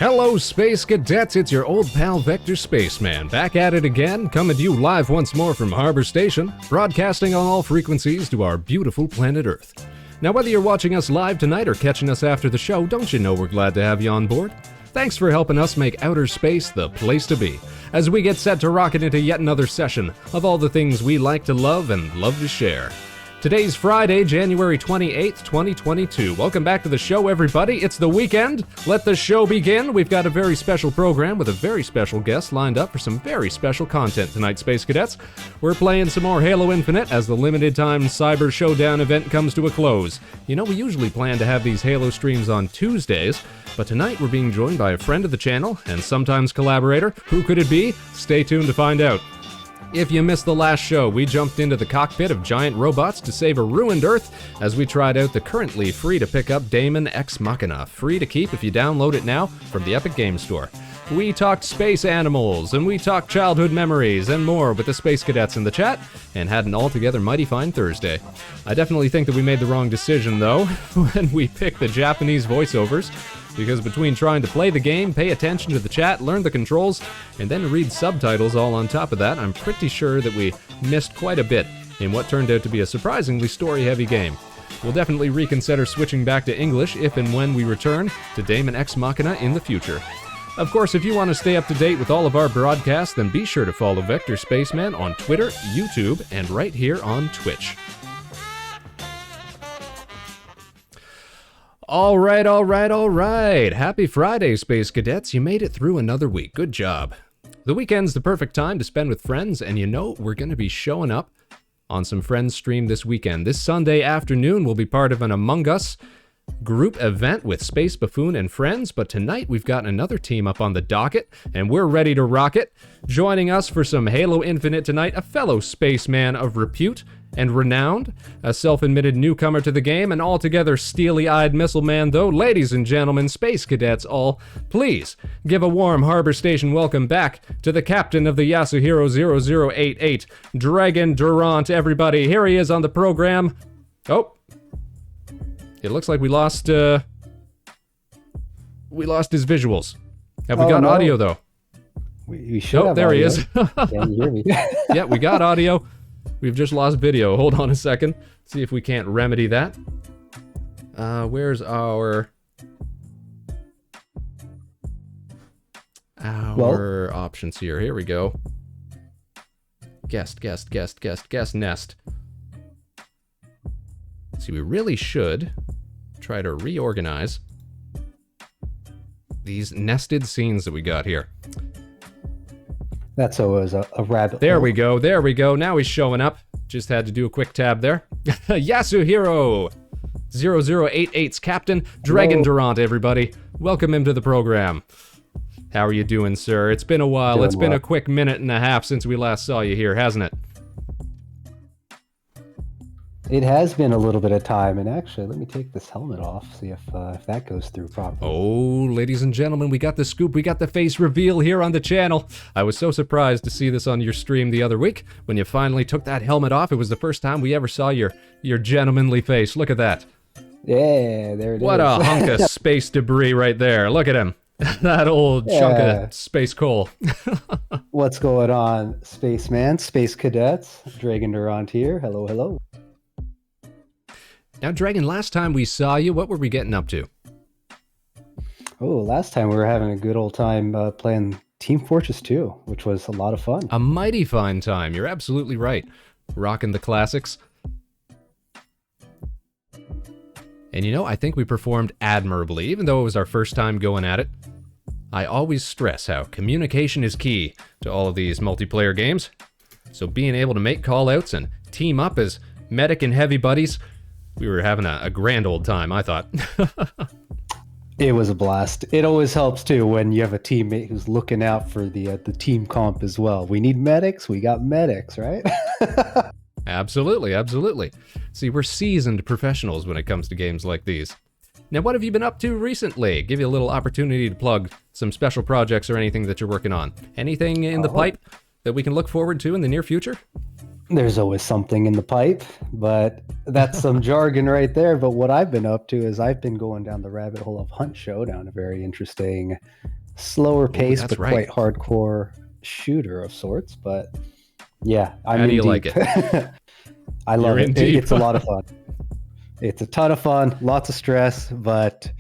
Hello, Space Cadets, it's your old pal Vector Spaceman, back at it again, coming to you live once more from Harbor Station, broadcasting on all frequencies to our beautiful planet Earth. Now, whether you're watching us live tonight or catching us after the show, don't you know we're glad to have you on board? Thanks for helping us make outer space the place to be, as we get set to rocket into yet another session of all the things we like to love and love to share. Today's Friday, January 28th, 2022. Welcome back to the show, everybody. It's the weekend. Let the show begin. We've got a very special program with a very special guest lined up for some very special content tonight, Space Cadets. We're playing some more Halo Infinite as the limited-time Cyber Showdown event comes to a close. You know, we usually plan to have these Halo streams on Tuesdays, but tonight we're being joined by a friend of the channel and sometimes collaborator. Who could it be? Stay tuned to find out. If you missed the last show, we jumped into the cockpit of giant robots to save a ruined Earth as we tried out the currently free-to-pick-up Daemon Ex Machina, free to keep if you download it now from the Epic Games Store. We talked space animals, and we talked childhood memories, and more with the Space Cadets in the chat, and had an altogether mighty fine Thursday. I definitely think that we made the wrong decision, though, when we picked the Japanese voiceovers, because between trying to play the game, pay attention to the chat, learn the controls, and then read subtitles all on top of that, I'm pretty sure that we missed quite a bit in what turned out to be a surprisingly story-heavy game. We'll definitely reconsider switching back to English if and when we return to Daemon Ex Machina in the future. Of course, if you want to stay up to date with all of our broadcasts, then be sure to follow Vector Spaceman on Twitter, YouTube, and right here on Twitch. All right. Happy Friday, Space Cadets. You made it through another week. Good job. The weekend's the perfect time to spend with friends, and you know we're going to be showing up on some Friends stream this weekend. This Sunday afternoon, we'll be part of an Among Us group event with Space Buffoon and friends, but tonight we've got another team up on the docket, and we're ready to rock it. Joining us for some Halo Infinite tonight, a fellow spaceman of repute and renowned, a self-admitted newcomer to the game, an altogether steely-eyed missile man, though. Ladies and gentlemen, Space Cadets all, please give a warm Harbor Station welcome back to the captain of the Yasuhiro 0088, Dregn Durant, everybody. Here he is on the program. Oh, it looks like we lost his visuals. Have we got audio, though? We should have there audio. He is. Can you hear me? Yeah, we got audio. We've just lost video. Hold on a second. See if we can't remedy that. Where's our options here? Here we go. Guest nest. See, we really should try to reorganize these nested scenes that we got here. That's always a rabbit There hole. we go. Now he's showing up. Just had to do a quick tab there. Yasuhiro 0088's captain, Dregn Durant, everybody. Welcome him to the program. How are you doing, sir? It's been a while. It's been a quick minute and a half since we last saw you here, hasn't it? It has been a little bit of time, and actually, let me take this helmet off, see if that goes through properly. Oh, ladies and gentlemen, we got the scoop. We got the face reveal here on the channel. I was so surprised to see this on your stream the other week when you finally took that helmet off. It was the first time we ever saw your gentlemanly face. Look at that. Yeah, there it is. What a hunk of space debris right there. Look at him. That old chunk of space coal. What's going on, Spaceman, Space Cadets? Dregn Durant here. Hello. Now, Dregn, last time we saw you, what were we getting up to? Oh, last time we were having a good old time playing Team Fortress 2, which was a lot of fun. A mighty fine time. You're absolutely right. Rocking the classics. And you know, I think we performed admirably, even though it was our first time going at it. I always stress how communication is key to all of these multiplayer games. So being able to make call-outs and team up as medic and heavy buddies, we were having a grand old time, I thought. It was a blast. It always helps, too, when you have a teammate who's looking out for the team comp as well. We need medics. We got medics, right? Absolutely. See, we're seasoned professionals when it comes to games like these. Now, what have you been up to recently? Give you a little opportunity to plug some special projects or anything that you're working on. Anything in the pipe that we can look forward to in the near future? There's always something in the pipe, but that's some jargon right there. But what I've been up to is I've been going down the rabbit hole of Hunt Showdown, a very interesting, slower Oh, pace, that's but right. quite hardcore shooter of sorts. But yeah, I'm How do in you like deep. it? I You're love in it. deep. It's a lot of fun. It's a ton of fun, lots of stress, but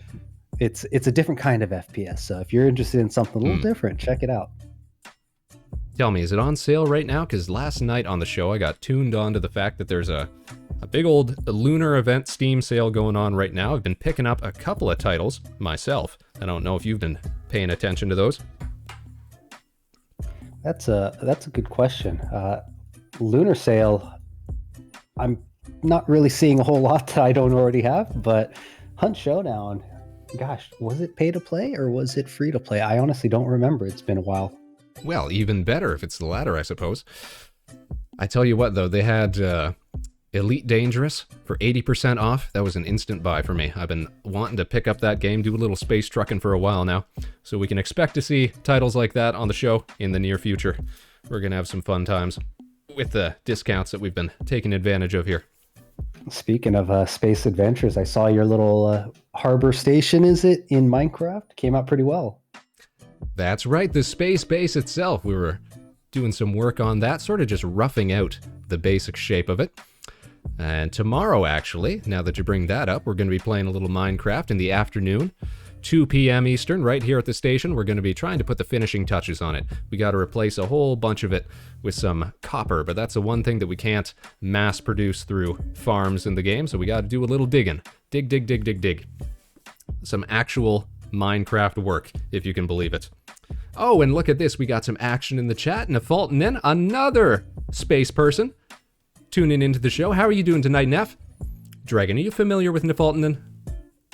it's a different kind of FPS. So if you're interested in something a little Hmm. different, check it out. Tell me, is it on sale right now? Because last night on the show, I got tuned on to the fact that there's a big old lunar event Steam sale going on right now. I've been picking up a couple of titles myself. I don't know if you've been paying attention to those. That's a good question. Lunar Sale, I'm not really seeing a whole lot that I don't already have, but Hunt Showdown, gosh, was it pay to play or was it free to play? I honestly don't remember. It's been a while. Well, even better if it's the latter, I suppose. I tell you what, though, they had Elite Dangerous for 80% off. That was an instant buy for me. I've been wanting to pick up that game, do a little space trucking for a while now. So we can expect to see titles like that on the show in the near future. We're going to have some fun times with the discounts that we've been taking advantage of here. Speaking of space adventures, I saw your little harbor station, is it, in Minecraft? Came out pretty well. That's right, the space base itself. We were doing some work on that, sort of just roughing out the basic shape of it. And tomorrow, actually, now that you bring that up, we're going to be playing a little Minecraft in the afternoon, 2 p.m. Eastern, right here at the station. We're going to be trying to put the finishing touches on it. We got to replace a whole bunch of it with some copper, but that's the one thing that we can't mass produce through farms in the game, so we got to do a little digging. Dig, dig, dig, dig, dig. Some actual Minecraft work, if you can believe it. Oh, and look at this. We got some action in the chat. Nefaltinen, another space person, tuning into the show. How are you doing tonight, Nef? Dragon, are you familiar with Nefaltinen?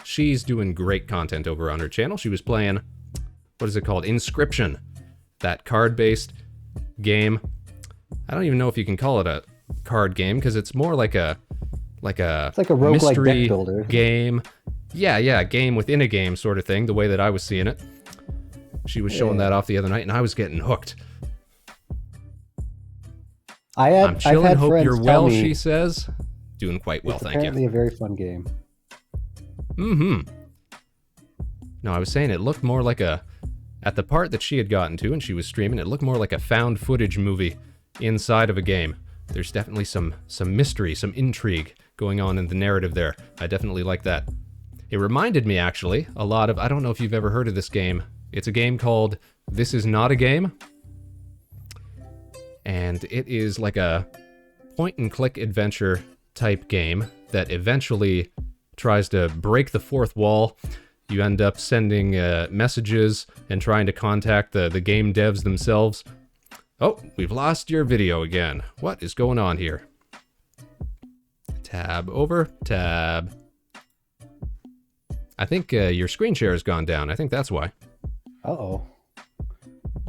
She's doing great content over on her channel. She was playing, what is it called? Inscription. That card-based game. I don't even know if you can call it a card game, because it's more like a It's like a roguelike mystery deck builder. game. Yeah, game within a game sort of thing, the way that I was seeing it. She was showing that off the other night, and I was getting hooked. I'm chilling, I've had hope friends you're tell well, me she says. Doing quite well, it's thank you. apparently a very fun game. Mm-hmm. No, I was saying it looked more like at the part that she had gotten to and she was streaming, it looked more like a found footage movie inside of a game. There's definitely some mystery, some intrigue going on in the narrative there. I definitely like that. It reminded me, actually, a lot of, I don't know if you've ever heard of this game. It's a game called This Is Not a Game. And it is like a point-and-click adventure type game that eventually tries to break the fourth wall. You end up sending messages and trying to contact the game devs themselves. Oh, we've lost your video again. What is going on here? Tab over, tab. I think your screen share has gone down. I think that's why. Uh-oh.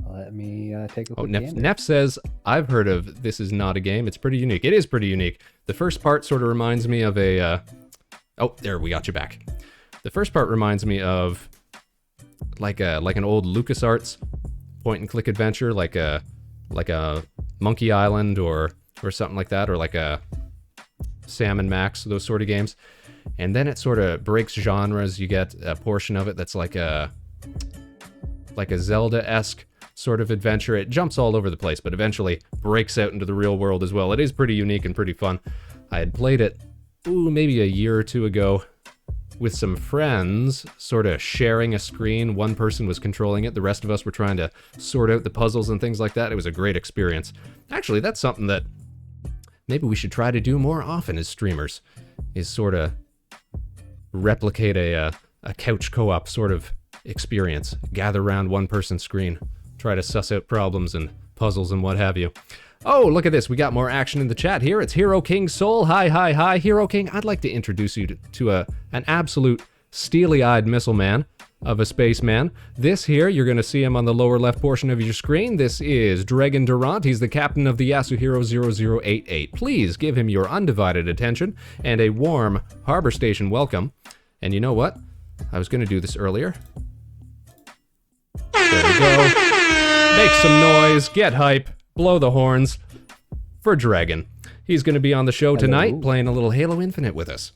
Let me take a Oh, quick gander. Neff says, I've heard of This Is Not a Game. It's pretty unique. It is pretty unique. The first part sort of reminds me of a... Oh, there, we got you back. The first part reminds me of like an old LucasArts point-and-click adventure, like a Monkey Island or something like that, or like a Sam and Max, those sort of games. And then it sort of breaks genres. You get a portion of it that's like a Zelda-esque sort of adventure. It jumps all over the place, but eventually breaks out into the real world as well. It is pretty unique and pretty fun. I had played it, maybe a year or two ago with some friends, sort of sharing a screen. One person was controlling it. The rest of us were trying to sort out the puzzles and things like that. It was a great experience. Actually, that's something that maybe we should try to do more often as streamers, is sort of replicate a couch co-op sort of experience. Gather around one person's screen, try to suss out problems and puzzles and what have you. Oh, look at this. We got more action in the chat here. It's Hero King Soul. Hi. Hero King, I'd like to introduce you to an absolute steely-eyed missile man of a spaceman. This here, you're going to see him on the lower left portion of your screen. This is Dregn Durant. He's the captain of the Yasuhiro 0088. Please give him your undivided attention and a warm harbor station welcome. And you know what? I was going to do this earlier. There we go. Make some noise, get hype, blow the horns. for Dregn. He's going to be on the show tonight, Hello. playing a little Halo Infinite with us.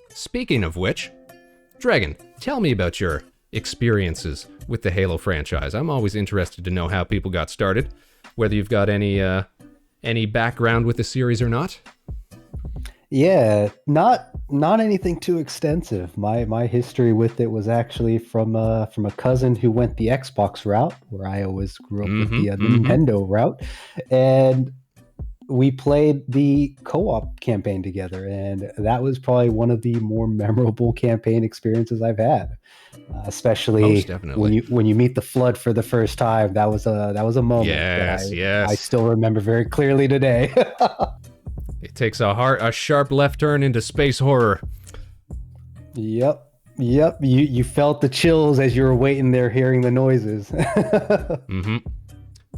Speaking of which, Dregn, tell me about your experiences with the Halo franchise. I'm always interested to know how people got started, whether you've got any background with the series or not. Yeah, not anything too extensive. My history with it was actually from a cousin who went the Xbox route, where I always grew up with the Nintendo route, and we played the co-op campaign together, and that was probably one of the more memorable campaign experiences I've had. Especially Most definitely. when you meet the Flood for the first time, that was a moment Yes, that yes. I still remember very clearly today. It takes a sharp left turn into space horror. Yep. You felt the chills as you were waiting there, hearing the noises.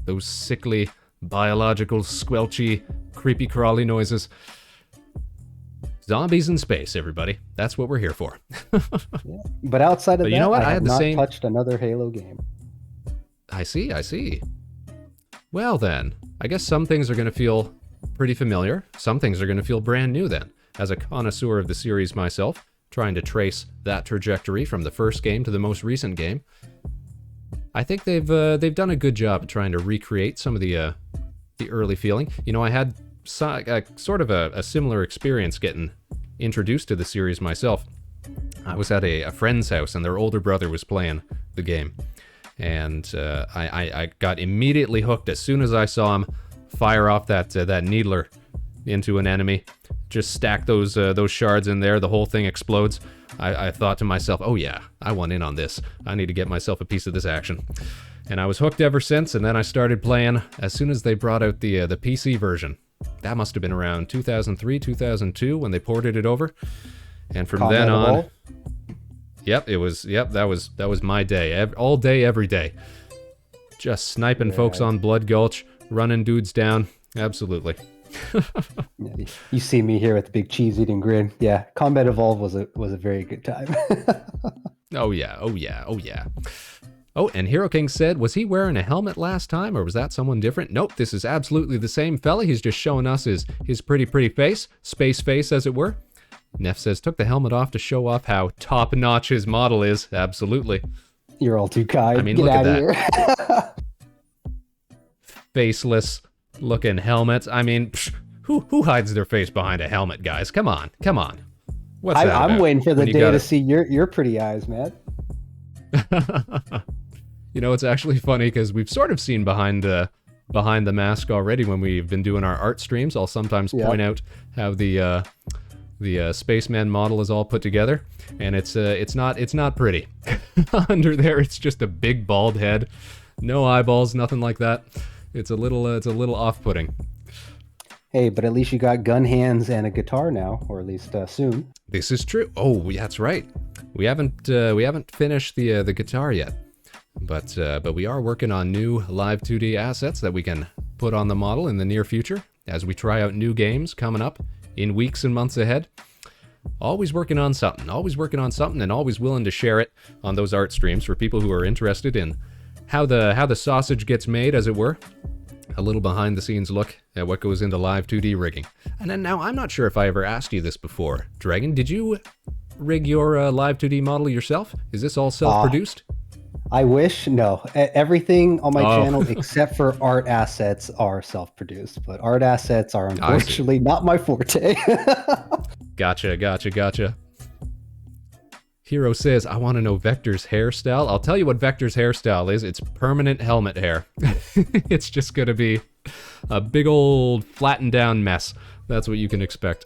Those sickly, biological, squelchy, creepy crawly noises. Zombies in space, everybody. That's what we're here for. Yeah. But outside of that, you know what? I I have had the not same. touched another Halo game. I see. Well then, I guess some things are going to feel pretty familiar. Some things are going to feel brand new then. As a connoisseur of the series myself, trying to trace that trajectory from the first game to the most recent game, I think they've done a good job at trying to recreate some of the early feeling. You know, I had sort of a similar experience getting introduced to the series myself. I was at a friend's house and their older brother was playing the game, and I got immediately hooked as soon as I saw him fire off that needler into an enemy. Just stack those shards in there, the whole thing explodes. I thought to myself, oh yeah, I want in on this. I need to get myself a piece of this action. And I was hooked ever since, and then I started playing as soon as they brought out the PC version. That must have been around 2003, 2002 when they ported it over. And from then on, that was my day. All day, every day. Just sniping folks on Blood Gulch, running dudes down. Absolutely. Yeah, you see me here with the big cheese eating grin. Yeah, Combat Evolved was a very good time. Oh yeah. Oh, and Hero King said, was he wearing a helmet last time, or was that someone different? Nope, this is absolutely the same fella. He's just showing us his pretty face, space face as it were. Neff says, took the helmet off to show off how top-notch his model is. Absolutely. You're all too kind. I mean, Get look at out of here. Faceless looking helmets. I mean, who hides their face behind a helmet, guys? Come on. What's that I'm about? waiting for the When you day gotta- to see your pretty eyes, man. You know, it's actually funny because we've sort of seen behind the mask already when we've been doing our art streams. I'll sometimes point out how the Spaceman model is all put together, and it's not pretty. Under there, it's just a big bald head, no eyeballs, nothing like that. It's a little off-putting. Hey, but at least you got gun hands and a guitar now, or at least soon. This is true. Oh, that's right. We haven't finished the guitar yet, but we are working on new live 2D assets that we can put on the model in the near future as we try out new games coming up in weeks and months ahead. Always working on something, and always willing to share it on those art streams for people who are interested in how the sausage gets made, as it were. A little behind-the-scenes look at what goes into live 2D rigging. And then now, I'm not sure if I ever asked you this before. Dregn, did you rig your live 2D model yourself? Is this all self-produced? I wish. No. Everything on my channel except for art assets are self-produced, but art assets are unfortunately not my forte. Gotcha. Hero says, I want to know Vector's hairstyle. I'll tell you what Vector's hairstyle is. It's permanent helmet hair. It's just going to be a big old flattened down mess. That's what you can expect.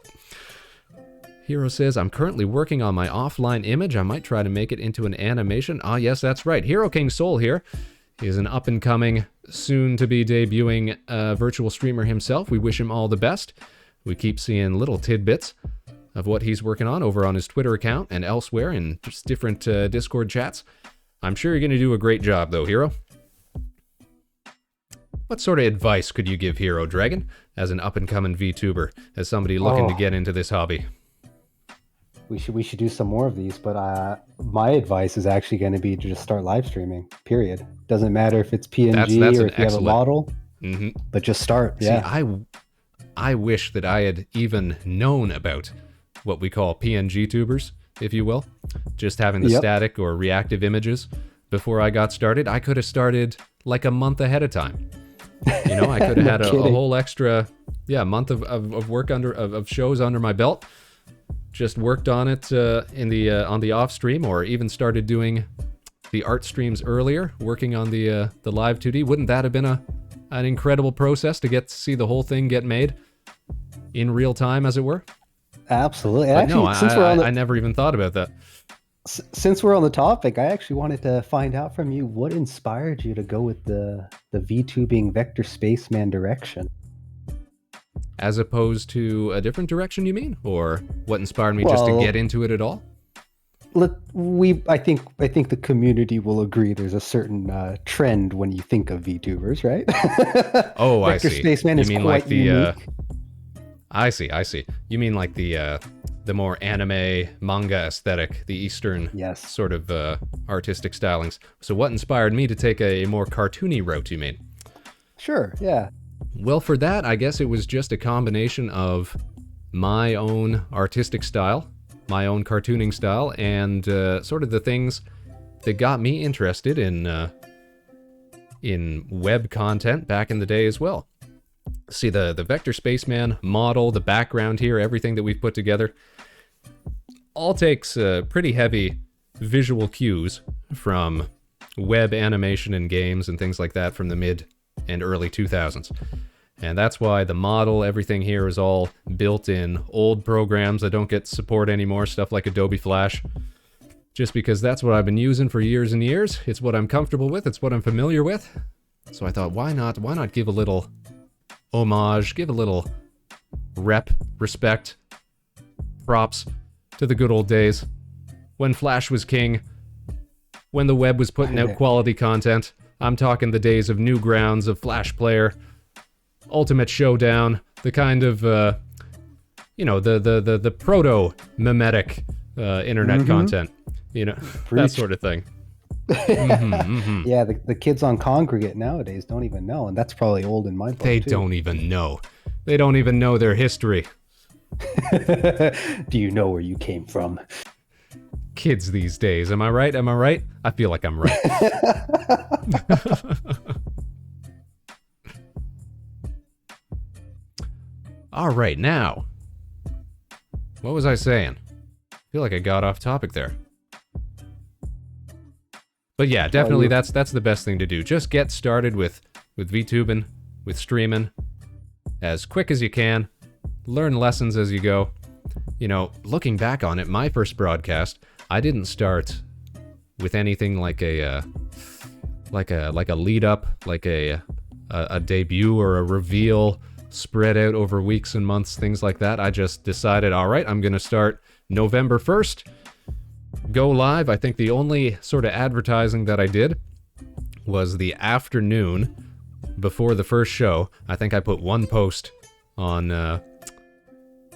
Hero says, I'm currently working on my offline image. I might try to make it into an animation. Ah, yes, that's right. Hero King Soul here is an up-and-coming, soon-to-be debuting virtual streamer himself. We wish him all the best. We keep seeing little tidbits of what he's working on over on his Twitter account and elsewhere in just different Discord chats. I'm sure you're going to do a great job, though, Hero. What sort of advice could you give Hero, Dregn, as an up-and-coming VTuber, as somebody looking to get into this hobby? We should do some more of these, but my advice is actually going to be to just start live streaming, period. Doesn't matter if it's PNG or if you have a model. But just start. See, I wish that I had even known about what we call PNG tubers, if you will. Just having the static or reactive images before I got started. I could have started like a month ahead of time. You know, I could have had a whole extra month of work of shows under my belt. Just worked on it on the off stream, or even started doing the art streams earlier, working on the live 2D. Wouldn't that have been an incredible process to get to see the whole thing get made in real time, as it were? Absolutely. But actually, I never even thought about that. Since we're on the topic, I actually wanted to find out from you what inspired you to go with the VTubing Vector Spaceman direction. As opposed to a different direction, you mean? Or what inspired me just to get into it at all? I think the community will agree there's a certain trend when you think of VTubers, right? Oh, Vector I see. Spaceman is quite unique. I see. You mean like the more anime manga aesthetic, the Eastern sort of artistic stylings. So what inspired me to take a more cartoony route, you mean? Sure, yeah. Well, for that, I guess it was just a combination of my own artistic style, my own cartooning style, and sort of the things that got me interested in web content back in the day as well. See, the Vector Spaceman model, the background here, everything that we've put together, all takes pretty heavy visual cues from web animation and games and things like that from the mid and early 2000s. And that's why the model, everything here is all built in old programs that don't get support anymore, stuff like Adobe Flash. Just because that's what I've been using for years and years. It's what I'm comfortable with, it's what I'm familiar with. So I thought, why not give a little homage, give a little respect, props to the good old days when Flash was king, when the web was putting out quality content. I'm talking the days of Newgrounds, of Flash Player, Ultimate Showdown, the kind of, the proto-memetic internet content, that sort of thing. Yeah, the kids on Congregate nowadays don't even know, and that's probably old in my book, They don't even know. They don't even know their history. Do you know where you came from? Kids these days, am I right? I feel like I'm right. All right, now, what was I saying? I feel like I got off topic there. But yeah, definitely that's the best thing to do. Just get started with VTubing, with streaming, as quick as you can. Learn lessons as you go. Looking back on it, my first broadcast, I didn't start with anything like a lead up, like a debut or a reveal spread out over weeks and months, things like that. I just decided, all right, I'm going to start November 1st, go live. I think the only sort of advertising that I did was the afternoon before the first show. I think I put one post on the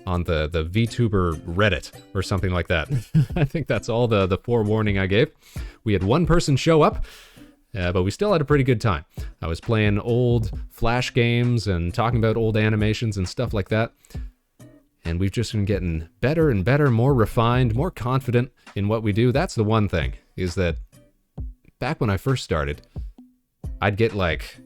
VTuber Reddit or something like that. I think that's all the forewarning I gave. We had one person show up, but we still had a pretty good time. I was playing old Flash games and talking about old animations and stuff like that. And we've just been getting better and better, more refined, more confident in what we do. That's the one thing, is that back when I first started, I'd get like,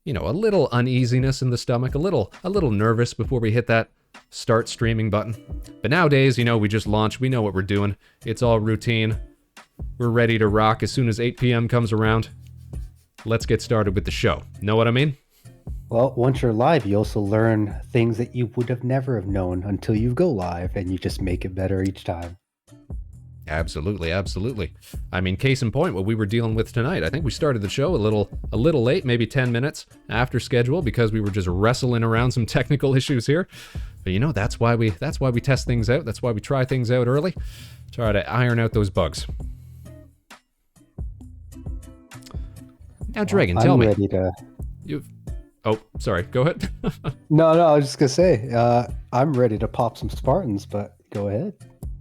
a little uneasiness in the stomach, a little nervous before we hit that start streaming button. But nowadays, we just launch, we know what we're doing. It's all routine. We're ready to rock as soon as 8 p.m. comes around. Let's get started with the show. Know what I mean? Well, once you're live, you also learn things that you would have never have known until you go live, and you just make it better each time. Absolutely. I mean, case in point, what we were dealing with tonight. I think we started the show a little late, maybe 10 minutes after schedule, because we were just wrestling around some technical issues here. But that's why we test things out. That's why we try things out early. Try to iron out those bugs. Now, Dregn, tell me. I'm ready to... Oh, sorry. Go ahead. No, I was just going to say, I'm ready to pop some Spartans, but go ahead.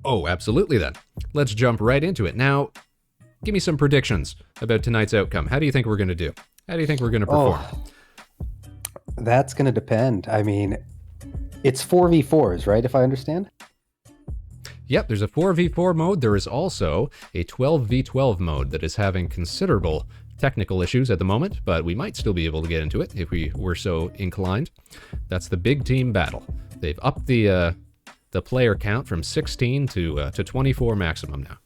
Oh, absolutely then. Let's jump right into it. Now, give me some predictions about tonight's outcome. How do you think we're going to do? How do you think we're going to perform? That's going to depend. I mean, it's 4v4s, right? If I understand. Yep, there's a 4v4 mode. There is also a 12v12 mode that is having considerable technical issues at the moment, but we might still be able to get into it if we were so inclined. That's the big team battle. They've upped the player count from 16 to 24 maximum now.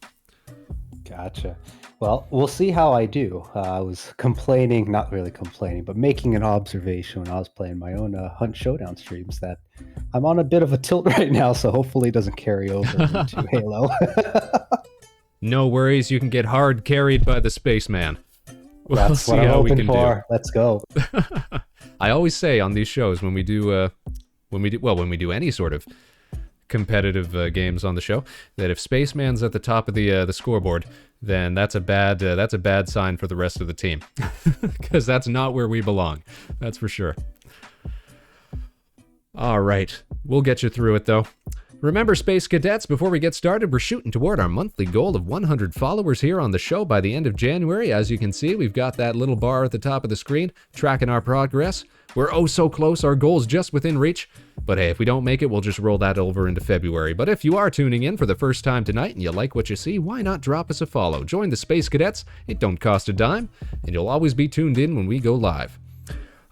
Gotcha. Well, we'll see how I do. I was complaining, not really complaining, but making an observation when I was playing my own Hunt Showdown streams that I'm on a bit of a tilt right now, so hopefully it doesn't carry over into Halo. No worries, you can get hard carried by the Spaceman. That's what I'm hoping for. Let's go. I always say on these shows when we do any sort of competitive games on the show, that if Spaceman's at the top of the scoreboard, then that's a bad sign for the rest of the team, because that's not where we belong. That's for sure. All right, we'll get you through it though. Remember, Space Cadets, before we get started, we're shooting toward our monthly goal of 100 followers here on the show by the end of January. As you can see, we've got that little bar at the top of the screen tracking our progress. We're oh so close, our goal's just within reach. But hey, if we don't make it, we'll just roll that over into February. But if you are tuning in for the first time tonight and you like what you see, why not drop us a follow? Join the Space Cadets, it don't cost a dime, and you'll always be tuned in when we go live.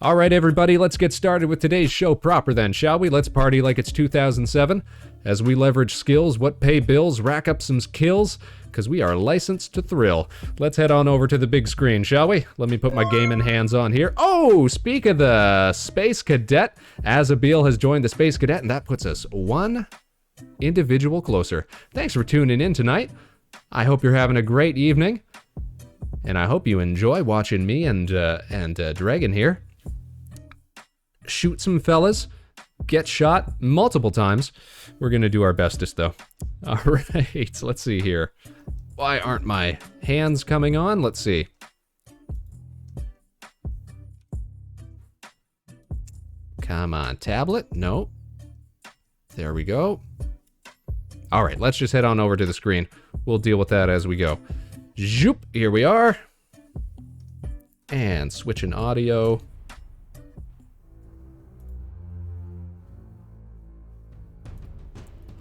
All right, everybody, let's get started with today's show proper then, shall we? Let's party like it's 2007 as we leverage skills, what pay bills, rack up some kills, because we are licensed to thrill. Let's head on over to the big screen, shall we? Let me put my gaming hands on here. Oh, speak of the Space Cadet, Azabil has joined the Space Cadet, and that puts us one individual closer. Thanks for tuning in tonight. I hope you're having a great evening, and I hope you enjoy watching me and Dregn here shoot some fellas, get shot multiple times. We're gonna do our bestest though. All right, let's see here. Why aren't my hands coming on? Let's see. Come on, tablet. Nope. There we go. All right, let's just head on over to the screen. We'll deal with that as we go. Zoop, here we are. And switching audio.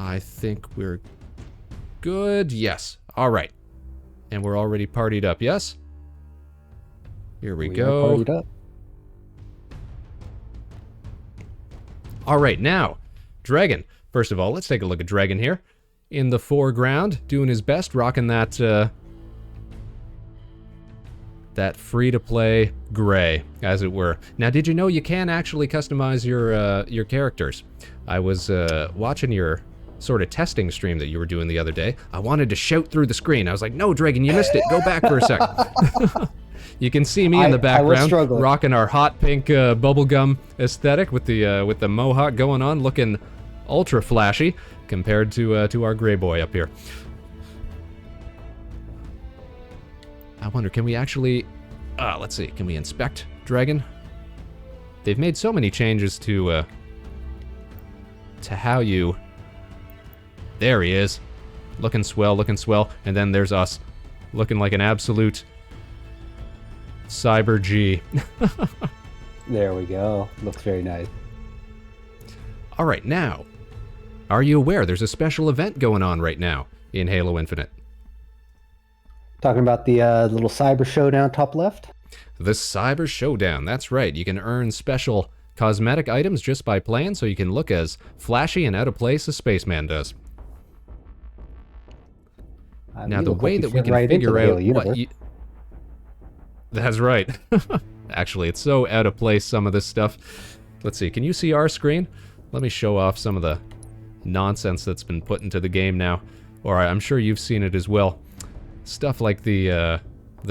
I think we're good. Yes. All right. And we're already partied up, yes? Here we go. Partied up. All right, now, Dregn. First of all, let's take a look at Dregn here. In the foreground, doing his best, rocking that free-to-play gray, as it were. Now, did you know you can actually customize your characters? I was watching your sort of testing stream that you were doing the other day. I wanted to shout through the screen. I was like, no, Dregn, you missed it. Go back for a second. You can see me in the background rocking our hot pink bubblegum aesthetic with the mohawk going on, looking ultra flashy compared to our gray boy up here. I wonder, can we actually... let's see, can we inspect Dregn? They've made so many changes to how you... There he is. Looking swell, looking swell. And then there's us, looking like an absolute Cyber G. There we go. Looks very nice. All right, now, are you aware there's a special event going on right now in Halo Infinite? Talking about the little Cyber Showdown top left? The Cyber Showdown, that's right. You can earn special cosmetic items just by playing, so you can look as flashy and out of place as Spaceman does. Now, the way that we can figure out what you... That's right. Actually, it's so out of place, some of this stuff. Let's see, can you see our screen? Let me show off some of the nonsense that's been put into the game now. Or I'm sure you've seen it as well. Stuff like the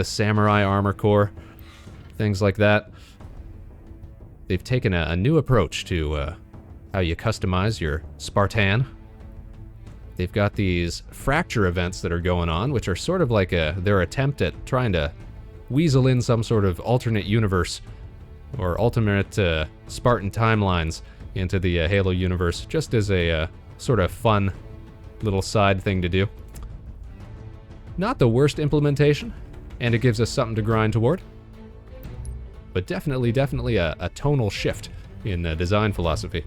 samurai armor core, things like that. They've taken a new approach to how you customize your Spartan. They've got these fracture events that are going on, which are sort of like their attempt at trying to weasel in some sort of alternate universe or alternate Spartan timelines into the Halo universe, just as a sort of fun little side thing to do. Not the worst implementation, and it gives us something to grind toward. but definitely a tonal shift in design philosophy.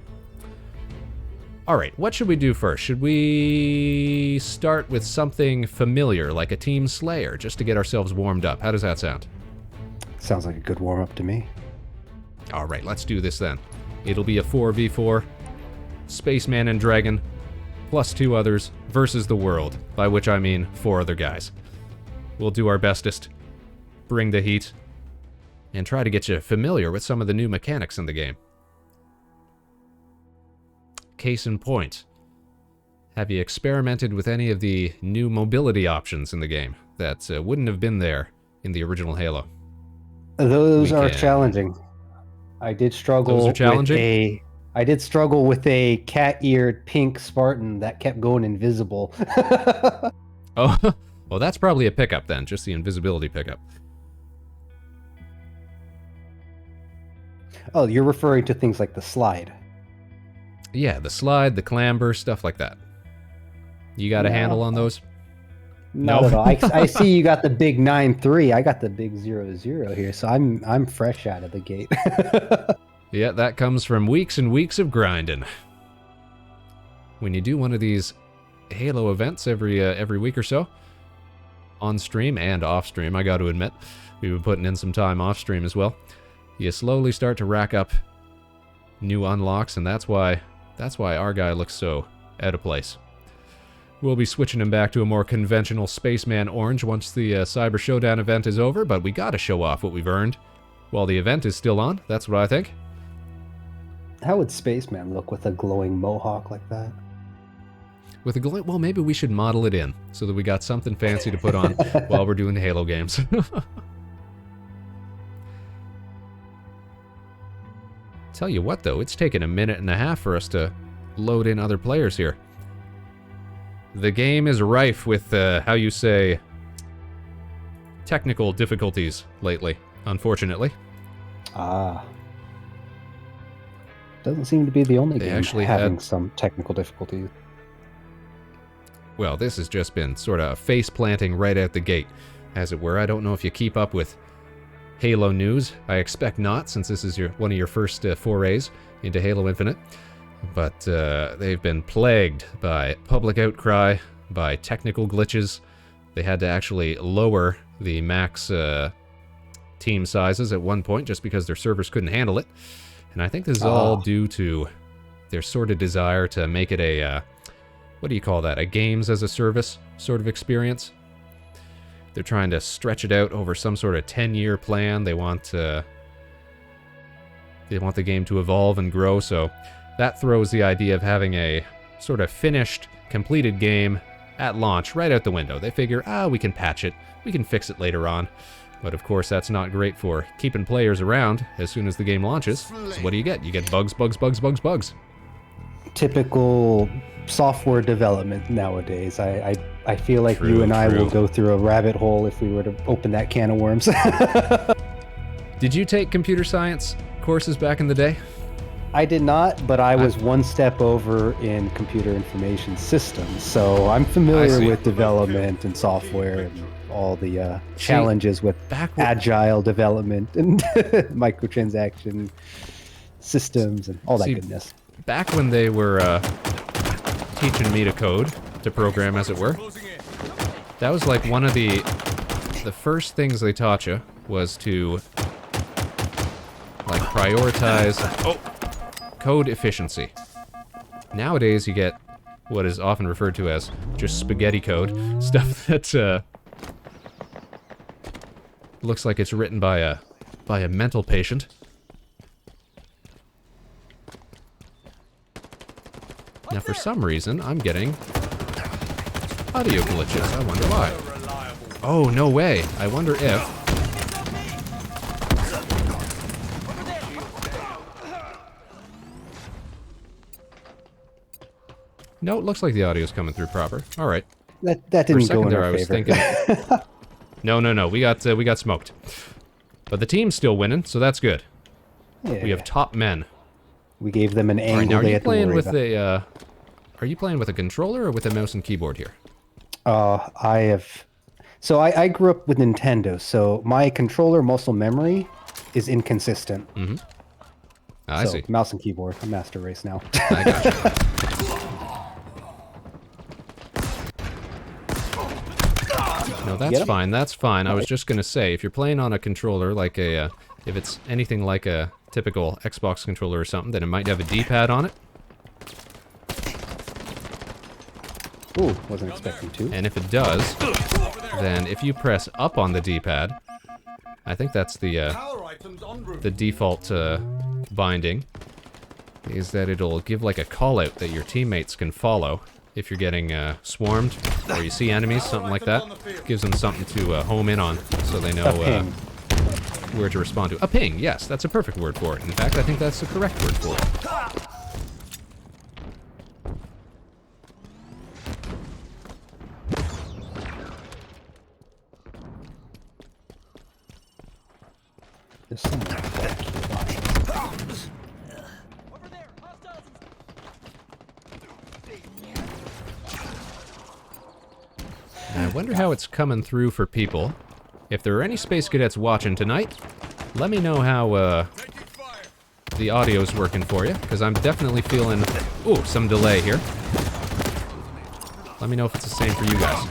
All right, what should we do first? Should we start with something familiar, like a Team Slayer, just to get ourselves warmed up? How does that sound? Sounds like a good warm-up to me. All right, let's do this then. It'll be a 4v4, Spaceman and Dregn, plus 2 others, versus the world, by which I mean 4 other guys. We'll do our bestest, bring the heat, and try to get you familiar with some of the new mechanics in the game. Case in point, have you experimented with any of the new mobility options in the game that wouldn't have been there in the original Halo? Those are challenging. I did struggle. Those are challenging? I did struggle with a cat-eared pink Spartan that kept going invisible. Oh, well, that's probably a pickup then, just the invisibility pickup. Oh, you're referring to things like the slide. Yeah, the slide, the clamber, stuff like that. You got a handle on those? Not at all. I see you got the big 9-3. I got the big 0-0 here, so I'm fresh out of the gate. Yeah, that comes from weeks and weeks of grinding. When you do one of these Halo events every week or so, on stream and off stream, I got to admit, we've been putting in some time off stream as well. You slowly start to rack up new unlocks, and that's why our guy looks so out of place. We'll be switching him back to a more conventional Spaceman orange once the Cyber Showdown event is over, but we gotta show off what we've earned while the event is still on. That's what I think. How would Spaceman look with a glowing mohawk like that? With a glowing... Well, maybe we should model it in so that we got something fancy to put on while we're doing Halo games. Tell you what, though, it's taken a minute and a half for us to load in other players here. The game is rife with, how you say, technical difficulties lately, unfortunately. Ah. Doesn't seem to be the only game actually having some technical difficulties. Well, this has just been sort of face planting right out the gate, as it were. I don't know if you keep up with Halo news. I expect not, since this is one of your first forays into Halo Infinite. But they've been plagued by public outcry, by technical glitches. They had to actually lower the max team sizes at one point just because their servers couldn't handle it. And I think this is all due to their sort of desire to make it a, what do you call that, a games as a service sort of experience. They're trying to stretch it out over some sort of 10-year plan. They want the game to evolve and grow, so that throws the idea of having a sort of finished, completed game at launch right out the window. They figure, we can patch it, we can fix it later on. But of course, that's not great for keeping players around as soon as the game launches. So what do you get? You get bugs, bugs, bugs, bugs, bugs. Typical software development nowadays. I feel like you and I will go through a rabbit hole if we were to open that can of worms. Did you take computer science courses back in the day? I did not, but I was one step over in computer information systems, so I'm familiar with development and software and all the challenges with agile development and microtransaction systems and all that goodness. Back when they were teaching me to code, to program as it were, that was like one of the first things they taught you was to like prioritize code efficiency. Nowadays you get what is often referred to as just spaghetti code, stuff that looks like it's written by a mental patient. Now for some reason I'm getting audio glitches. I wonder why. Oh, no way. I wonder if no, it looks like the audio's coming through proper. All right. That didn't go in our favor. I was thinking, no, we got smoked. But the team's still winning, so that's good. Yeah. We have top men. We gave them an angle. Right, now, they had to worry about. Are you playing with a controller or with a mouse and keyboard here? I grew up with Nintendo, so my controller muscle memory is inconsistent. I see. Mouse and keyboard. I'm master race now. I gotcha. No, that's fine. That's fine. I was just gonna say, if you're playing on a controller like a, if it's anything like a typical Xbox controller or something, then it might have a D-pad on it. Ooh, wasn't expecting to. And if it does, then if you press up on the D-pad, I think that's the default binding, is that it'll give like a call-out that your teammates can follow if you're getting swarmed or you see enemies, something like that. Gives them something to home in on so they know where to respond to. A ping, yes, that's a perfect word for it. In fact, I think that's the correct word for it. There's someone back here. I wonder how it's coming through for people. If there are any Space Cadets watching tonight, let me know how the audio's working for you, because I'm definitely feeling, ooh, some delay here. Let me know if it's the same for you guys.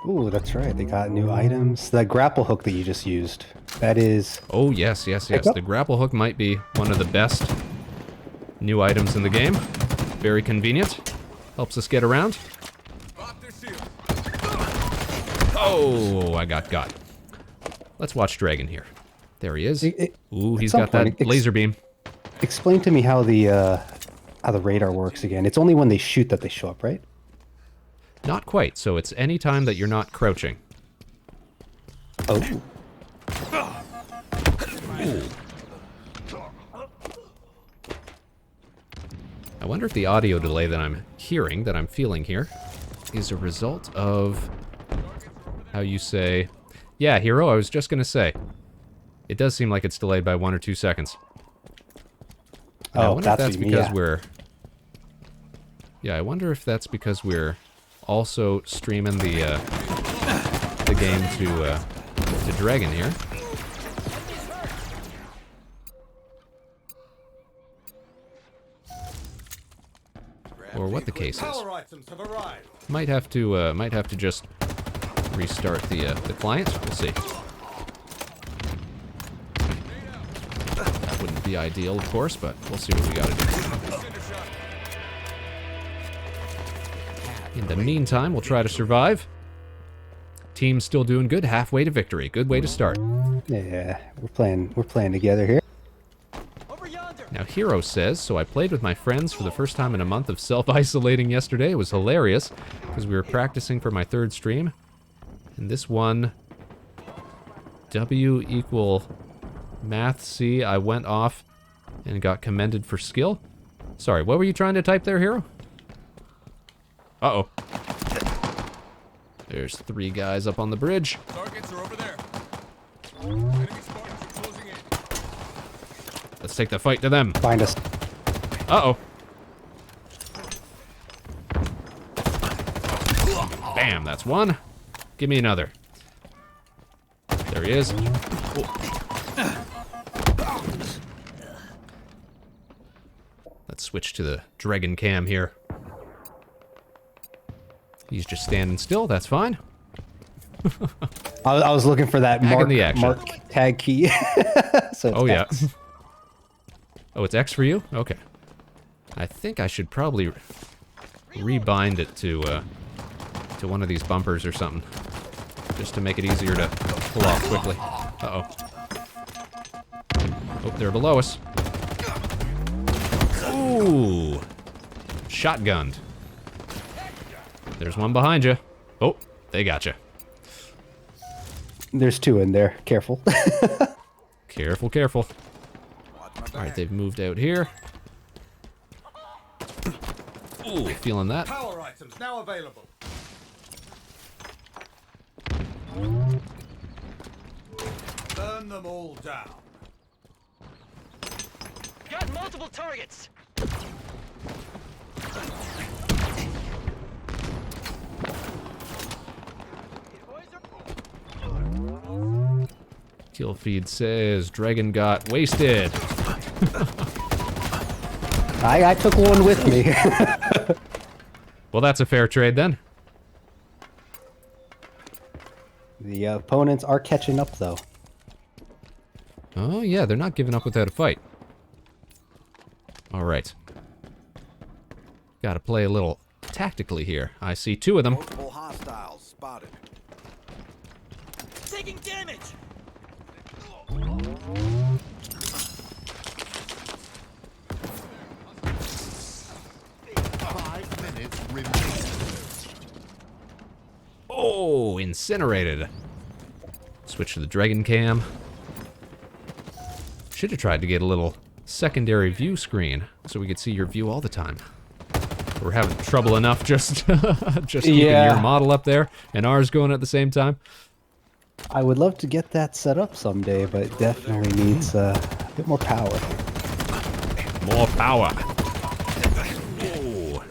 Ooh, that's right. They got new items. The grapple hook that you just used. That is... Oh, yes, yes, yes. The grapple hook might be one of the best new items in the game. Very convenient. Helps us get around. Oh, I got. Let's watch Dragon here. There he is. Ooh, he's got that laser beam. Explain to me how the radar works again. It's only when they shoot that they show up, right? Not quite. So it's any time that you're not crouching. Oh. Ooh. I wonder if the audio delay that I'm hearing, that I'm feeling here, is a result of how you say... Yeah, Hero, I was just going to say. It does seem like it's delayed by 1 or 2 seconds. And I wonder if that's because we're... Yeah, I wonder if that's because we're also streaming the game to Dragon here. Or what the case is. Might have to just restart the client. We'll see. That wouldn't be ideal, of course, but we'll see what we gotta do. In the meantime, we'll try to survive. Team's still doing good. Halfway to victory. Good way to start. Yeah, we're playing together here. Now, Hero says, so I played with my friends for the first time in a month of self-isolating yesterday. It was hilarious, because we were practicing for my 3rd stream. And this one, W equal math C, I went off and got commended for skill. Sorry, what were you trying to type there, Hero? Uh-oh. There's 3 guys up on the bridge. Targets are over there. Enemy Spartans are closing in. Let's take the fight to them. Find us. Uh-oh. Bam, that's one. Give me another. There he is. Oh. Let's switch to the Dragon cam here. He's just standing still, that's fine. I was looking for that mark tag key. So oh, yeah. Oh, it's X for you? Okay. I think I should probably rebind it to one of these bumpers or something. Just to make it easier to pull off quickly. Uh-oh. Oh, they're below us. Ooh. Shotgunned. There's one behind you. Oh, they got you. There's 2 in there. Careful. Careful, careful. All right, they've moved out here. Ooh, feeling that. Power items now available. Burn them all down. Got multiple targets. Kill feed says Dregn got wasted. I took one with me. Well, that's a fair trade then. The opponents are catching up, though. Oh yeah, they're not giving up without a fight. All right. Got to play a little tactically here. I see 2 of them. Multiple hostiles spotted. Taking damage! 5 minutes remaining. Oh, incinerated. Switch to the Dregn cam. Should have tried to get a little secondary view screen so we could see your view all the time. We're having trouble enough just keeping your model up there and ours going at the same time. I would love to get that set up someday, but it definitely needs a bit more power. More power. Oh.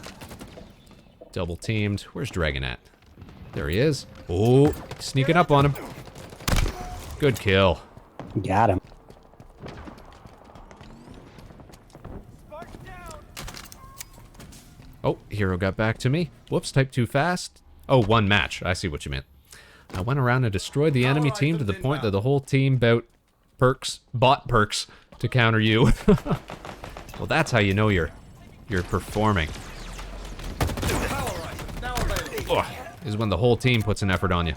Double teamed. Where's Dregn at? There he is. Oh, sneaking up on him. Good kill. Got him. Oh, hero got back to me. Whoops, typed too fast. Oh, 1 match. I see what you meant. I went around and destroyed the enemy team to the point that the whole team bought perks to counter you. Well, that's how you know you're performing. Ugh, is when the whole team puts an effort on you.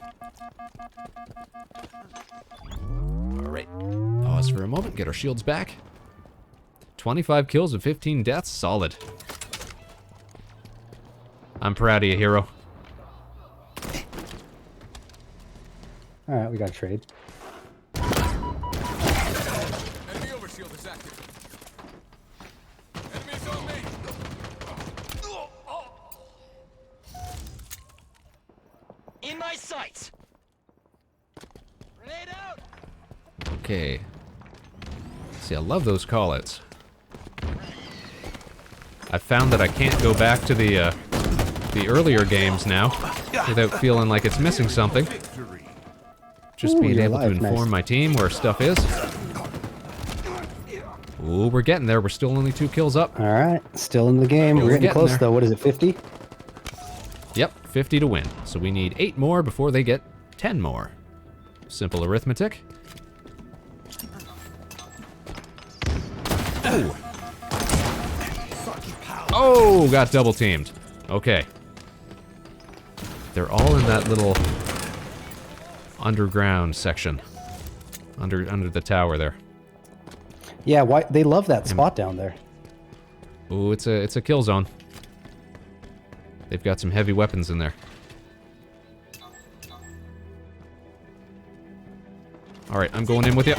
Alright. Pause for a moment, get our shields back. 25 kills and 15 deaths, solid. I'm proud of you, hero. Alright, we got a trade. Enemy overshield is active. Enemies on me. In my sights! Grenade out! Okay. See, I love those callouts. I found that I can't go back to the earlier games now without feeling like it's missing something. Just being you're able to alive, inform nice. my team where stuff is. Ooh, we're getting there. We're still only 2 kills up. Alright, still in the game. Yeah, We're we're getting getting close, there. though. What is it, 50? Yep, 50 to win. So we need 8 more before they get 10 more. Simple arithmetic. Ooh. Oh, got double teamed. Okay. They're all in that little underground section. Under the tower there. Yeah, why they love that spot down there. Ooh, it's a kill zone. They've got some heavy weapons in there. Alright, I'm going in with you.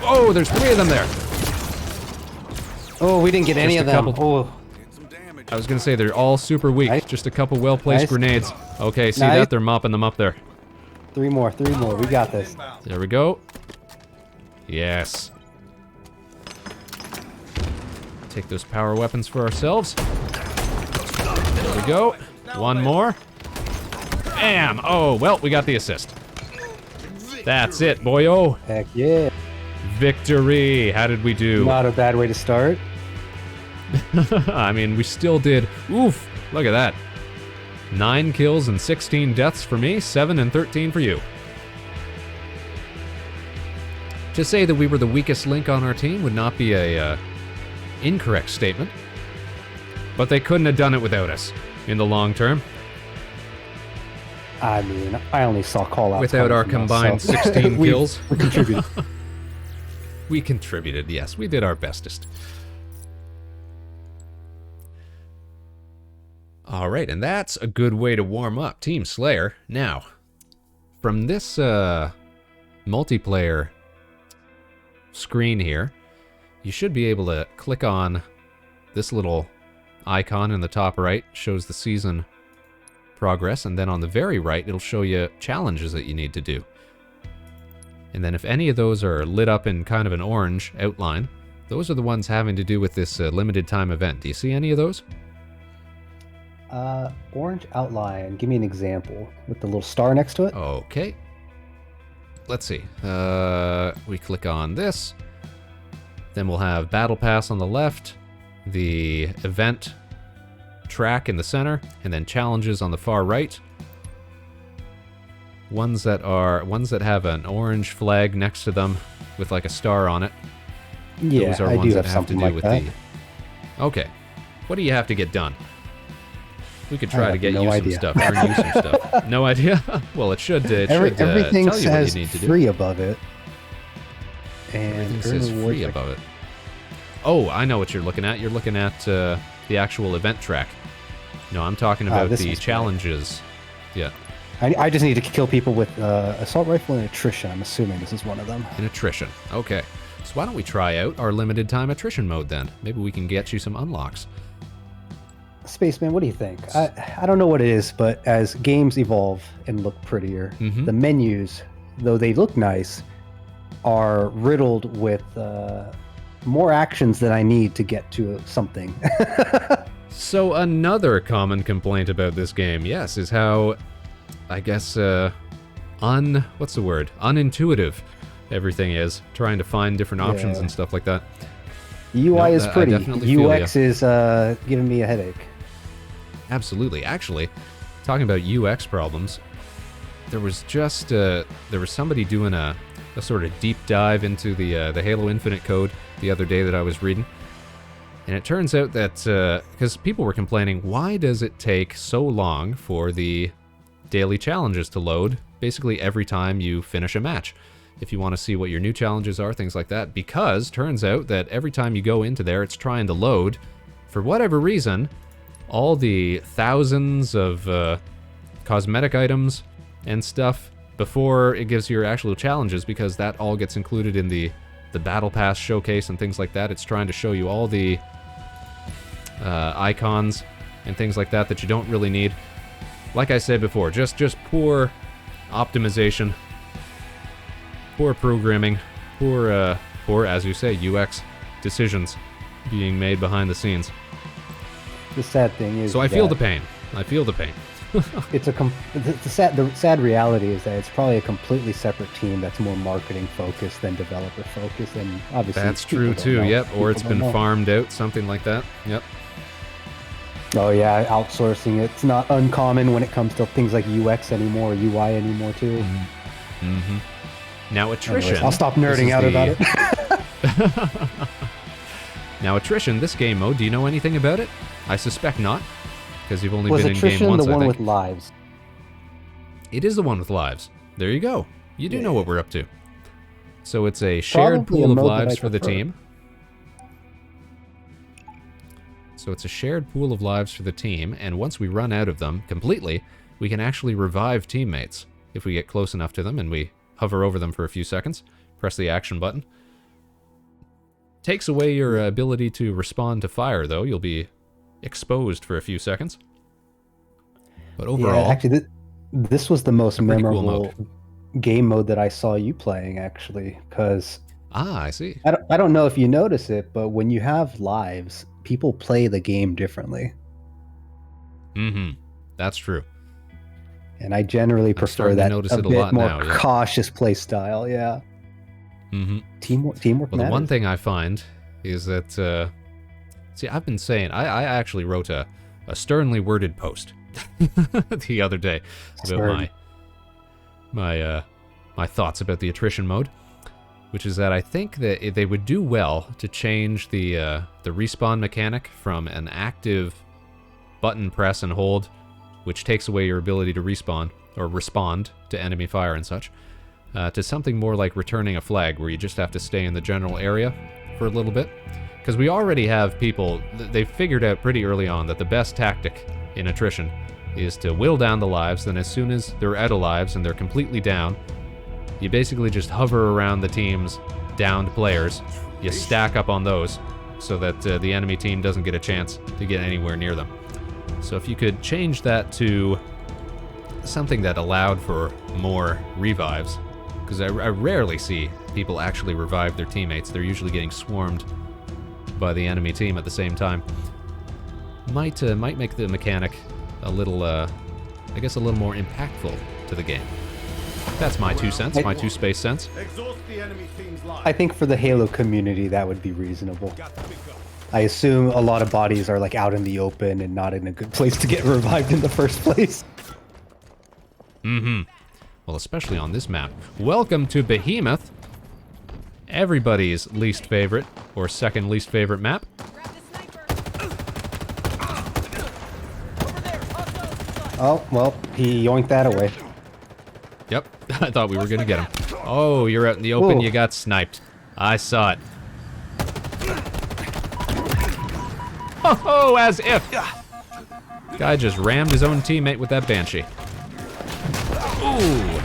Oh, there's 3 of them there. Oh, we didn't get any Just of a them. couple. Oh, Some damage. I was gonna say they're all super weak. Nice. Just a couple well-placed Nice. grenades. Okay, see Nice. that? They're mopping them up there. 3 more, 3 more. We got this. There we go. Yes. Take those power weapons for ourselves. There we go. 1 more. Bam! Oh, well, we got the assist. That's it, boyo. Heck yeah. Victory. How did we do? Not a bad way to start. I mean, we still did. Oof! Look at that. 9 kills and 16 deaths for me, 7 and 13 for you. To say that we were the weakest link on our team would not be a incorrect statement, but they couldn't have done it without us in the long term. I mean, I only saw call-outs. Without our coming from combined us, so 16 we- kills. We contributed. We contributed, yes, we did our bestest. Alright, and that's a good way to warm up Team Slayer. Now, from this multiplayer screen here, you should be able to click on this little icon in the top right, shows the season progress, and then on the very right, it'll show you challenges that you need to do. And then if any of those are lit up in kind of an orange outline, those are the ones having to do with this limited time event. Do you see any of those? Orange outline. Give me an example with the little star next to it. Okay. let's see. We click on this. Then we'll have Battle Pass on the left, the event track in the center, and then challenges on the far right. Ones that have an orange flag next to them with like a star on it. Yeah, Those are I ones do that have have to something do like with that. the. Okay, what do you have to get done? We could I try to have get no you idea. some stuff. Earn you some stuff. No idea. Well, it should. Everything tell you what says you need to do. free above it. And Everything earn says rewards free like- above it. Oh, I know what you're looking at. You're looking at the actual event track. No, I'm talking about this the one's great. challenges. Yeah, I just need to kill people with assault rifle and attrition. I'm assuming this is one of them. in attrition. Okay. So why don't we try out our limited time attrition mode then? Maybe we can get you some unlocks. Spaceman, what do you think? I don't know what it is, but as games evolve and look prettier, Mhm. the menus, though they look nice, are riddled with more actions than I need to get to something. So another common complaint about this game, yes, is how, I guess, what's the word? Unintuitive everything is. Trying to find different options Yeah. and stuff like that. UI is I pretty. definitely feel UX is giving me a headache. Absolutely. Actually, talking about UX problems, there was just there was somebody doing a sort of deep dive into the Halo Infinite code the other day that I was reading, and it turns out that because people were complaining, why does it take so long for the daily challenges to load? Basically, every time you finish a match, if you want to see what your new challenges are, things like that. Because turns out that every time you go into there, it's trying to load for whatever reason. All the thousands of cosmetic items and stuff before it gives you your actual challenges, because that all gets included in the Battle Pass showcase and things like that. It's trying to show you all the icons and things like that that you don't really need. Like I said before, just poor optimization, poor programming, poor, as you say, UX decisions being made behind the scenes. The sad thing is, So I feel the that pain. I feel the pain. it's the sad reality is that it's probably a completely separate team that's more marketing focused than developer focused, and obviously That's people true don't too. know. Yep. Or People it's don't been know. farmed out, something like that. Yep. Oh yeah, outsourcing. It's not uncommon when it comes to things like UX anymore, UI anymore too. Mm-hmm. Now attrition. Anyways, I'll stop this nerding is out the- about it. Now attrition, this game mode, do you know anything about it? I suspect not, because you've only Was been in game attrition once, the I one think. with lives? It is the one with lives. There you go. You do know what we're up to. So it's a shared Probably a pool of mode that lives I for the prefer. team. So it's a shared pool of lives for the team, and once we run out of them completely, we can actually revive teammates if we get close enough to them and we hover over them for a few seconds, press the action button. Takes away your ability to respond to fire, though. You'll be exposed for a few seconds. But overall, Yeah, actually, this was the most pretty cool memorable game mode that I saw you playing, actually, because I see. I don't know if you notice it, but when you have lives, people play the game differently, Mm-hmm. That's true. and I generally prefer starting to that notice a it a bit lot more now, yeah. cautious play style. Yeah, Mm-hmm. teamwork Well, the matters. one thing I find is that, see, I've been saying, I actually wrote a sternly worded post the other day about my thoughts about the attrition mode, which is that I think that they would do well to change the respawn mechanic from an active button press and hold, which takes away your ability to respawn or respond to enemy fire and such, to something more like returning a flag, where you just have to stay in the general area for a little bit. Because we already have people, they figured out pretty early on that the best tactic in attrition is to whittle down the lives, then as soon as they're out of lives and they're completely down, you basically just hover around the team's downed players, you stack up on those, so that the enemy team doesn't get a chance to get anywhere near them. So if you could change that to something that allowed for more revives, because I rarely see people actually revive their teammates. They're usually getting swarmed by the enemy team at the same time. Might make the mechanic a little, I guess, a little more impactful to the game. That's my 2 cents, my 2 space cents. Exhaust the enemy team's line. I think for the Halo community, that would be reasonable. I assume a lot of bodies are like out in the open and not in a good place to get revived in the first place. Mm-hmm. Well, especially on this map. Welcome to Behemoth. Everybody's least favorite, or second least favorite map. Oh, well, he yoinked that away. Yep, I thought we were gonna get him. Oh, you're out in the open, Whoa. you got sniped. I saw it. Oh, as if. Guy just rammed his own teammate with that Banshee. Ooh.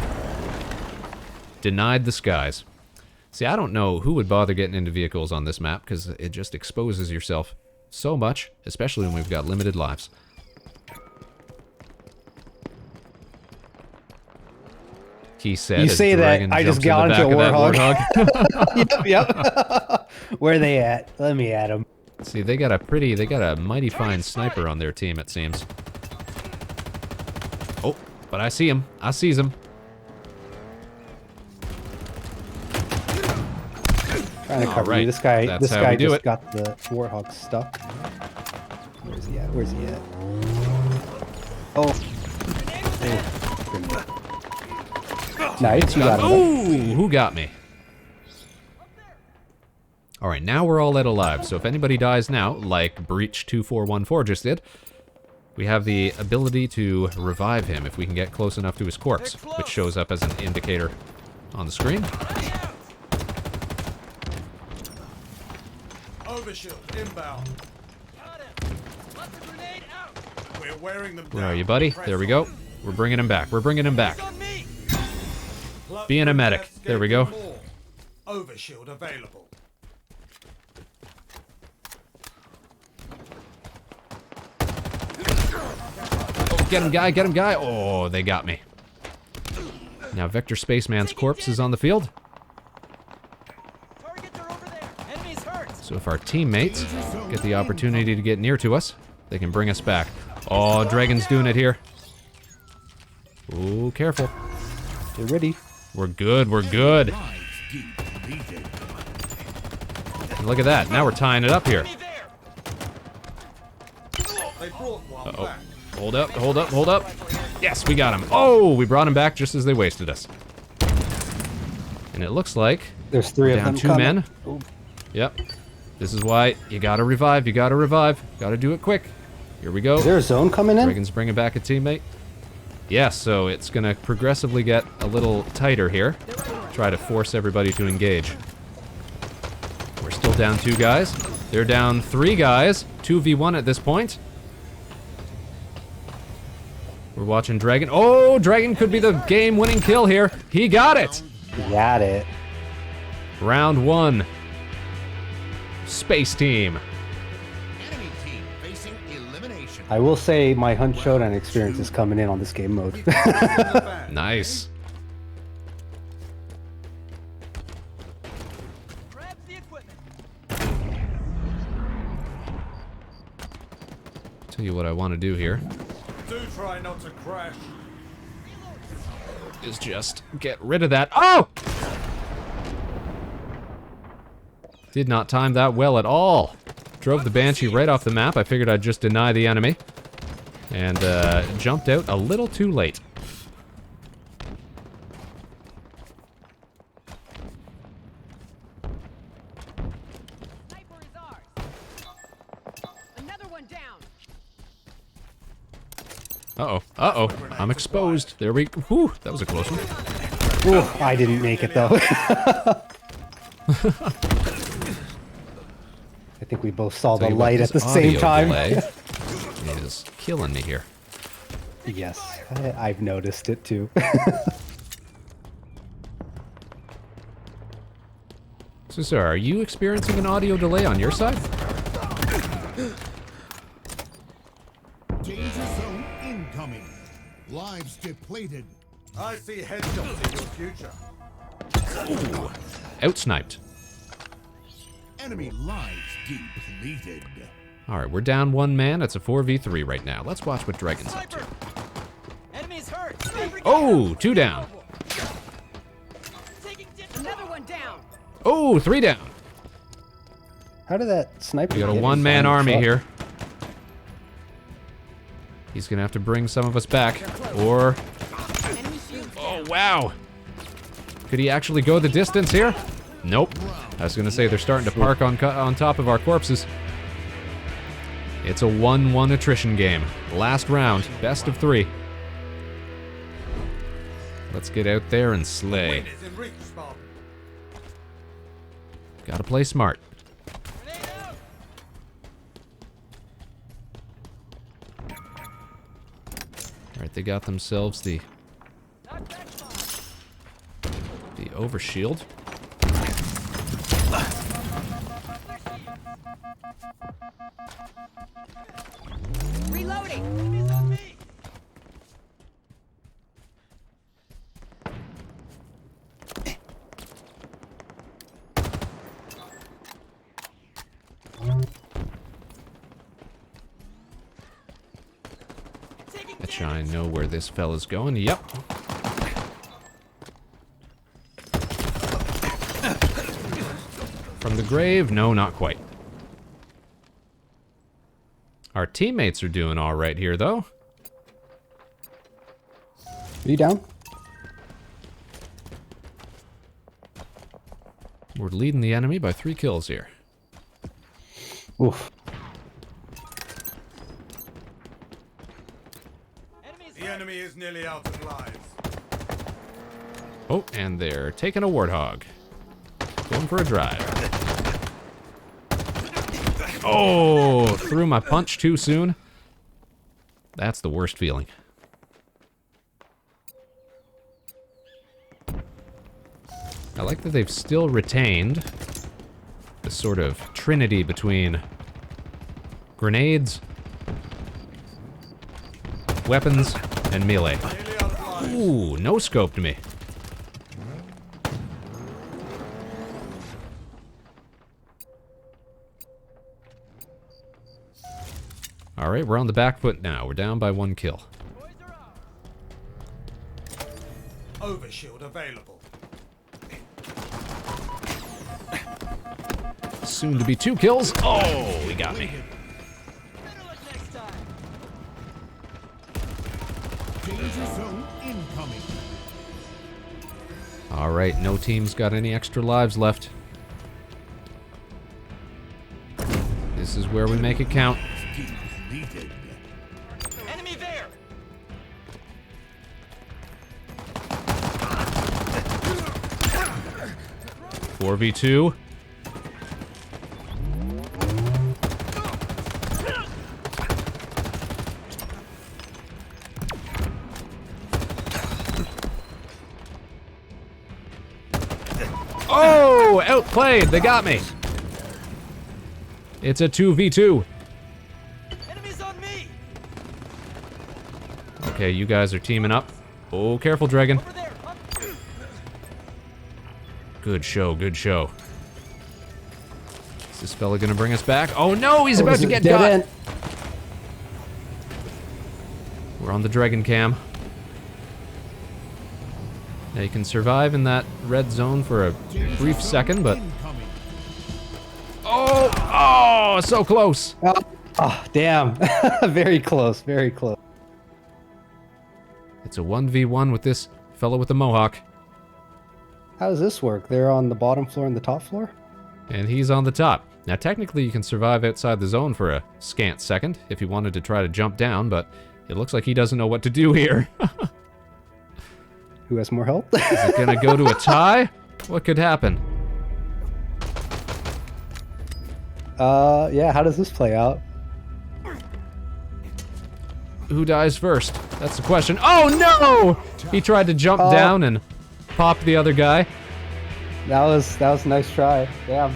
Denied the skies. See, I don't know who would bother getting into vehicles on this map, because it just exposes yourself so much, especially when we've got limited lives. He said, You say that, I just got into a Warthog. Yep. Where they at? Let me at them. See, they got a mighty fine sniper on their team, it seems. Oh, but I see him. I sees him. Trying to cover right. you. This guy, That's how we do just it. got the Warthog stuck. Where's he at? Where's he at? Oh. Nice, you got him. Ooh, who got me? All right, now we're all yet alive. So if anybody dies now, like Breach2414 just did, we have the ability to revive him if we can get close enough to his corpse, which shows up as an indicator on the screen. Overshield inbound. We're wearing them down. Where are you, buddy? There we go. We're bringing him back. We're bringing him back. Being a medic. There we go. Overshield available. Oh, get him, guy. Get him, guy. Oh, they got me. Now Vector Spaceman's corpse is on the field. So if our teammates get the opportunity to get near to us, they can bring us back. Oh, Dragon's doing it here. Ooh, careful. Get ready. We're good, we're good. And look at that, now we're tying it up here. They brought one Uh-oh. back. Hold up, hold up, hold up. Yes, we got him. Oh, we brought him back just as they wasted us. And it looks like There's three of down them 2 coming. men. Ooh. Yep. This is why you gotta revive, you gotta revive. Gotta do it quick. Here we go. Is there a zone coming in? Dragon's bringing back a teammate. Yes, so it's gonna progressively get a little tighter here. Try to force everybody to engage. We're still down 2 guys. They're down 3 guys. 2v1 at this point. We're watching Dragon. Oh, Dragon could be the game-winning kill here. He got it! Got it. Round 1. Space team. Enemy team facing elimination. I will say my Hunt Showdown experience is coming in on this game mode. Nice. Grab the equipment. Tell you what I want to do here Do try not to crash. is just get rid of that. Oh! Did not time that well at all. Drove the Banshee right off the map. I figured I'd just deny the enemy. And jumped out a little too late. Sniper is ours. Another one down. Uh-oh. Uh-oh. I'm exposed. There we... Whew, that was a close one. Ooh, I didn't make it though. I think we both saw the Tell you what, light at this the same audio time. delay is killing me here. Yes, I've noticed it too. So, sir, are you experiencing an audio delay on your side? Danger zone incoming. Lives depleted. I see headshots in your future. Outsniped. Enemy lives depleted. All right, we're down 1 man. It's a 4v3 right now. Let's watch what Dragon's up to. Enemies hurt. Oh, 2 down. Oh, 3 down. How did that sniper? We got a get one-man inside the army truck? here. He's gonna have to bring some of us back, or... Enemy shield. Oh, wow. Could he actually go the distance here? Nope. I was gonna say they're starting to park on top of our corpses. It's a 1-1 attrition game. Last round, best of 3. Let's get out there and slay. Win is in reach, Bob. Gotta play smart. Grenade out. Alright, they got themselves the Knock that spot. overshield. Reloading. Enemies on me. Taking Bet you I damage. know where this fella's going. Yep. From the grave? No, not quite. Our teammates are doing all right here, though. Are you down? We're leading the enemy by 3 kills here. Oof. Enemies The enemy is nearly out of lives. Oh, and they're taking a warthog. Going for a drive. Oh, threw my punch too soon. That's the worst feeling. I like that they've still retained this sort of trinity between grenades, weapons, and melee. Nearly out of lives. Ooh, no scoped me. All right, we're on the back foot now. We're down by 1 kill. boys are off. Overshield available. Soon to be 2 kills. Oh, he got me. Better luck next time. Danger zone incoming. All right, no team's got any extra lives left. This is where we make it count. Deleted. Enemy there. 4v2. Oh, outplayed. They got me. It's a 2v2. Enemies on me. Okay, you guys are teaming up. Oh, careful, Dragon. Over there. Up. Good show, good show. Is this fella gonna bring us back? Oh no, he's about to get Dead got. end. We're on the Dragon cam. Now you can survive in that red zone for a brief second, but Incoming. oh, so close. Oh, damn. Very close, very close. It's a 1v1 with this fellow with the mohawk, How does this work? They're on the bottom floor and the top floor? and he's on the top. Now technically you can survive outside the zone for a scant second if you wanted to try to jump down, but it looks like he doesn't know what to do here. Who has more health? Is it gonna go to a tie? What could happen? Yeah, how does this play out? Who dies first? That's the question. Oh no! He tried to jump down and pop the other guy. That was a nice try. Damn.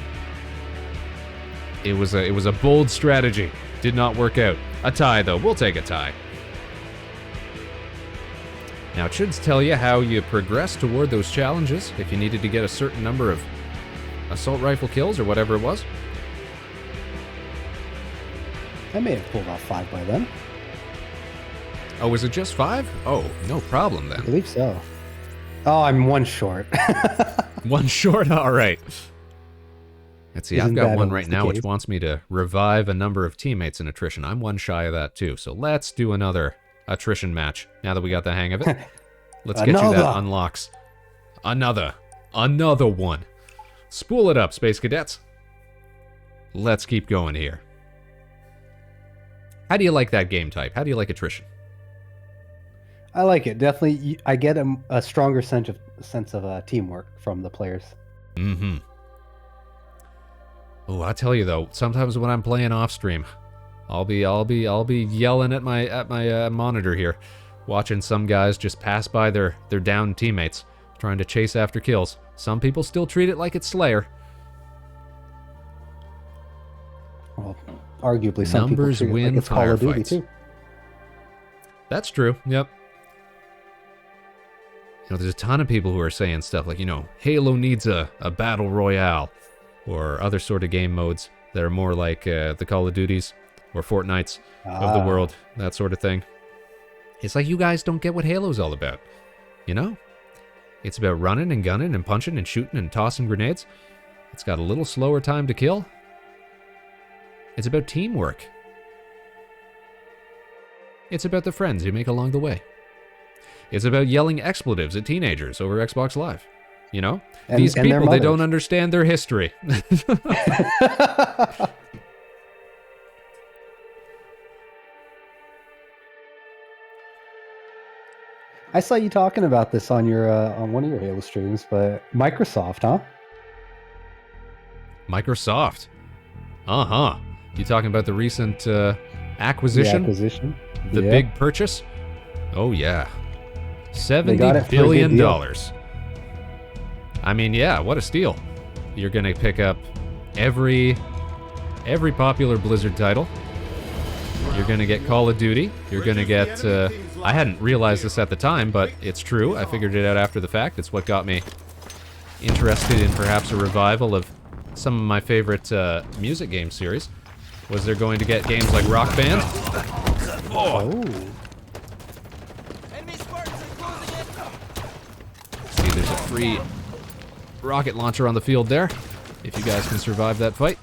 It was a bold strategy. Did not work out. A tie though. We'll take a tie. Now it should tell you how you progress toward those challenges if you needed to get a certain number of assault rifle kills or whatever it was. I may have pulled off 5 by then. Oh, was it just 5? Oh, no problem I then. believe so. Oh, I'm 1 short. 1 short, all right. Let's see, I've Isn't got that one always right the now which case? wants me to revive a number of teammates in attrition. I'm one shy of that too, so let's do another attrition match. Now that we got the hang of it, let's get you that Another. unlocks. Another one. Spool it up, Space Cadets. Let's keep going here. How do you like that game type? How do you like attrition? I like it. Definitely, I get a stronger sense of teamwork from the players. Mm-hmm. Oh, I tell you though, sometimes when I'm playing off stream, I'll be yelling at my monitor here, watching some guys just pass by their downed teammates, trying to chase after kills. Some people still treat it like it's Slayer. Well, arguably, some Numbers people treat it win like it's Call of Duty firefights. too. That's true. Yep. You know, there's a ton of people who are saying stuff like, you know, Halo needs a battle royale, or other sort of game modes that are more like the Call of Duties or Fortnites of the world, that sort of thing. It's like you guys don't get what Halo's all about, you know? It's about running and gunning and punching and shooting and tossing grenades. It's got a little slower time to kill. It's about teamwork. It's about the friends you make along the way. It's about yelling expletives at teenagers over Xbox Live. You know? These and their people, they mothers. don't understand their history. I saw you talking about this on your on one of your Halo streams, but Microsoft, huh? Microsoft. Uh-huh. You talking about the recent The acquisition? acquisition. The Yeah. big purchase? Oh, yeah. got it $70 for a good billion. deal. I mean, yeah, what a steal. You're going to pick up every popular Blizzard title. You're going to get Call of Duty. You're going to get... I hadn't realized this at the time, but it's true. I figured it out after the fact. It's what got me interested in perhaps a revival of some of my favorite music game series. Was they're going to get games like Rock Band. Oh. Enemy Spartans are closing in. See, there's a free rocket launcher on the field there. If you guys can survive that fight.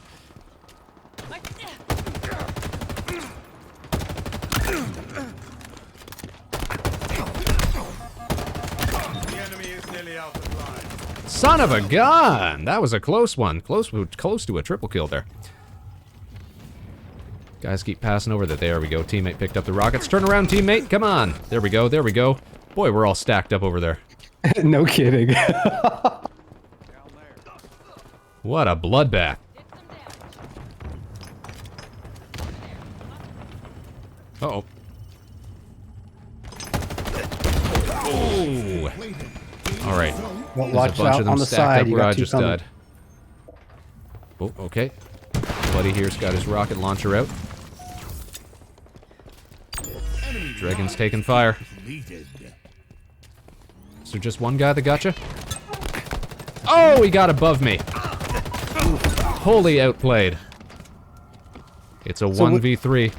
The enemy is nearly out of line. Son of a gun! That was a close one. Close to a triple kill there. Guys keep passing over that. There we go. Teammate picked up the rockets. Turn around, teammate. Come on. There we go. There we go. Boy, we're all stacked up over there. No kidding. What a bloodbath. Uh-oh. Oh. All right. Well, There's watch a bunch out of them on the stacked side. up You where got I two just coming. died. Oh, okay. Buddy here's got his rocket launcher out. Dragon's taking fire. Is there just one guy that got you? Oh, he got above me. Wholly outplayed. It's a So 1v3.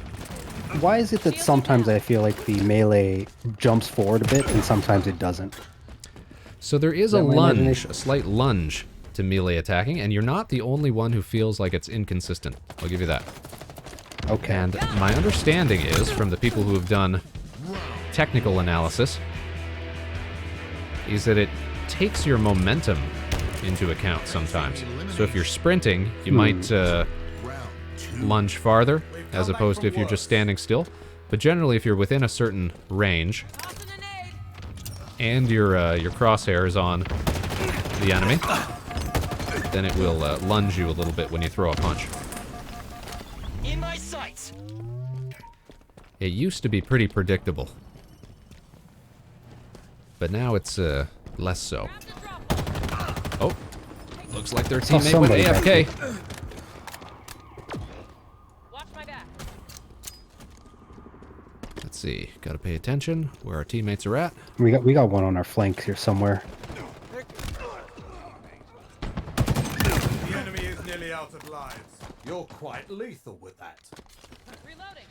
Why is it that sometimes I feel like the melee jumps forward a bit and sometimes it doesn't? So there is a that my lunge, imagination? a slight lunge to melee attacking, and you're not the only one who feels like it's inconsistent. I'll give you that. Okay. And my understanding is, from the people who have done technical analysis, is that it takes your momentum into account sometimes. So if you're sprinting, you might lunge farther, as opposed to if you're just standing still. But generally, if you're within a certain range, and your crosshair is on the enemy, then it will lunge you a little bit when you throw a punch. In my sights. It used to be pretty predictable, but now it's less so. Oh, looks like their Saw teammate went somebody back AFK. Watch my back. Let's see, gotta pay attention where our teammates are at. We got one on our flanks here somewhere. The enemy is nearly out of lives. You're quite lethal with that. Reloading.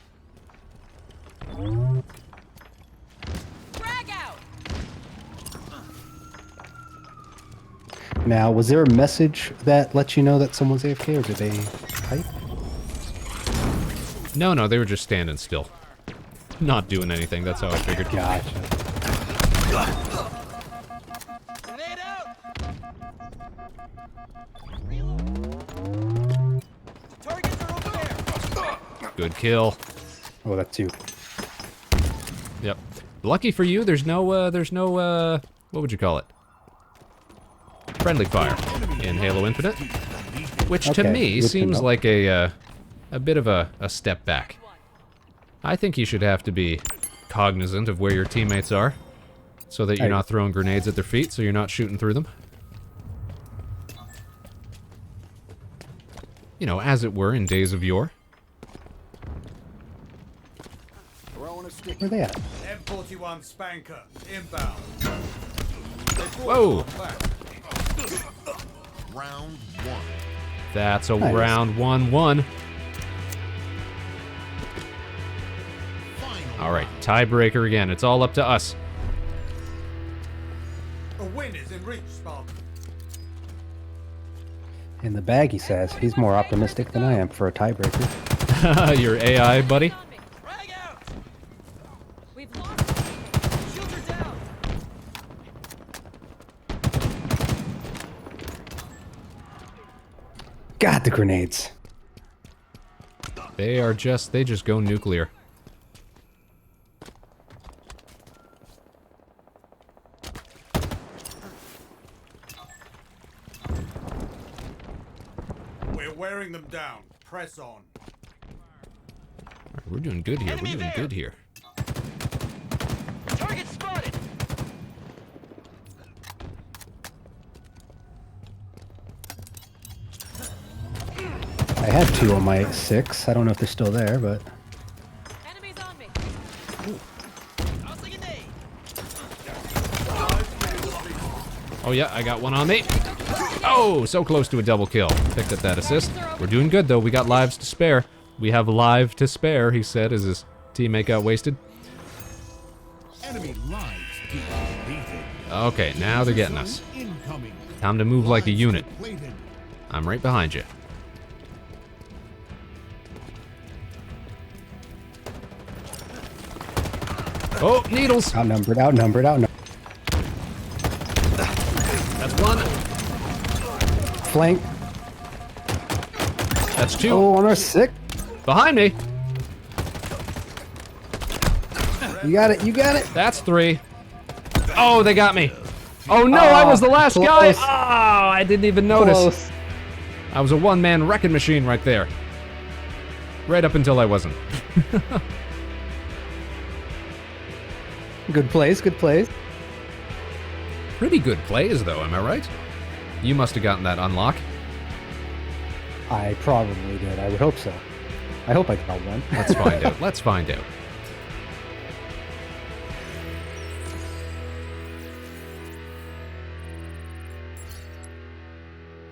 Frag out. Now, was there a message that lets you know that someone's AFK, or did they type? No, they were just standing still. Not doing anything, that's how I figured. Gotcha. Grenade out! Targets are over there! Good kill. Oh, that's you. Yep. Lucky for you, there's no, what would you call it? Friendly fire in Halo Infinite. Which to Okay, me good to seems know. like a bit of a step back. I think you should have to be cognizant of where your teammates are, so that you're Hey. not throwing grenades at their feet, so you're not shooting through them. You know, as it were in days of yore. Where are they at? M41 Spanker, inbound. Whoa! Round 1. That's a Nice. round 1-1. Final. Alright, tiebreaker again. It's all up to us. A win is in reach, Spartan. In the bag, he says. He's more optimistic than I am for a tiebreaker. Your AI, buddy. On me. Frag out! We've lost. Shields are down! God, the grenades. They just go nuclear. We're wearing them down. Press on. We're doing good here. We're Enemy doing there. good here. Target spotted! I had 2 on my 6. I don't know if they're still there, but... Enemies on me. Tossing a nade! Oh yeah, I got one on me. Oh, so close to a double kill. Picked up that assist. We're doing good though. We got lives to spare. We have live to spare, he said, as his teammate got wasted. Enemy lives keep deleted. Okay, now they're getting us. Incoming. Time to move like a Lives unit. depleted. I'm right behind you. Oh, needles! Outnumbered, outnumbered, outnumbered. That's one. Flank. That's two. Oh, on our 6. Behind me. You got it, you got it. That's 3. Oh, they got me. Oh no, I was the last guy. close. Oh, I didn't even notice. Close. I was a one-man wrecking machine right there. Right up until I wasn't. Good plays, good plays. Pretty good plays, though, am I right? You must have gotten that unlock. I probably did. I would hope so. I hope I got one. Let's find out. Let's find out.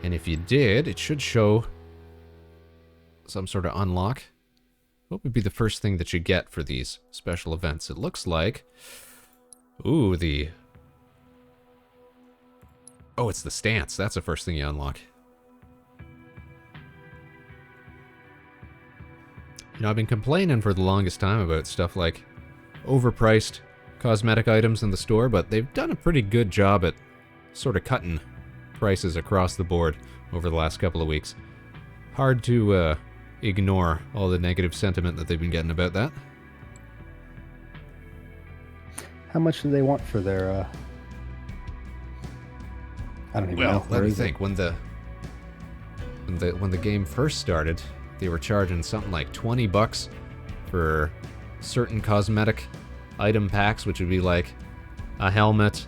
And if you did, it should show some sort of unlock. What would be the first thing that you get for these special events? It looks like... Ooh, the... Oh, it's the stance. That's the first thing you unlock. You know, I've been complaining for the longest time about stuff like overpriced cosmetic items in the store, but they've done a pretty good job at sort of cutting prices across the board over the last couple of weeks. Hard to ignore all the negative sentiment that they've been getting about that. How much do they want for their, I don't even know. Well, Where let me is it? think. When the game first started, they were charging something like $20 for certain cosmetic item packs, which would be like a helmet,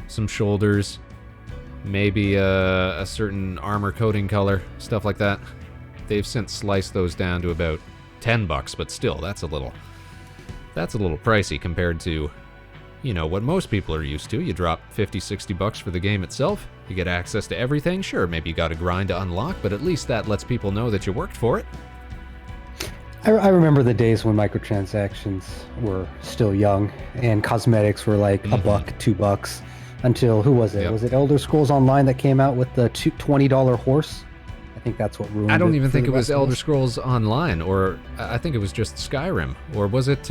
some shoulders, maybe a certain armor coating color, stuff like that. They've since sliced those down to about $10, but still, that's a little pricey compared to, you know, what most people are used to. You drop $50-$60 for the game itself, you get access to everything. Sure, maybe you got to grind to unlock, but at least that lets people know that you worked for it. I remember the days when microtransactions were still young and cosmetics were like $1, $2. Until, who was it? Yep. Was it Elder Scrolls Online that came out with the $20 horse? I think that's what ruined it. I don't even for think the it was rest of Elder us. Scrolls Online, or I think it was just Skyrim. Or was it,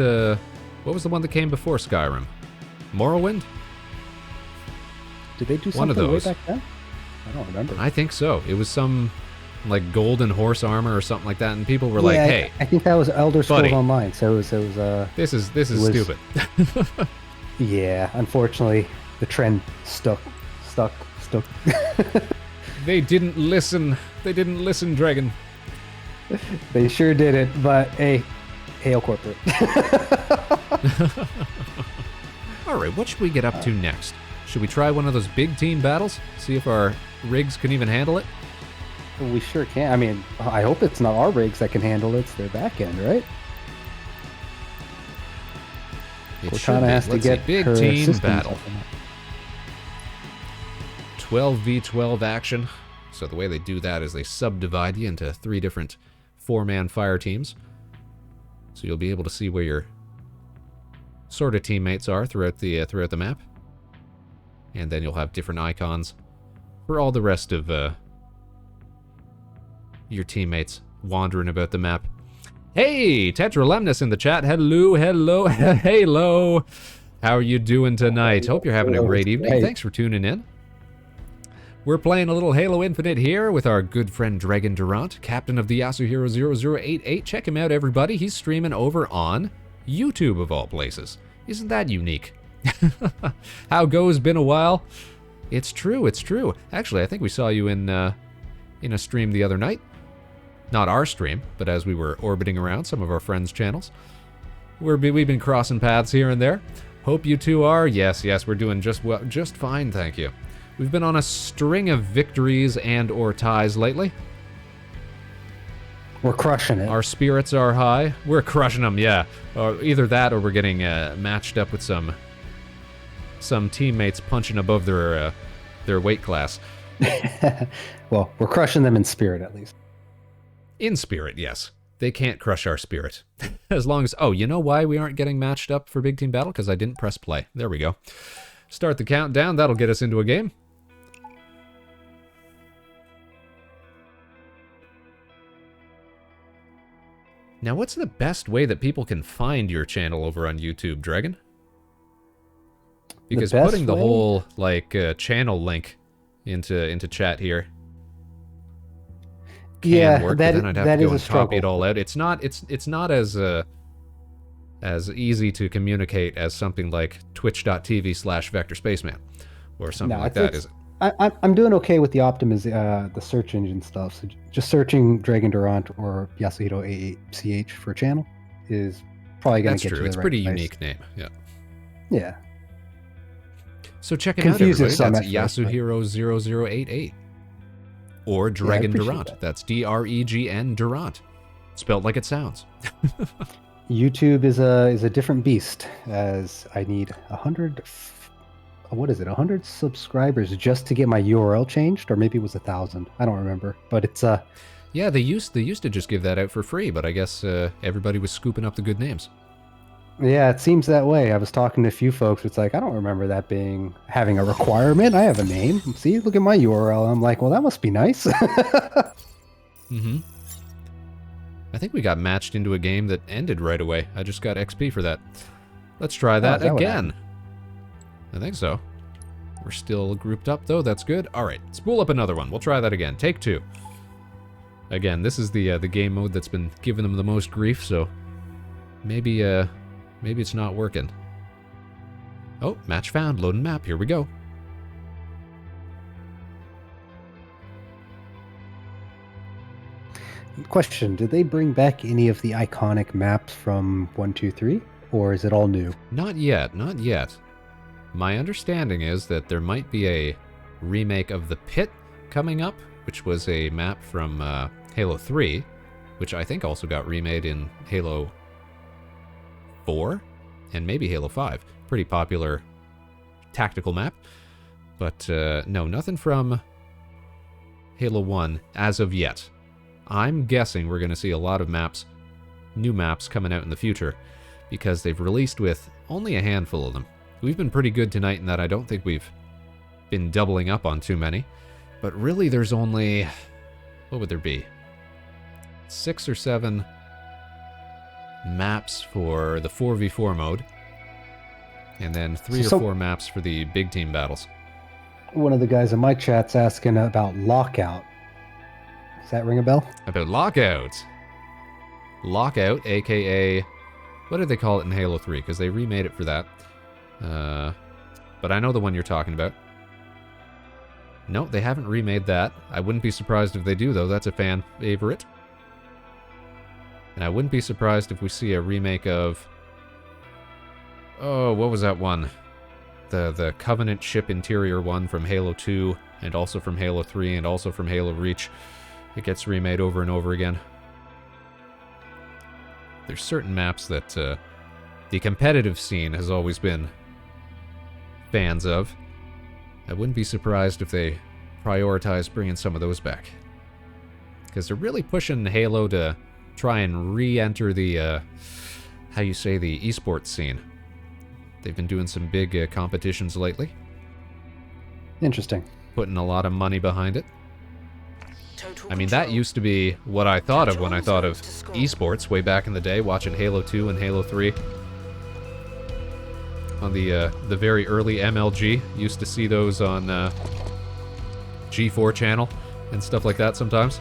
what was the one that came before Skyrim? Morrowind? Did they do One of something way those. back then? I don't remember. I think so. It was some, like, golden horse armor or something like that, and people were like, Yeah, hey, I think that was Elder Scrolls buddy. Online. So it was this is was- stupid. yeah, unfortunately, the trend stuck. They didn't listen. They didn't listen, Dragon. They sure didn't, but hey, hail corporate. All right, what should we get up to next? Should we try one of those big team battles? See if our rigs can even handle it? We sure can. I mean, I hope it's not our rigs that can handle it. It's their back end, right? It should Cortana be. has to Let's see. get Big her team systems battle. up and up. 12v12 action. So the way they do that is they subdivide you into 3 different 4-man fire teams. So you'll be able to see where your sort of teammates are throughout the map. And then you'll have different icons for all the rest of your teammates wandering about the map. Hey, Tetralemnus in the chat. Hello, hello, hello. How are you doing tonight? Hope you're having a great evening. Hey. Thanks for tuning in. We're playing a little Halo Infinite here with our good friend Dregn Durant, captain of the Yasuhiro 0088. Check him out, everybody. He's streaming over on YouTube, of all places. Isn't that unique? How goes? Been a while? It's true, it's true. Actually, I think we saw you in a stream the other night. Not our stream, but as we were orbiting around some of our friends' channels. We've been crossing paths here and there. Hope you two are. Yes, we're doing just fine, thank you. We've been on a string of victories and or ties lately. We're crushing it. Our spirits are high. We're crushing them, yeah. Or either that, or we're getting matched up with some teammates punching above their weight class. Well, we're crushing them in spirit, at least. In spirit, yes. They can't crush our spirit. As long as... Oh, you know why we aren't getting matched up for Big Team Battle? Because I didn't press play. There we go. Start the countdown. That'll get us into a game. Now, what's the best way that people can find your channel over on YouTube, Dragon? Because best putting the way? whole, like, channel link into chat here can Yeah, work, that- but then I'd have that to is go a and copy it struggle. all out. It's not as easy to communicate as something like twitch.tv/Vector Spaceman or something No, like it's- that, is it? I'm doing okay with the the search engine stuff. So just searching Dregn Durant or Yasuhiro A8CH for a channel is probably going That's to get true. you It's the a right pretty place. unique name. Yeah. Yeah. So check it out, Confuses everybody. some That's at first, Yasuhiro0088. Or Dregn appreciate Durant. that. That's Dregn Durant. Spelled like it sounds. YouTube is a different beast, as I need 100 subscribers just to get my URL changed, or maybe it was 1,000. I don't remember, but it's Yeah, they used to just give that out for free, but I guess everybody was scooping up the good names. yeah, it seems that way. I was talking to a few folks. It's like, I don't remember that having a requirement. I have a name. See, look at my URL. I'm like, well, that must be nice. Mm-hmm. I think we got matched into a game that ended right away. I just got XP for that. Let's try that is that what again. I think so. We're still grouped up, though. That's good. All right, spool up another one. We'll try that again. Take 2. Again, this is the game mode that's been giving them the most grief, so maybe it's not working. Oh, match found. Loading map. Here we go. Question: did they bring back any of the iconic maps from 1, 2, 3, or is it all new? Not yet, not yet. My understanding is that there might be a remake of The Pit coming up, which was a map from Halo 3, which I think also got remade in Halo 4 and maybe Halo 5. Pretty popular tactical map. But no, nothing from Halo 1 as of yet. I'm guessing we're going to see a lot of maps, new maps coming out in the future, because they've released with only a handful of them. We've been pretty good tonight in that I don't think we've been doubling up on too many. But really, there's only... What would there be? 6 or 7 maps for the 4v4 mode. And then 3 or 4 maps for the big team battles. One of the guys in my chat's asking about Lockout. Does that ring a bell? About Lockout. Lockout, aka... What did they call it in Halo 3? Because they remade it for that. But I know the one you're talking about. No, they haven't remade that. I wouldn't be surprised if they do, though. That's a fan favorite. And I wouldn't be surprised if we see a remake of... Oh, what was that one? The Covenant ship interior one from Halo 2, and also from Halo 3, and also from Halo Reach. It gets remade over and over again. There's certain maps that the competitive scene has always been fans of. I wouldn't be surprised if they prioritize bringing some of those back. Because they're really pushing Halo to try and re-enter the, how you say, the esports scene. They've been doing some big competitions lately. Interesting. Putting a lot of money behind it. I mean, that used to be what I thought of when I thought of esports way back in the day, watching Halo 2 and Halo 3. On the very early MLG. Used to see those on G4 channel and stuff like that sometimes.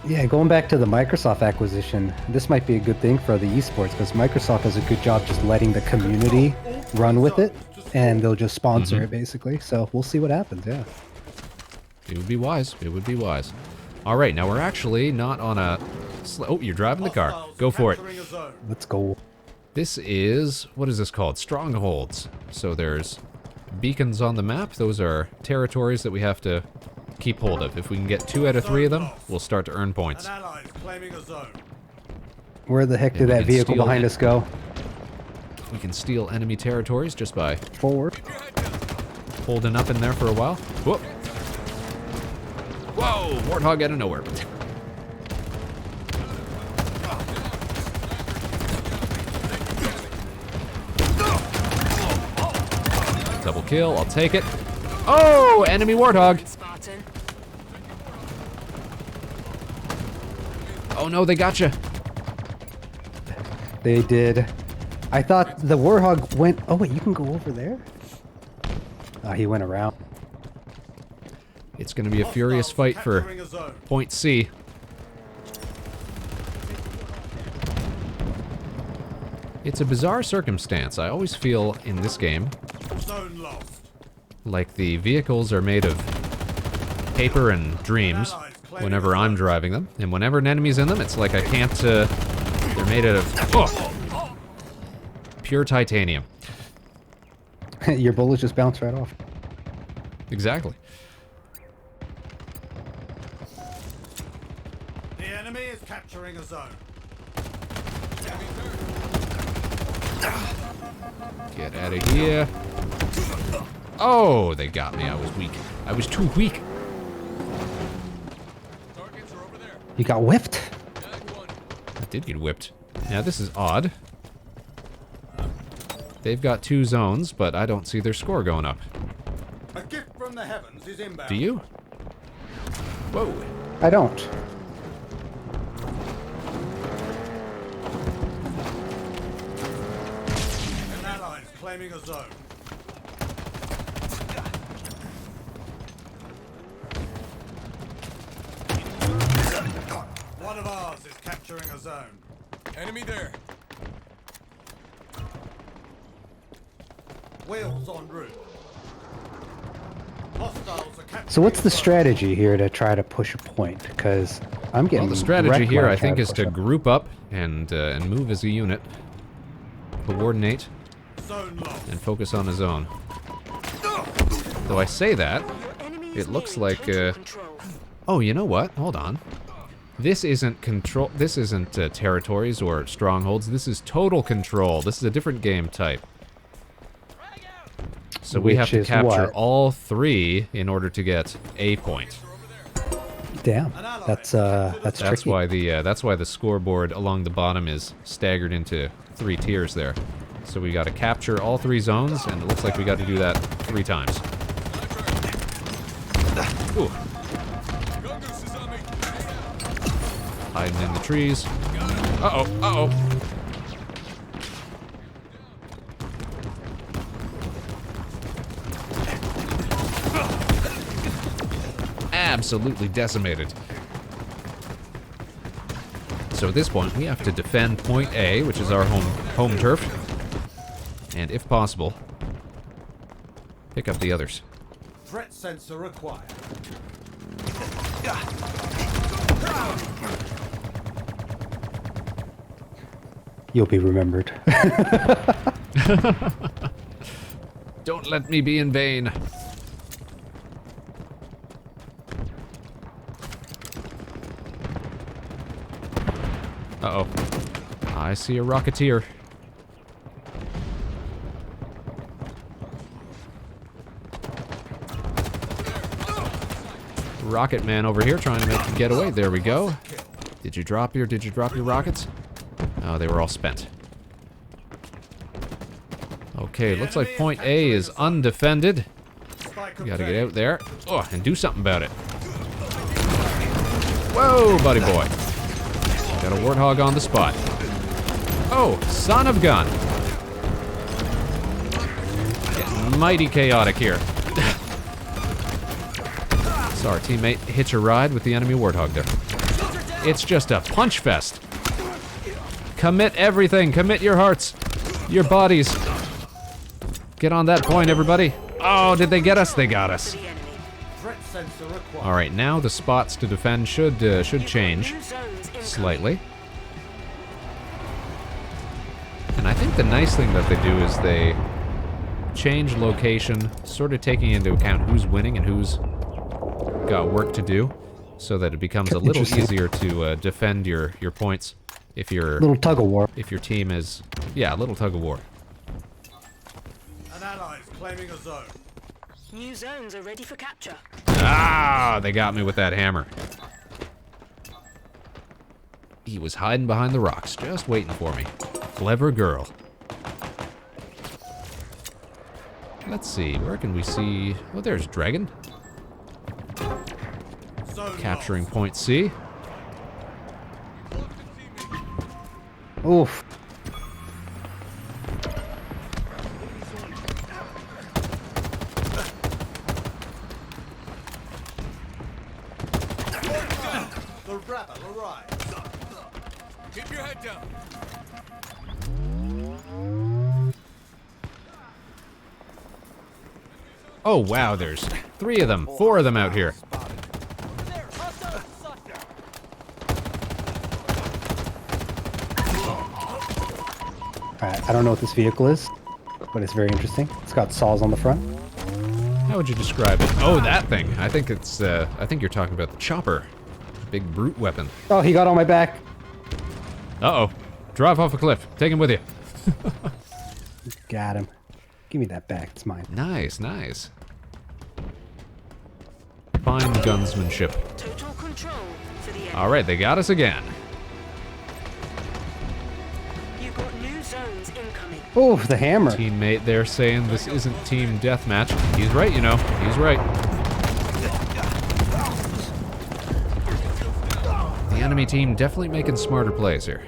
Yeah, going back to the Microsoft acquisition, this might be a good thing for the esports because Microsoft does a good job just letting the community run with it, and they'll just sponsor it basically. So we'll see what happens. Yeah. It would be wise. It would be wise. All right, now we're actually not on a... Oh, you're driving the car. Go for it. Let's go. This is... What is this called? Strongholds. So there's beacons on the map. Those are territories that we have to keep hold of. If we can get 2 out of 3 of them, we'll start to earn points. Where the heck did that vehicle behind us go? We can steal enemy territories just by Forward. holding up in there for a while. Whoop. Whoa! Warthog out of nowhere. Double kill, I'll take it. Oh! Enemy Warthog! Oh no, they got you. They did. I thought the Warthog went... Oh wait, you can go over there? Oh, he went around. It's going to be a furious fight for point C. It's a bizarre circumstance. I always feel in this game like the vehicles are made of paper and dreams whenever I'm driving them. And whenever an enemy's in them, it's like I can't... they're made out of pure titanium. Your bullets just bounce right off. Exactly. The enemy is capturing a zone. Get out of here. Oh, they got me. I was weak. I was too weak. Targets are over there. You got whipped? I did get whipped. Now, this is odd. They've got 2 zones, but I don't see their score going up. A gift from the heavens is inbound. Do you? Whoa. I don't. An ally is claiming a zone. One of ours is capturing a zone. Enemy there. Wheels en route. Hostiles are capturing So what's the a zone. strategy here to try to push a point? Because I'm getting Well, the strategy wrecked here, when I try think, is push to up. group up and move as a unit, coordinate, Zone lost. and focus on a zone. Though I say that, it looks like... Oh, you know what? Hold on. This isn't control. This isn't territories or strongholds. This is total control. This is a different game type. So we have Which to is capture what? all 3 in order to get a point. Damn, that's That's tricky. why the scoreboard along the bottom is staggered into 3 tiers there. So we got to capture all 3 zones, and it looks like we got to do that 3 times. Ooh, Gungoose is on me. hiding in the trees. Uh-oh, uh-oh. Absolutely decimated. So at this point, we have to defend point A, which is our home turf. And if possible, pick up the others. Threat sensor required. You'll be remembered. Don't let me be in vain. Uh-oh. I see a Rocketeer. Rocket Man over here trying to make a getaway. There we go. Did you drop your rockets? Oh, they were all spent. Okay, looks like point A is undefended. We gotta get out there. Oh, and do something about it. Whoa, buddy boy. Got a warthog on the spot. Oh, son of gun. Getting mighty chaotic here. So our teammate hitch a ride with the enemy warthog there. It's just a punch fest. Commit everything. Commit your hearts. Your bodies. Get on that point, everybody. Oh, did they get us? They got us. Threat sensor required. All right, now the spots to defend should change slightly. And I think the nice thing that they do is they change location, sort of taking into account who's winning and who's got work to do, so that it becomes a little easier to defend your points if you're Little tug of war. if your team is a little tug of war. An ally is claiming a zone. New zones are ready for capture. Ah, they got me with that hammer. He was hiding behind the rocks, just waiting for me. Clever girl. Let's see, where can we see? Oh, there's Dregn. Zone Capturing lost. point C. Oof. The rebel arrives. Keep your head down. Oh, wow, there's 3 of them, 4 of them out here. There, hostile inside. Alright, I don't know what this vehicle is, but it's very interesting. It's got saws on the front. How would you describe it? Oh, that thing. I think it's, I think you're talking about the chopper. Big brute weapon. Oh, he got on my back. Uh-oh. Drive off a cliff. Take him with you. Got him. Give me that back. It's mine. Nice, nice. Fine gunsmanship. Total control for the enemy. All right, they got us again. You've got new zones incoming. Oh, the hammer. Teammate there saying this isn't team deathmatch. He's right, you know. He's right. The enemy team definitely making smarter plays here.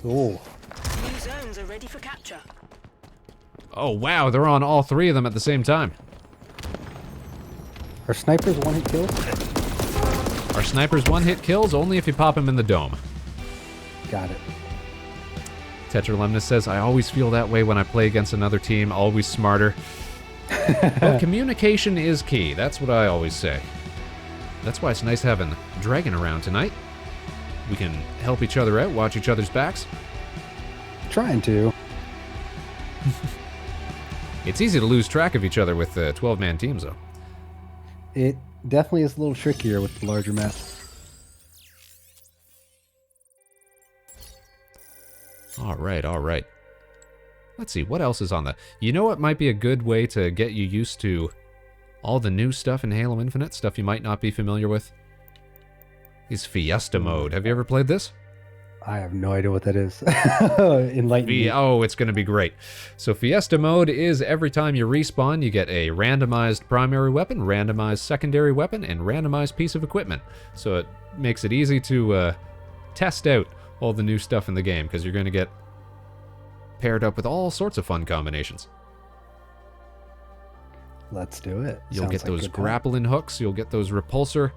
Oh, New zones are ready for capture. Oh, wow, they're on all 3 of them at the same time. are snipers one-hit kills? Our snipers 1-hit kills only if you pop him in the dome. Got it. Tetralemnus says, I always feel that way when I play against another team, always smarter. Well, communication is key. That's what I always say. That's why it's nice having Dregn around tonight. We can help each other out, watch each other's backs. Trying to. It's easy to lose track of each other with 12-man teams, though. It definitely is a little trickier with the larger map. All right, all right. Let's see, what else is on the... You know what might be a good way to get you used to all the new stuff in Halo Infinite, stuff you might not be familiar with? Is Fiesta mode. Have you ever played this? I have no idea what that is. Enlighten me. Oh, it's going to be great. So Fiesta mode is every time you respawn, you get a randomized primary weapon, randomized secondary weapon, and randomized piece of equipment. So it makes it easy to test out all the new stuff in the game, because you're going to get paired up with all sorts of fun combinations. Let's do it. You'll Sounds get like those good time. grappling hooks, you'll get those repulsor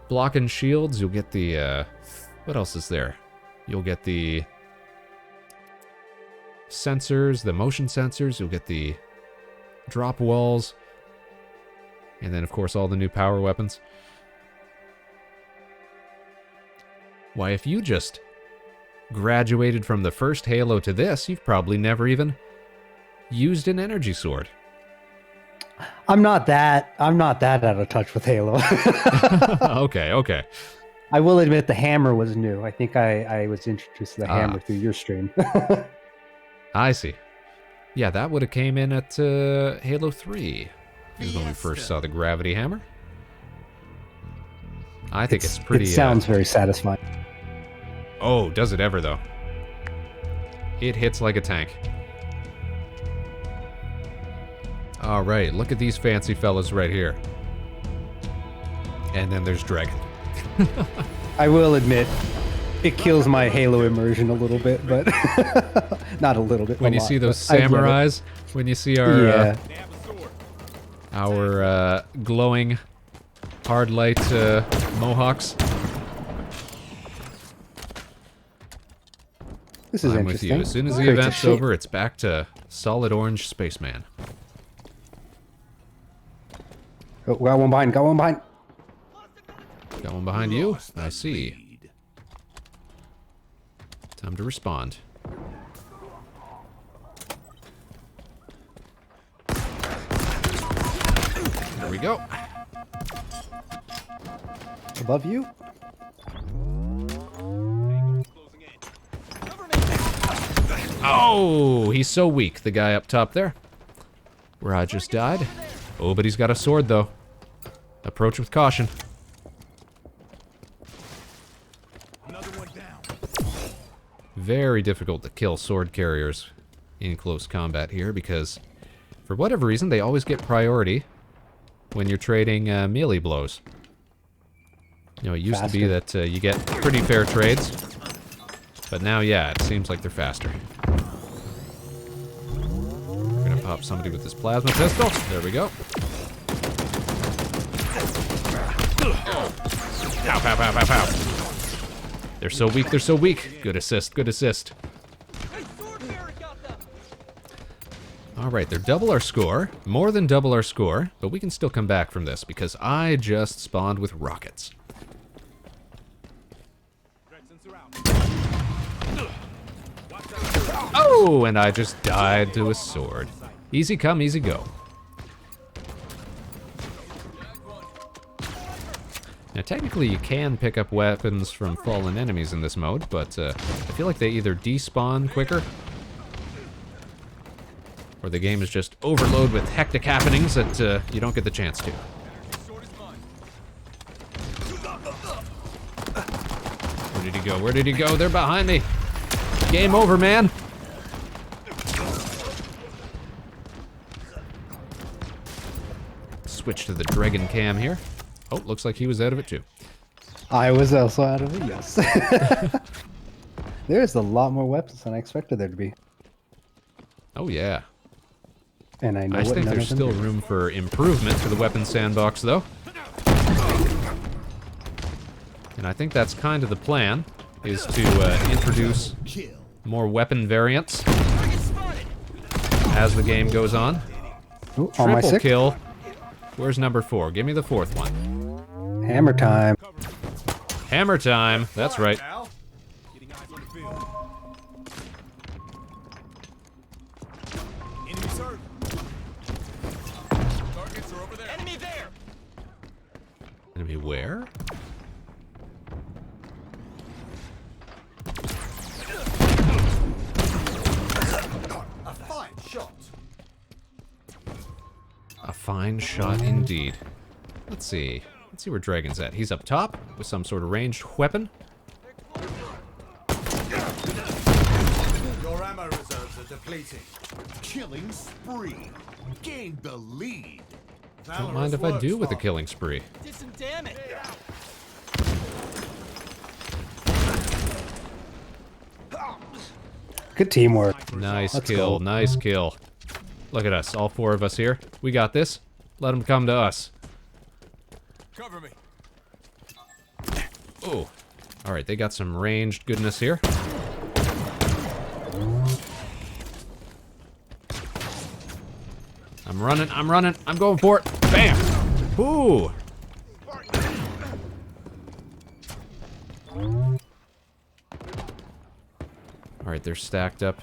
blocking shields, you'll get the, what else is there? You'll get the sensors, the motion sensors, you'll get the drop walls, and then of course all the new power weapons. Why, if you just graduated from the first Halo to this, you've probably never even used an energy sword. I'm not that out of touch with Halo. Okay. I will admit the hammer was new. I think I was introduced to the hammer through your stream. I see. Yeah, that would have came in at Halo 3. Is when we first saw the gravity hammer. I think it's pretty... It sounds very satisfying. Oh, does it ever, though? It hits like a tank. Alright, look at these fancy fellas right here. And then there's Dregn. I will admit, it kills my Halo immersion a little bit, but not a little bit. When you see those samurais, when you see our our glowing hard light mohawks. This is I'm with interesting. you. As soon as the Creates a event's shape. over, it's back to solid orange Spaceman. Oh, got one behind. Got one behind. Got one behind you? I see. Time to respond. There we go. Above you. Oh, he's so weak, the guy up top there. Where I just died. Oh, but he's got a sword, though. Approach with caution. Another one down. Very difficult to kill sword carriers in close combat here, because for whatever reason, they always get priority when you're trading melee blows. You know, it used to be that you get pretty fair trades, but now, yeah, it seems like they're faster. We're gonna pop somebody with this plasma pistol. There we go. Pow, pow, pow, pow, pow. They're so weak, they're so weak. Good assist, good assist. Alright, they're double our score. More than double our score, but we can still come back from this because I just spawned with rockets. Oh, and I just died to a sword. Easy come, easy go. Now, technically, you can pick up weapons from fallen enemies in this mode, but I feel like they either despawn quicker, or the game is just overloaded with hectic happenings that you don't get the chance to. Where did he go? Where did he go? They're behind me. Game over, man. Switch to the Dregn cam here. Oh, looks like he was out of it too. I was also out of it, yes. There's a lot more weapons than I expected there to be. Oh, yeah. And I know I what think none there's of them still do. room for improvement for the weapon sandbox, though. And I think that's kind of the plan, is to introduce more weapon variants as the game goes on. Ooh, on my Triple six. kill. Where's number 4? Give me the 4th one. Hammer time. Hammer time. That's right. Al. Getting eyes on the field. Enemies hurt. Targets are over there. Enemy there! Enemy where? A fine shot. A fine shot indeed. Let's see. Let's see where Dragon's at. He's up top with some sort of ranged weapon. ammo reserves are depleting. Killing spree. Gained the lead. Don't mind if I do with a killing spree. Did some damage. Good teamwork. Nice Let's kill, go. nice kill. Look at us, all 4 of us here. We got this. Let them come to us. Cover me. Oh, all right, they got some ranged goodness here. I'm running, I'm going for it. Bam! Ooh! All right, they're stacked up.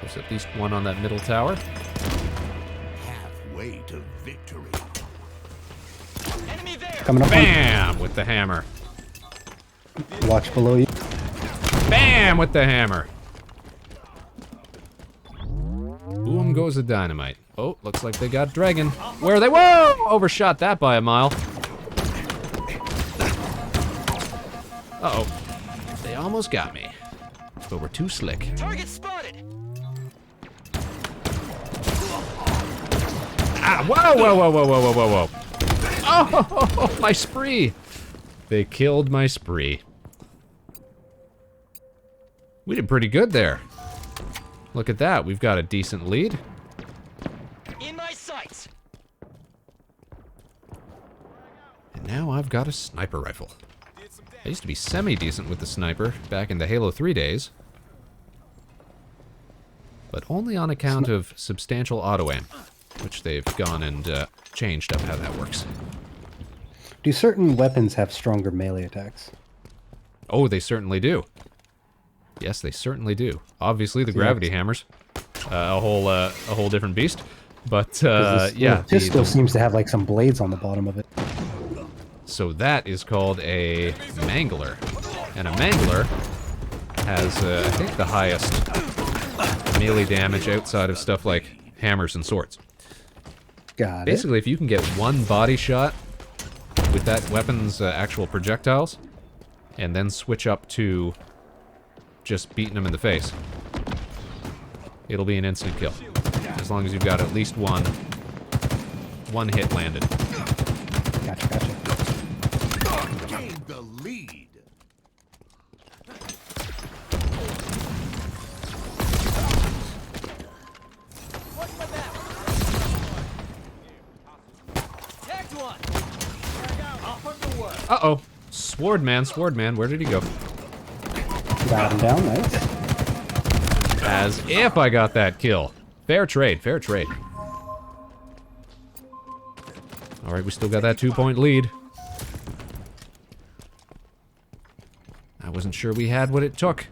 There's at least one on that middle tower. Halfway to victory. Enemy there. Coming up. Bam! With the hammer. Watch below you. Bam! With the hammer. Boom goes the dynamite. Oh, looks like they got Dregn. Where are they? Whoa! Overshot that by a mile. Uh-oh. They almost got me. But we're too slick. Target spotted. Ah, whoa, whoa, whoa, whoa, whoa, whoa, whoa, whoa. Oh, my spree. They killed my spree. We did pretty good there. Look at that. We've got a decent lead. In my sights. And now I've got a sniper rifle. I used to be semi-decent with the sniper back in the Halo 3 days. But only on account of substantial auto-aim, which they've gone and changed up how that works. Do certain weapons have stronger melee attacks? Oh, they certainly do. Yes, they certainly do. Obviously, the gravity hammers, a whole different beast. But yeah, The pistol seems to have like some blades on the bottom of it. So that is called a mangler, and a mangler has, I think, the highest melee damage outside of stuff like hammers and swords. Got it. Basically, if you can get one body shot with that weapon's actual projectiles, and then switch up to just beating them in the face, it'll be an instant kill. As long as you've got at least one hit landed. Gotcha, gotcha. Gained the lead. Watch my back. Tagged one. Up and away. Uh-oh. Swordman, where did he go? Got him down, nice. As if I got that kill. Fair trade, fair trade. Alright, we still got that 2-point lead. I wasn't sure we had what it took.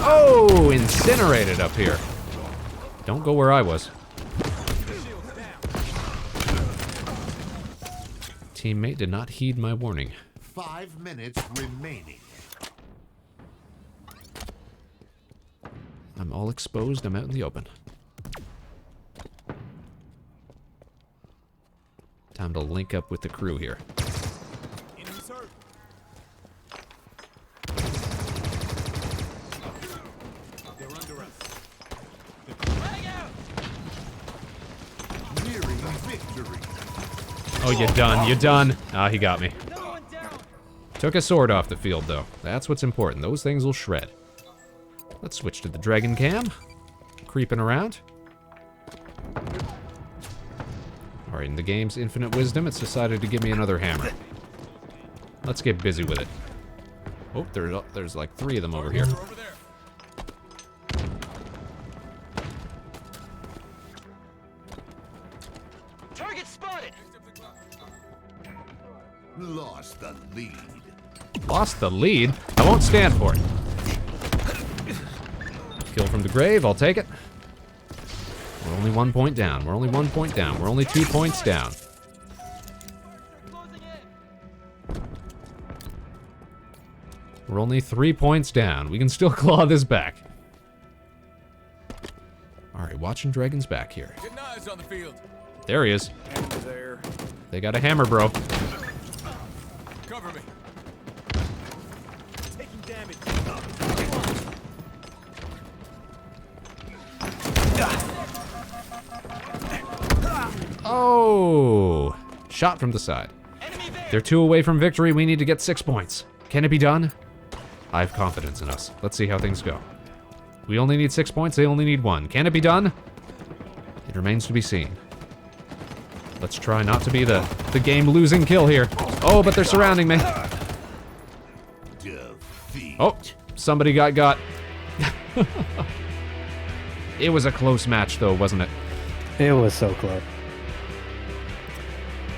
Oh, incinerated up here. Don't go where I was. Teammate did not heed my warning. 5 minutes remaining. I'm all exposed, I'm out in the open. Time to link up with the crew here. Enemies hurt. They're under us. Frag out. Nearing victory. Oh, you're done, you're done. Ah, he got me. Another one down. Took a sword off the field, though. That's what's important. Those things will shred. Let's switch to the Dregn cam. Creeping around. Alright, in the game's infinite wisdom, it's decided to give me another hammer. Let's get busy with it. Oh, there's like 3 of them over here. They're over there. Target spotted. Lost the lead. Lost the lead? I won't stand for it. Kill from the grave, I'll take it. We're only 1 point down. We're only 1 point down. We're only 2 points down. Closing in. We're only 3 points down. We can still claw this back. Alright, watching Dragon's back here. Get knives on the field. There he is. Enemy there. They got a hammer, bro. Cover me. Taking damage. Oh! Shot from the side. Enemy there. They're 2 away from victory. We need to get 6 points. Can it be done? I have confidence in us. Let's see how things go. We only need 6 points. They only need 1. Can it be done? It remains to be seen. Let's try not to be the game-losing kill here. Oh, but they're surrounding me. Defeat. Oh, somebody got. It was a close match, though, wasn't it? It was so close.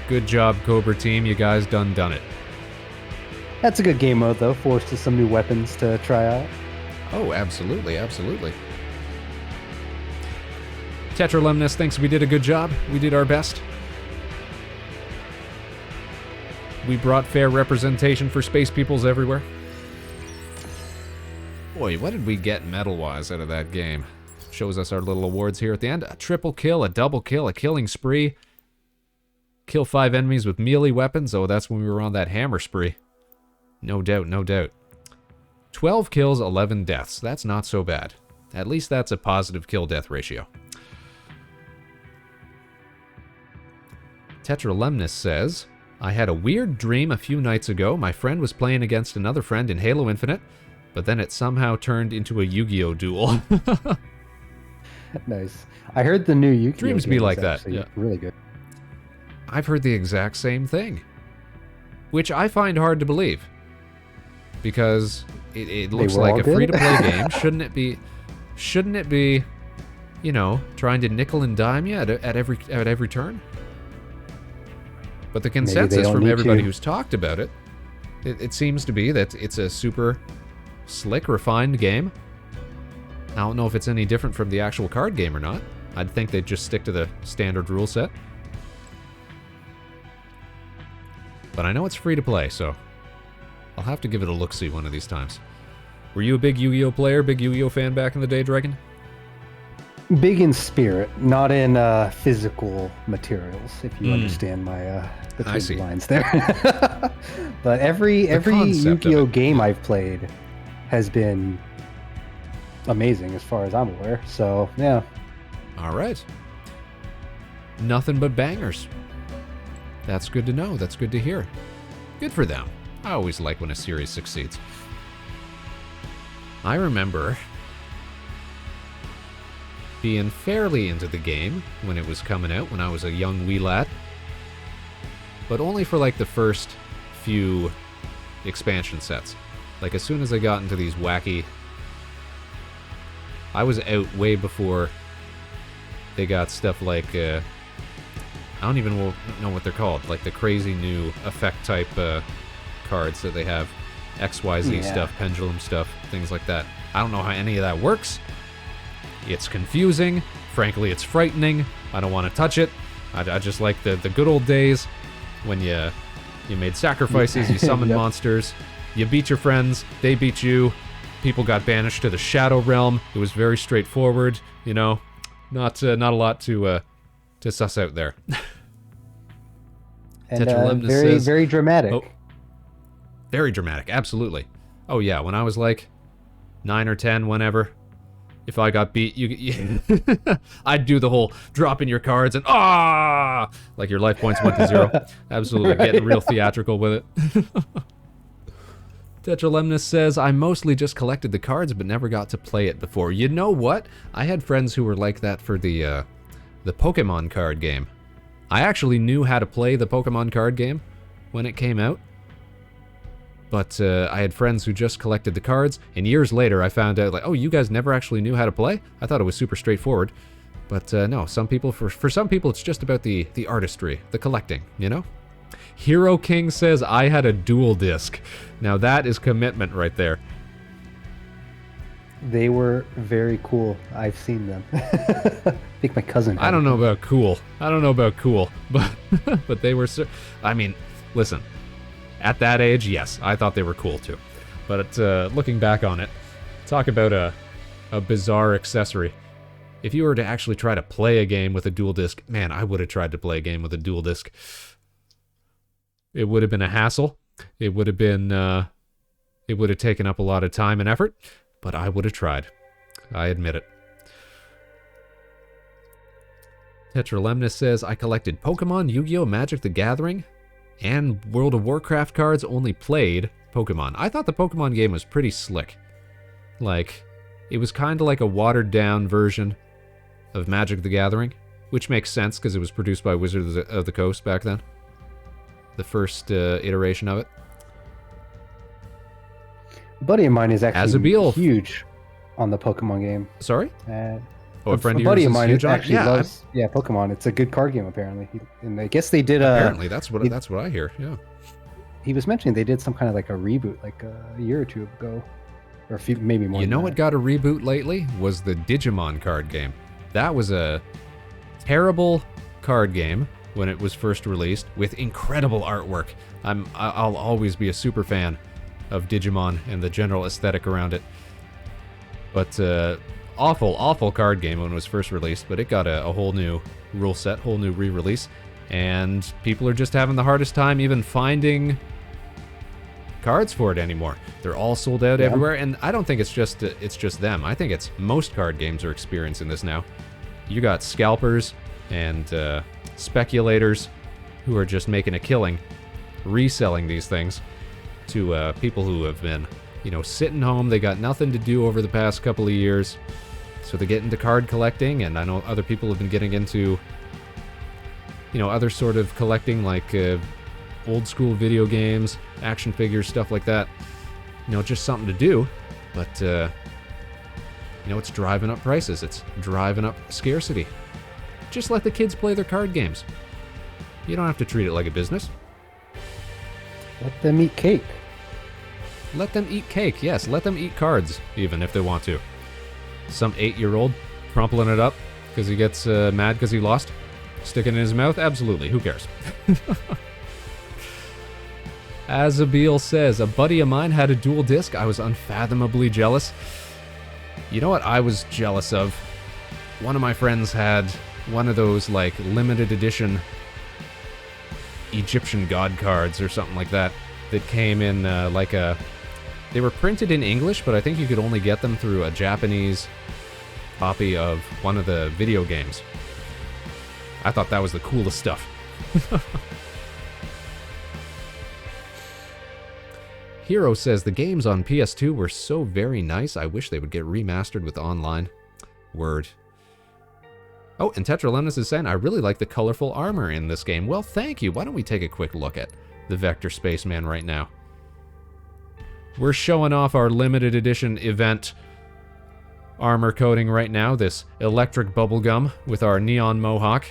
Good job, Cobra team. You guys done it. That's a good game mode, though. Forced us some new weapons to try out. Oh, absolutely, absolutely. Tetralemnus thinks we did a good job. We did our best. We brought fair representation for space peoples everywhere. Boy, what did we get medal-wise out of that game? Shows us our little awards here at the end. A triple kill, a double kill, a killing spree. Kill 5 enemies with melee weapons. Oh, that's when we were on that hammer spree. No doubt, no doubt. 12 kills, 11 deaths. That's not so bad. At least that's a positive kill-death ratio. Tetralemnus says, I had a weird dream a few nights ago. My friend was playing against another friend in Halo Infinite, but then it somehow turned into a Yu-Gi-Oh! Duel. Nice. I heard the new Yu-Gi-Oh! Dreams game be is like that, actually yeah. Really good. I've heard the exact same thing. Which I find hard to believe. Because it looks were like all a good? free-to-play game. Shouldn't it be, you know, trying to nickel and dime you at every turn? But the consensus don't from need everybody to. who's talked about it, it seems to be that it's a super slick, refined game. I don't know if it's any different from the actual card game or not. I'd think they'd just stick to the standard rule set. But I know it's free to play, so I'll have to give it a look-see one of these times. Were you a big Yu-Gi-Oh player, big Yu-Gi-Oh fan back in the day, Dregn? Big in spirit, not in physical materials, if you understand my between see. the lines there. But every concept of Yu-Gi-Oh it. game I've played has been amazing as far as I'm aware. So, yeah. All right. Nothing but bangers. That's good to know. That's good to hear. Good for them. I always like when a series succeeds. I remember being fairly into the game when it was coming out, when I was a young wee lad. But only for like the first few expansion sets. Like as soon as I got into these wacky... I was out way before they got stuff like... I don't even know what they're called. Like the crazy new effect type cards that they have. XYZ Yeah. stuff, pendulum stuff, things like that. I don't know how any of that works. It's confusing. Frankly, it's frightening. I don't want to touch it. I just like the good old days when you made sacrifices, you summoned Yep. monsters, you beat your friends, they beat you, people got banished to the Shadow Realm. It was very straightforward, you know. Not a lot to suss out there. And Tetralemnus very, says- very dramatic. Oh. Very dramatic, absolutely. Oh yeah, when I was like 9 or 10, whenever, if I got beat, you I'd do the whole dropping your cards and like your life points went to 0. Absolutely, Right. getting real theatrical with it. Tetralemnus says, I mostly just collected the cards but never got to play it before. You know what? I had friends who were like that for the Pokemon card game. I actually knew how to play the Pokemon card game when it came out. But I had friends who just collected the cards, and years later I found out, like, oh, you guys never actually knew how to play? I thought it was super straightforward. But no, some people, for some people, it's just about the artistry, the collecting, you know? Hero King says, I had a dual disc. Now that is commitment right there. They were very cool. I've seen them. I think my cousin had I don't them. know about cool. But but they were, I mean, listen. At that age, yes, I thought they were cool too. But looking back on it, talk about a bizarre accessory. If you were to actually try to play a game with a dual disc, man, I would have tried to play a game with a dual disc. It would have been a hassle. It would have been It would have taken up a lot of time and effort, but I would have tried. I admit it. Tetralemnus says, I collected Pokemon, Yu-Gi-Oh!, Magic the Gathering, and World of Warcraft cards, only played Pokemon. I thought the Pokemon game was pretty slick. Like, it was kind of like a watered-down version of Magic the Gathering, which makes sense because it was produced by Wizards of the Coast back then. The first iteration of it. A buddy of mine is actually Azabil. huge on the Pokemon game. Sorry? Oh, a friend a of buddy yours of is mine huge on it? actually Yeah, loves Pokemon. It's a good card game apparently. And I guess they did apparently that's what I hear. Yeah. He was mentioning they did some kind of like a reboot like a year or two ago, or maybe more. You know than what that. got a reboot lately was the Digimon card game. That was a terrible card game when it was first released with incredible artwork. I'll always be a super fan of Digimon and the general aesthetic around it. But awful card game when it was first released, but it got a whole new rule set, whole new re-release, and people are just having the hardest time even finding cards for it anymore. They're all sold out everywhere, and I don't think it's just them. I think it's most card games are experiencing this now. You got scalpers and speculators who are just making a killing reselling these things to people who have been, sitting home. They got nothing to do over the past couple of years, so they get into card collecting, and I know other people have been getting into, other sort of collecting, like old school video games, action figures, stuff like that. Just something to do, but it's driving up prices. It's driving up scarcity. Just let the kids play their card games. You don't have to treat it like a business. Let them eat cake. Let them eat cake, yes. Let them eat cards, even, if they want to. Some 8-year-old crumpling it up because he gets mad because he lost. Sticking it in his mouth? Absolutely. Who cares? Azabil says, a buddy of mine had a dual disc. I was unfathomably jealous. You know what I was jealous of? One of my friends had one of those, like, limited edition Egyptian god cards or something like that came in they were printed in English, but I think you could only get them through a Japanese copy of one of the video games. I thought that was the coolest stuff. Hero says, the games on PS2 were so very nice. I wish they would get remastered with online. Word. Oh, and Tetralenus is saying, I really like the colorful armor in this game. Well, thank you. Why don't we take a quick look at the Vector Spaceman right now? We're showing off our limited edition event armor coating right now. This electric bubblegum with our neon mohawk.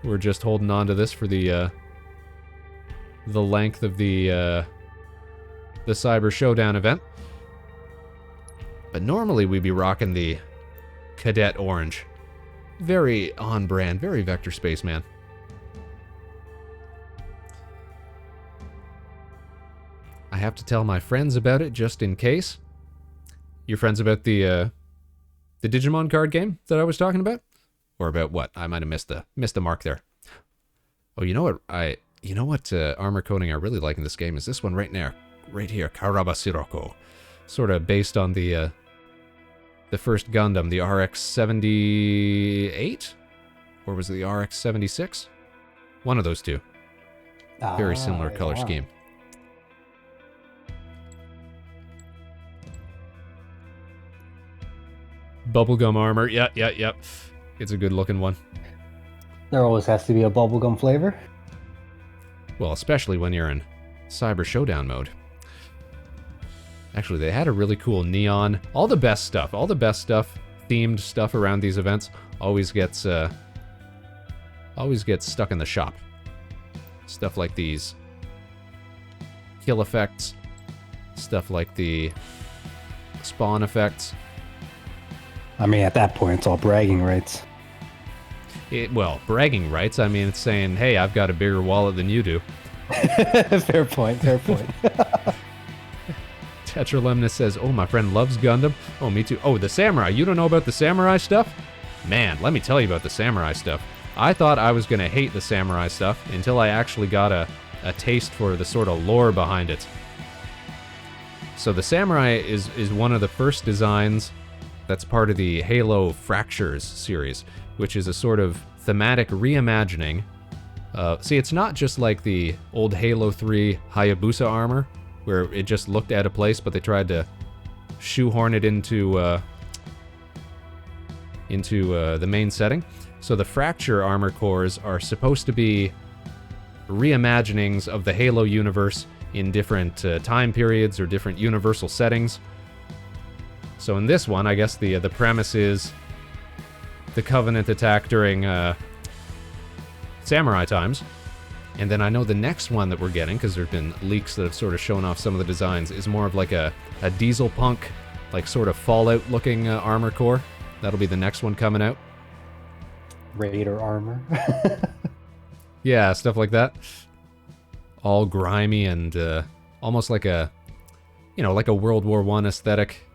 We're just holding on to this for the length of the Cyber Showdown event. But normally we'd be rocking the Cadet Orange. Very on brand, very Vector Spaceman. I have to tell my friends about it just in case. Your friends about the Digimon card game that I was talking about? Or about what? I might have missed the mark there. Oh, you know what armor coating I really like in this game is this one right here, Karabasiroko. Sort of based on the first Gundam, the RX-78? Or was it the RX-76? One of those two. Very similar color scheme. Bubblegum armor. Yep. It's a good looking one. There always has to be a bubblegum flavor. Well, especially when you're in Cyber Showdown mode. Actually, they had a really cool neon. All the best stuff, themed stuff around these events always gets stuck in the shop. Stuff like these kill effects, stuff like the spawn effects. I mean, at that point, it's all bragging rights. Well, bragging rights. I mean, it's saying, hey, I've got a bigger wallet than you do. Fair point. Tetralemnus says, oh, my friend loves Gundam. Oh, me too. Oh, the samurai. You don't know about the samurai stuff? Man, let me tell you about the samurai stuff. I thought I was going to hate the samurai stuff until I actually got a taste for the sort of lore behind it. So the Samurai is one of the first designs that's part of the Halo Fractures series, which is a sort of thematic reimagining. See, it's not just like the old Halo 3 Hayabusa armor, where it just looked out of place, but they tried to shoehorn it into the main setting. So the Fracture armor cores are supposed to be reimaginings of the Halo universe in different time periods or different universal settings. So in this one, I guess the premise is the Covenant attack during Samurai times. And then I know the next one that we're getting, because there have been leaks that have sort of shown off some of the designs, is more of like a diesel punk, like sort of Fallout looking armor core. That'll be the next one coming out. Raider armor. Yeah, stuff like that. All grimy and almost like a, like a World War I aesthetic.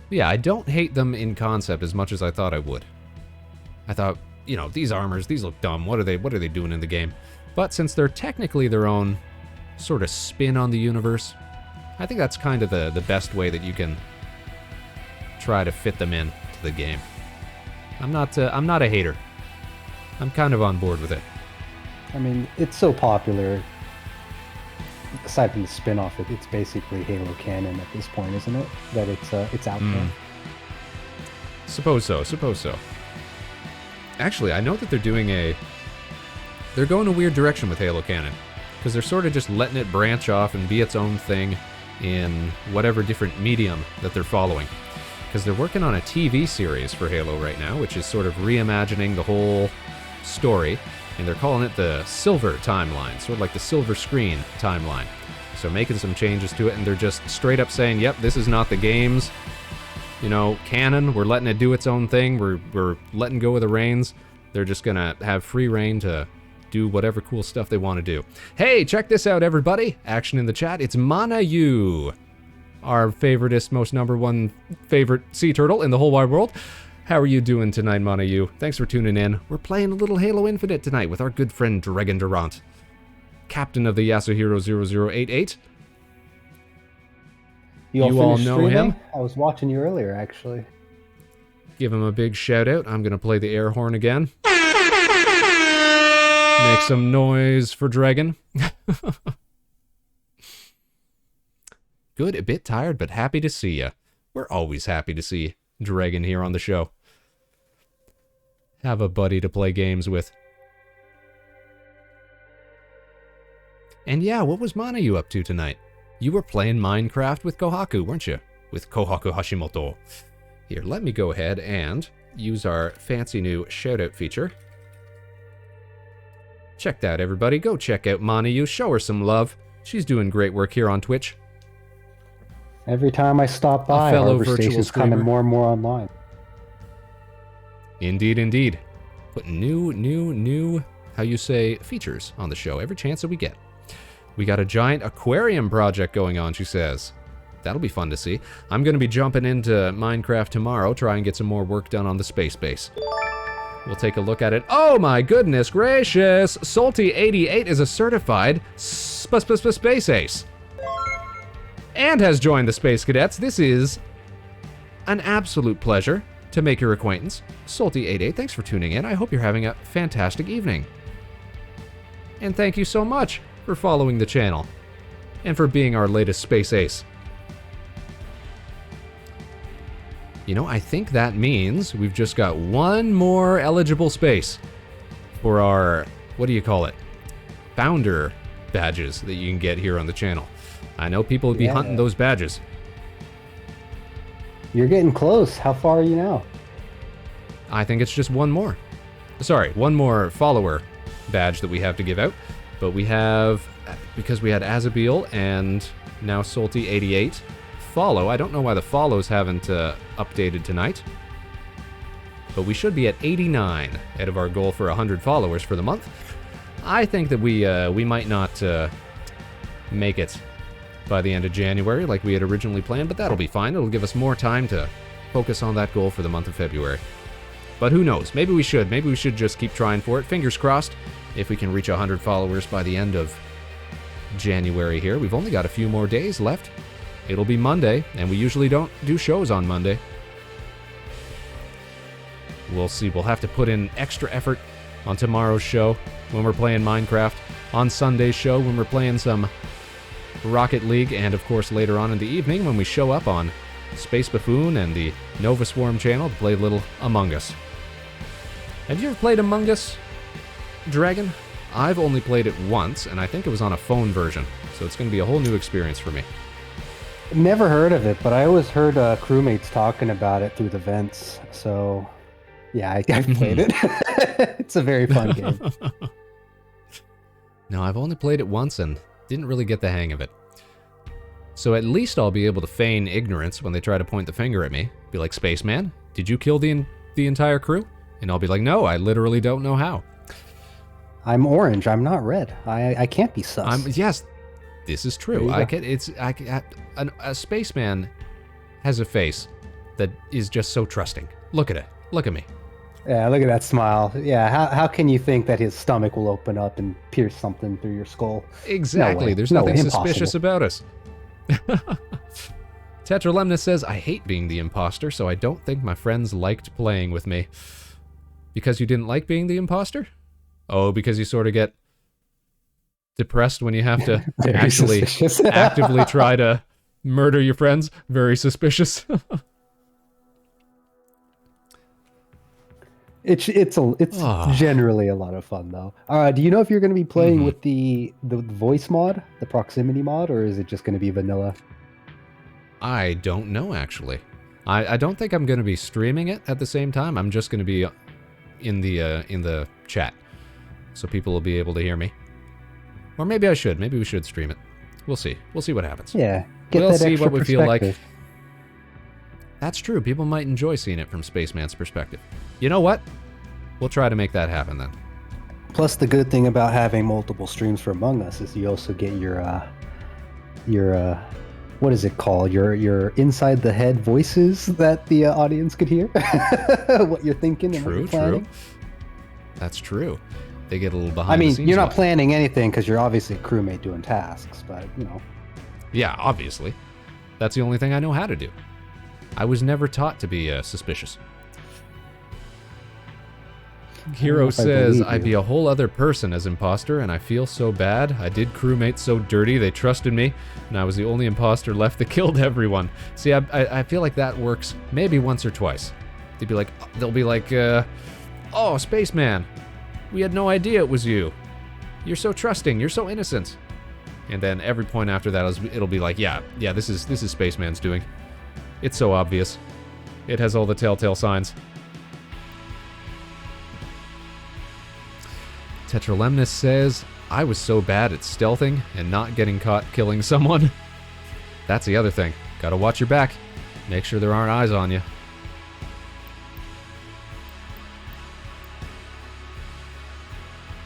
Yeah, I don't hate them in concept as much as I thought I would. I thought, these armors, these look dumb. What are they doing in the game? But since they're technically their own sort of spin on the universe, I think that's kind of the best way that you can try to fit them in to the game. I'm not a hater. I'm kind of on board with it. I mean, it's so popular. Aside from the spin-off, it's basically Halo canon at this point, isn't it? That it's out there. Suppose so. Actually, I know that they're going a weird direction with Halo canon, because they're sort of just letting it branch off and be its own thing in whatever different medium that they're following. Because they're working on a TV series for Halo right now, which is sort of reimagining the whole story, and they're calling it the Silver Timeline, sort of like the Silver Screen timeline. So making some changes to it, and they're just straight up saying, yep, this is not the game's, canon. We're letting it do its own thing. We're letting go of the reins. They're just gonna have free reign to do whatever cool stuff they want to do. Hey, check this out, everybody. Action in the chat. It's Mana Yu, our favoriteest, most number one favorite sea turtle in the whole wide world. How are you doing tonight, Mana Yu? Thanks for tuning in. We're playing a little Halo Infinite tonight with our good friend Dregn Durant, captain of the Yasuhiro 0088. You all know streaming? him. I was watching you earlier, actually. Give him a big shout out. I'm going to play the air horn again. Make some noise for Dregn. Good, a bit tired, but happy to see ya. We're always happy to see Dregn here on the show. Have a buddy to play games with. And yeah, what was Mana Yu up to tonight? You were playing Minecraft with Kohaku, weren't you? With Kohaku Hashimoto. Here, let me go ahead and use our fancy new shoutout feature. Check that, everybody. Go check out Mana Yu. Show her some love. She's doing great work here on Twitch. Every time I stop by, fellow Harbor virtual Station's streamer. coming more and more online. Indeed. Putting new, how you say, features on the show every chance that we get. We got a giant aquarium project going on, she says. That'll be fun to see. I'm going to be jumping into Minecraft tomorrow, try and get some more work done on the space base. We'll take a look at it. Oh my goodness gracious! Salty88 is a certified space ace. And has joined the Space Cadets. This is an absolute pleasure to make your acquaintance. Salty88, thanks for tuning in. I hope you're having a fantastic evening. And thank you so much for following the channel and for being our latest space ace. I think that means we've just got one more eligible space for our, what do you call it? Founder badges that you can get here on the channel. I know people would be hunting those badges. You're getting close. How far are you now? I think it's just one more. Sorry, one more follower badge that we have to give out. But we have, because we had Azabil and now Salty88 follow. I don't know why the follows haven't updated tonight. But we should be at 89 out of our goal for 100 followers for the month. I think that we might not make it by the end of January like we had originally planned, but that'll be fine. It'll give us more time to focus on that goal for the month of February. But who knows? Maybe we should. Maybe we should just keep trying for it. Fingers crossed. if we can reach 100 followers by the end of January here. We've only got a few more days left. It'll be Monday, and we usually don't do shows on Monday. We'll see. We'll have to put in extra effort on tomorrow's show when we're playing Minecraft, on Sunday's show when we're playing some Rocket League, and of course later on in the evening when we show up on Space Buffoon and the Nova Swarm channel to play a little Among Us. Have you ever played Among Us, Dragon? I've only played it once, and I think it was on a phone version, so it's going to be a whole new experience for me. Never heard of it, but I always heard crewmates talking about it through the vents. So, yeah, I've played it. It's a very fun game. No, I've only played it once and didn't really get the hang of it. So at least I'll be able to feign ignorance when they try to point the finger at me. Be like, Spaceman, did you kill the entire crew? And I'll be like, no, I literally don't know how. I'm orange. I'm not red. I can't be sus. Yes, this is true. A spaceman has a face that is just so trusting. Look at it. Look at me. Yeah, look at that smile. Yeah, how can you think that his stomach will open up and pierce something through your skull? Exactly. No way. There's No nothing way. suspicious Impossible. about us. Tetralemna says, I hate being the imposter, so I don't think my friends liked playing with me. Because you didn't like being the imposter? Oh, because you sort of get depressed when you have to Very actually suspicious. actively try to murder your friends? Very suspicious. It's generally a lot of fun though. Do you know if you're going to be playing with the voice mod, the proximity mod, or is it just going to be vanilla? I don't know, actually. I don't think I'm going to be streaming it at the same time. I'm just going to be in the chat, so people will be able to hear me. Or maybe I should. Maybe we should stream it. We'll see. We'll see what happens. Yeah. We'll see what we feel like. perspective. That's true. People might enjoy seeing it from Spaceman's perspective. You know what? We'll try to make that happen then. Plus, the good thing about having multiple streams for Among Us is you also get your what is it called? Your inside the head voices that the audience could hear. What you're thinking and what you're planning. True. That's true. They get a little behind the scenes. You're not look. planning anything because you're obviously a crewmate doing tasks, but you know. Yeah, obviously. That's the only thing I know how to do. I was never taught to be suspicious. Hero says, I'd be a whole other person as imposter, and I feel so bad. I did crewmates so dirty, they trusted me, and I was the only imposter left that killed everyone. See, I feel like that works maybe once or twice. They'll be like, oh, Spaceman, we had no idea it was you. You're so trusting, you're so innocent. And then every point after that, it'll be like, yeah, this is Spaceman's doing. It's so obvious. It has all the telltale signs. Tetralemnus says, I was so bad at stealthing and not getting caught killing someone. That's the other thing. Gotta watch your back. Make sure there aren't eyes on you.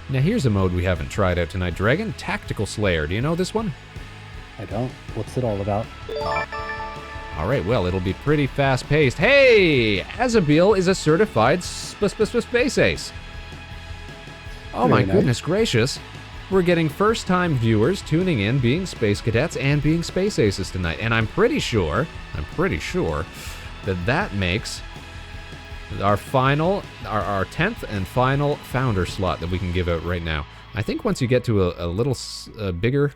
Now here's a mode we haven't tried out tonight, Dragon. Tactical Slayer. Do you know this one? I don't. What's it all about? Alright, well, it'll be pretty fast-paced. Hey! Azabil is a certified space ace. Oh my goodness gracious. We're getting first-time viewers tuning in, being space cadets and being space aces tonight. And I'm pretty sure that makes our final, our 10th and final founder slot that we can give out right now. I think once you get to a little bigger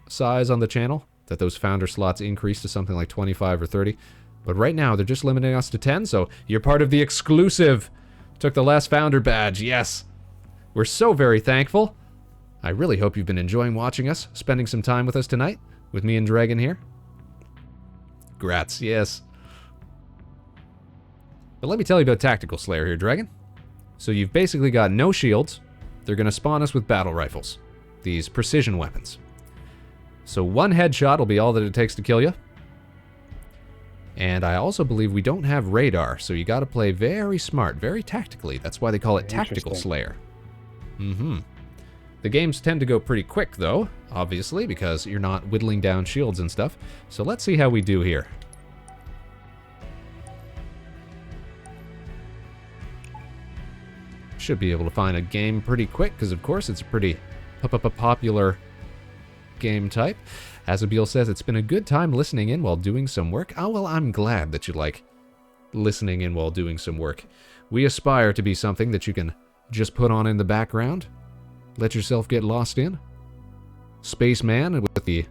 size on the channel, that those founder slots increase to something like 25 or 30. But right now, they're just limiting us to 10, so you're part of the exclusive. Took the last founder badge, yes. We're so very thankful. I really hope you've been enjoying watching us, spending some time with us tonight, with me and Dragon here. Grats, yes. But let me tell you about Tactical Slayer here, Dragon. So you've basically got no shields. They're going to spawn us with battle rifles. These precision weapons. So one headshot will be all that it takes to kill you. And I also believe we don't have radar, so you got to play very smart, very tactically. That's why they call it Tactical Slayer. The games tend to go pretty quick, though, obviously, because you're not whittling down shields and stuff. So let's see how we do here. should be able to find a game pretty quick, because of course it's a pretty popular game type. Azabil says, it's been a good time listening in while doing some work. Oh, well, I'm glad that you like listening in while doing some work. We aspire to be something that you can just put on in the background, let yourself get lost in. Spaceman, with the...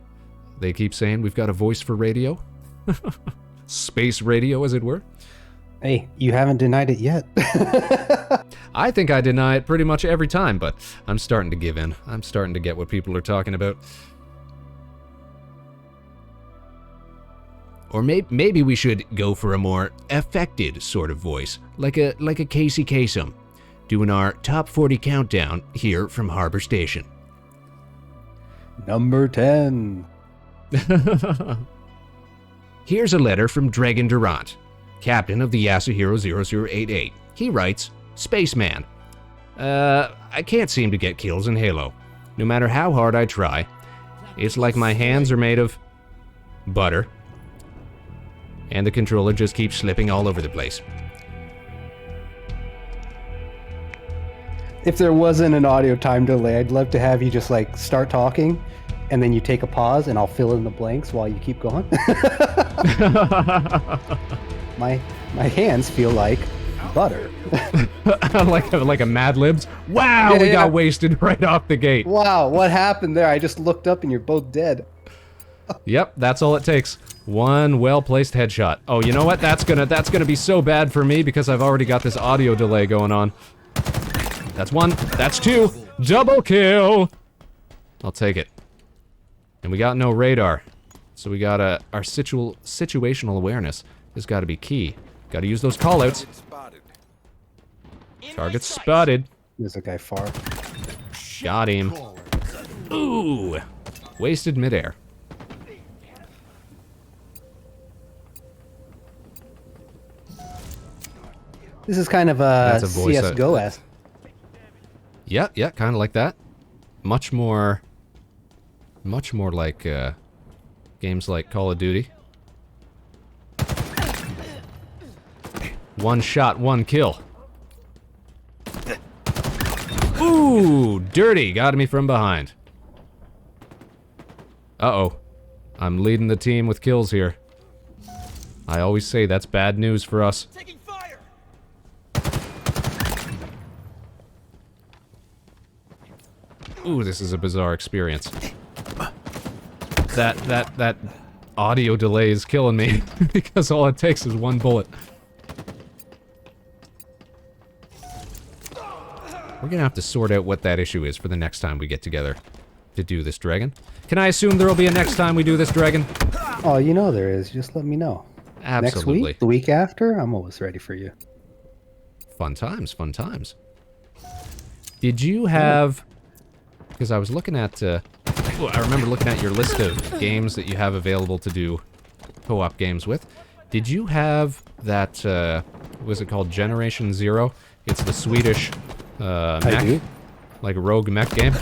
They keep saying we've got a voice for radio. Space radio, as it were. Hey, you haven't denied it yet. I think I deny it pretty much every time, but I'm starting to give in. I'm starting to get what people are talking about. Or maybe we should go for a more affected sort of voice, like a Casey Kasem, doing our top 40 countdown here from Harbor Station. Number 10. Here's a letter from Dregn Durant, captain of the Yasuhiro 0088. He writes, Spaceman. I can't seem to get kills in Halo. No matter how hard I try. It's like my hands are made of butter. And the controller just keeps slipping all over the place. If there wasn't an audio time delay, I'd love to have you just like start talking and then you take a pause and I'll fill in the blanks while you keep going. My hands feel like butter. like a Mad Libs. Wow, Yeah, we yeah. got wasted right off the gate. Wow, what happened there? I just looked up and you're both dead. Yep, that's all it takes. One well-placed headshot. Oh, you know what? That's gonna be so bad for me because I've already got this audio delay going on. That's one. That's two. Double kill. I'll take it. And we got no radar, so we got our situational awareness has got to be key. Got to use those callouts. Target spotted. There's a guy far. Got him. Ooh, wasted midair. This is kind of a That's a voice CSGO-esque. Yeah, kind of like that. Much more like games like Call of Duty. One shot, one kill. Ooh, dirty. Got me from behind. Uh-oh. I'm leading the team with kills here. I always say that's bad news for us. Taking fire! Ooh, this is a bizarre experience. That audio delay is killing me because all it takes is one bullet. We're gonna have to sort out what that issue is for the next time we get together to do this, Dragon. Can I assume there will be a next time we do this, Dragon? Oh, you know there is. Just let me know. Absolutely. Next week? The week after? I'm always ready for you. Fun times, fun times. Did you have... Because I was looking at... I remember looking at your list of games that you have available to do co-op games with. Did you have that... what was it called? Generation Zero? It's the Swedish mech, I do. like a rogue mech game.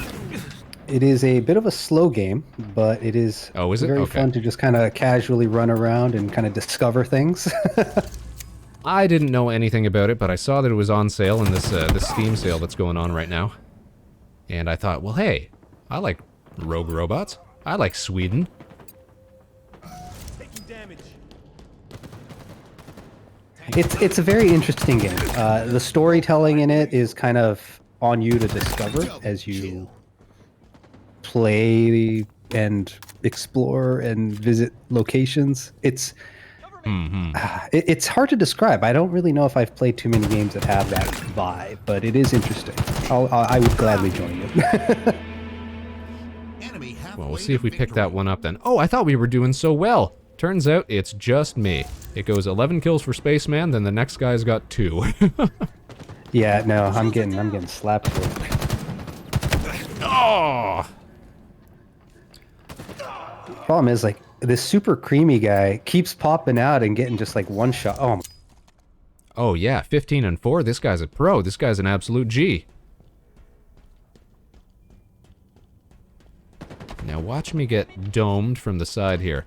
It is a bit of a slow game, but it is, Oh, is it? very Okay. fun to just kind of casually run around and kind of discover things. I didn't know anything about it, but I saw that it was on sale in this Steam sale that's going on right now. And I thought, well, hey, I like rogue robots. I like Sweden. Taking damage. It's a very interesting game. The storytelling in it is kind of on you to discover as you play and explore and visit locations. It's hard to describe. I don't really know if I've played too many games that have that vibe, but it is interesting. I would gladly join you. Well, we'll see if we pick that one up then. Oh, I thought we were doing so well. Turns out it's just me. It goes 11 kills for Spaceman, then the next guy's got 2. Yeah, no, I'm getting slapped here. Oh! Problem is, like, this super creamy guy keeps popping out and getting just like one shot. Oh, Oh yeah, 15 and 4. This guy's a pro. This guy's an absolute G. Now watch me get domed from the side here.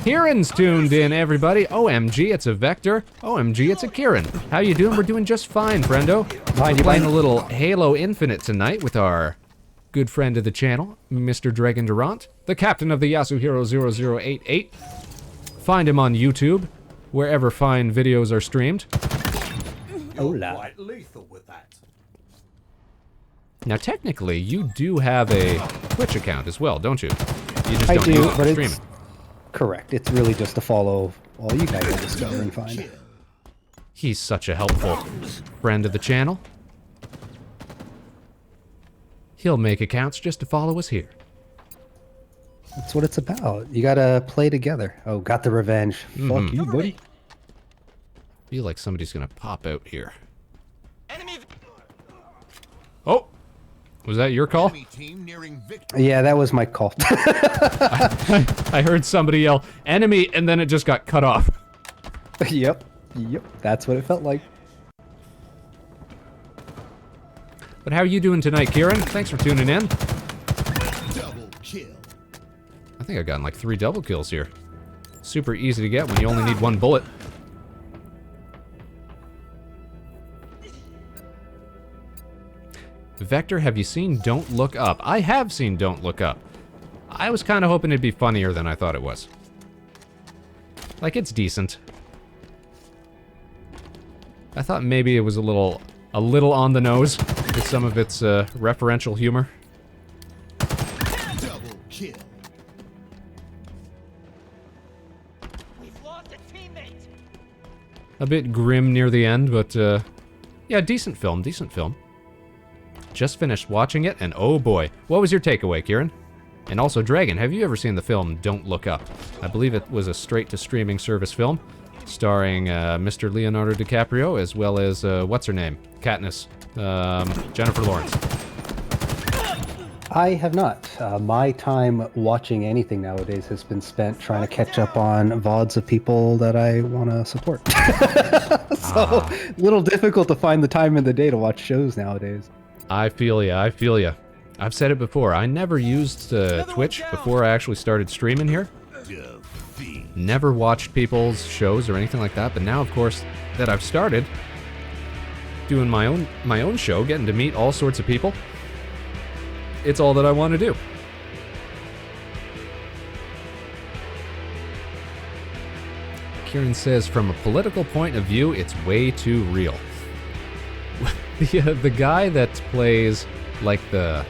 Kieran's tuned in, everybody. OMG, it's a Vector. OMG, it's a Kieran. How you doing? We're doing just fine, friendo. Behind you, Playing behind a you. little Halo Infinite tonight with our good friend of the channel, Mr. Dregn Durant, the captain of the Yasuhiro 0088. Find him on YouTube, wherever fine videos are streamed. You're Hola. quite lethal with that. Now, technically, you do have a Twitch account as well, don't you? You just I don't do, use it but to it's stream it. correct. It's really just to follow all you guys to discover and find. He's such a helpful friend of the channel. He'll make accounts just to follow us here. That's what it's about. You gotta play together. Oh, got the revenge. Fuck you, buddy. Feel like somebody's gonna pop out here. Enemy. Oh! Was that your call? Enemy team nearing victory. Yeah, that was my call. I heard somebody yell, enemy, and then it just got cut off. Yep. That's what it felt like. But how are you doing tonight, Kieran? Thanks for tuning in. Double kill. I think I've gotten like 3 double kills here. Super easy to get when you only need 1 bullet. Vector, have you seen Don't Look Up? I have seen Don't Look Up. I was kind of hoping it'd be funnier than I thought it was. Like, it's decent. I thought maybe it was a little on the nose with some of its referential humor. Double kill. We've lost a teammate. A bit grim near the end, but yeah, decent film, decent film. Just finished watching it, and oh boy. What was your takeaway, Kieran? And also, Dragon, have you ever seen the film Don't Look Up? I believe it was a straight-to-streaming service film, starring Mr. Leonardo DiCaprio, as well as, what's her name? Katniss. Jennifer Lawrence. I have not. My time watching anything nowadays has been spent trying to catch up on VODs of people that I want to support. So, a little difficult to find the time in the day to watch shows nowadays. I feel ya, I feel ya. I've said it before, I never used Twitch before I actually started streaming here. Defeat. Never watched people's shows or anything like that, but now, of course, that I've started doing my own show, getting to meet all sorts of people, it's all that I want to do. Kieran says, from a political point of view, it's way too real. The guy that plays like the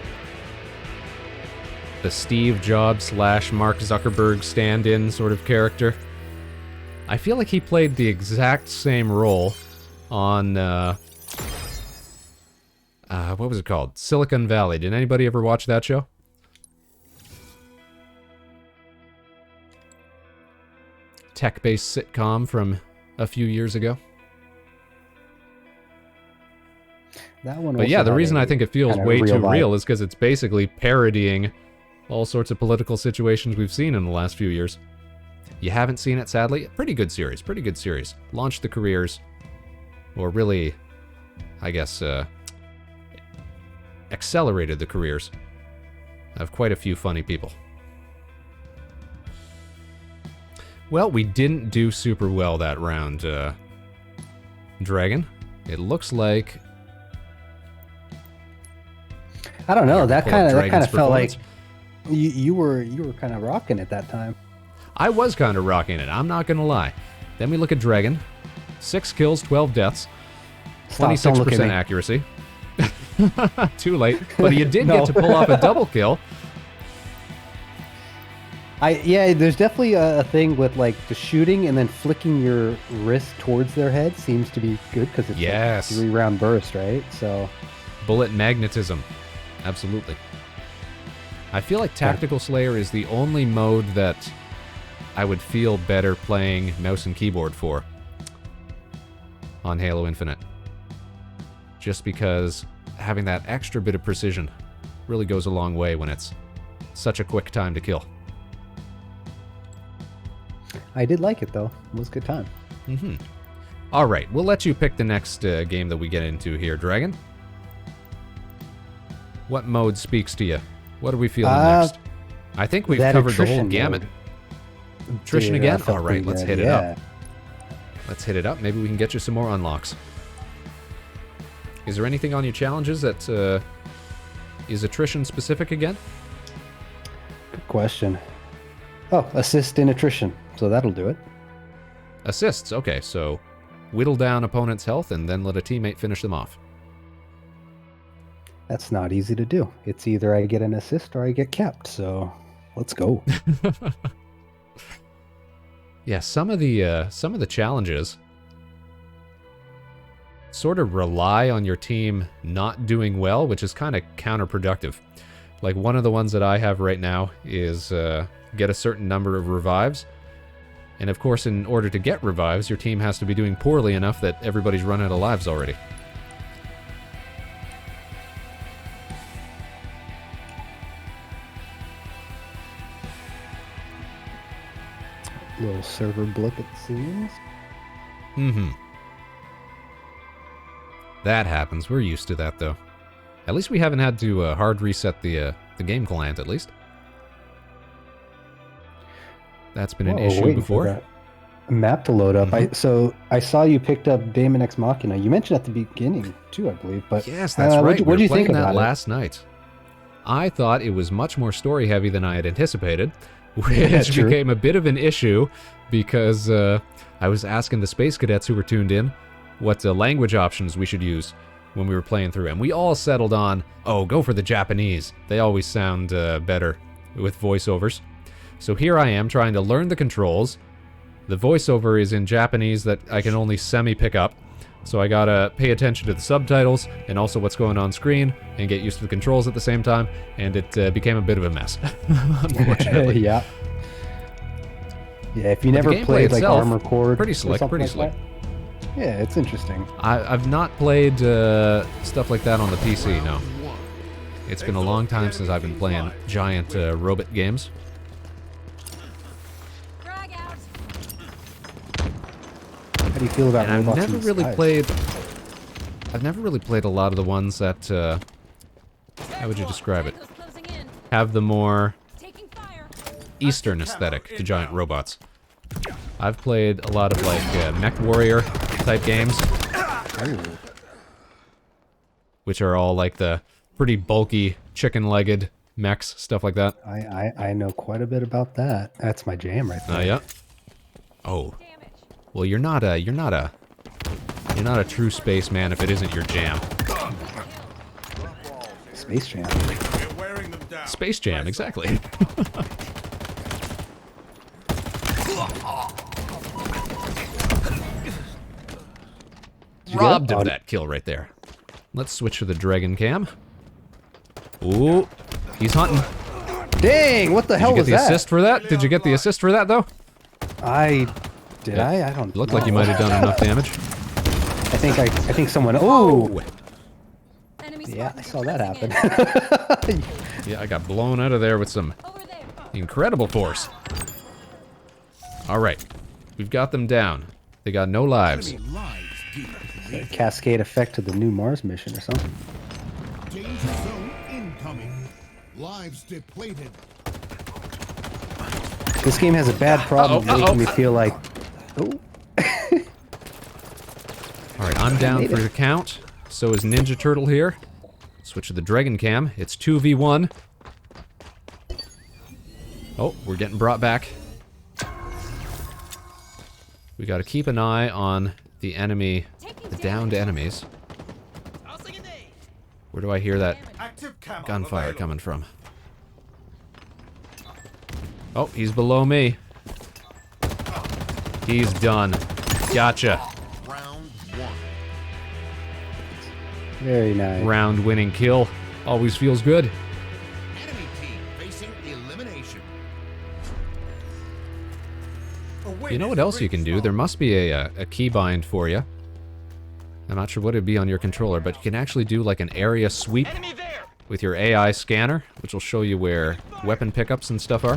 Steve Jobs / Mark Zuckerberg stand-in sort of character, I feel like he played the exact same role on what was it called? Silicon Valley. Did anybody ever watch that show? Tech-based sitcom from a few years ago. That one. But yeah, also the had reason a I think it feels kinda way too vibe. real is because it's basically parodying all sorts of political situations we've seen in the last few years. You haven't seen it, sadly? Pretty good series, pretty good series. Launched the careers, or really, I guess, accelerated the careers of quite a few funny people. Well, we didn't do super well that round, Dragon. It looks like... I don't know. That Pull up kind Dragon's of felt like performance. you were kind of rocking it that time. I was kind of rocking it, I'm not gonna lie. Then we look at Dragon. 6 kills, 12 deaths. Stop, don't look at 26% me. accuracy. Too late. But you did No. get to pull off a double kill. Yeah, there's definitely a thing with like the shooting and then flicking your wrist towards their head seems to be good because it's Yes. like a 3-round burst, right? So Bullet magnetism. Absolutely. I feel like Tactical Slayer is the only mode that I would feel better playing mouse and keyboard for on Halo Infinite. Just because having that extra bit of precision really goes a long way when it's such a quick time to kill. I did like it though. It was a good time. Mm-hmm. All right, we'll let you pick the next game that we get into here, Dragon. What mode speaks to you? What are we feeling next? I think we've that covered the whole attrition gamut. mode. Attrition Dude, again? that felt All right, pretty let's good, hit it yeah. up. Let's hit it up. Maybe we can get you some more unlocks. Is there anything on your challenges that is attrition specific again? Good question. Oh, assist in attrition. So that'll do it. Assists, okay, so whittle down opponent's health and then let a teammate finish them off. That's not easy to do. It's either I get an assist or I get capped. So let's go. Yeah, some of the challenges sort of rely on your team not doing well, which is kind of counterproductive. Like one of the ones that I have right now is get a certain number of revives. And of course, in order to get revives, your team has to be doing poorly enough that everybody's run out of lives already. Little server blip, it seems. Mm-hmm. That happens. We're used to that, though. At least we haven't had to hard reset the game client, at least. That's been an issue waiting for before. that map to load up. So I saw you picked up Daemon X Machina. You mentioned at the beginning too, I believe. But Yes, that's right. What do you think that about it? last night? I thought it was much more story heavy than I had anticipated, which true. became a bit of an issue because I was asking the space cadets who were tuned in what language options we should use when we were playing through, and we all settled on, oh, go for the Japanese. They always sound better with voiceovers. So here I am trying to learn the controls. The voiceover is in Japanese that I can only semi-pick up, so I gotta pay attention to the subtitles and also what's going on screen and get used to the controls at the same time, and it became a bit of a mess, unfortunately. Yeah. Yeah, if you But the never gameplay played like itself, Armor Core, pretty or slick, something pretty like slick. that, yeah, it's interesting. I've not played stuff like that on the PC, no. It's been a long time since I've been playing giant robot games. Frag out. How do you feel about And I've robots never in really disguise? played a lot of the ones that how would you describe it? Echo's closing in. Have the more Taking fire. Eastern aesthetic to giant robots. I've played a lot of like Mech Warrior type games, which are all like the pretty bulky chicken-legged mechs, stuff like that. I know quite a bit about that. That's my jam right there. Yeah. Oh, Damage. well, you're not a true spaceman if it isn't your jam. Space Jam. We're wearing them down. Space Jam, exactly. Robbed of that kill right there. Let's switch to the Dragon Cam. Ooh, he's hunting. Dang! What the Did hell you get was the that? assist for that? Did you get the assist for that, though? Did Yeah. I? I don't. Looked know. like you might have done enough damage. I think someone. Oh. Enemy Yeah, I Spartans saw are that closing happen. Yeah, I got blown out of there with some in. Over there. incredible force. Alright, we've got them down. They got no lives. Enemy lives decreased. Cascade effect to the new Mars mission or something. Danger zone incoming. Lives depleted. This game has a bad problem making me feel like. Oh. Alright, I'm down Made for it. the count. So is Ninja Turtle here. Switch to the Dragon Cam. It's 2v1. Oh, we're getting brought back. We gotta keep an eye on the enemy, the downed enemies. Where do I hear that Active camo gunfire available. coming from? Oh, he's below me. He's done. Gotcha. Round one. Very nice. Round winning kill. Always feels good. Enemy team facing elimination. A win You know is what else you really can do? small. There must be a keybind for you. I'm not sure what it'd be on your controller, but you can actually do like an area sweep Enemy there! with your AI scanner, which will show you where weapon pickups and stuff are.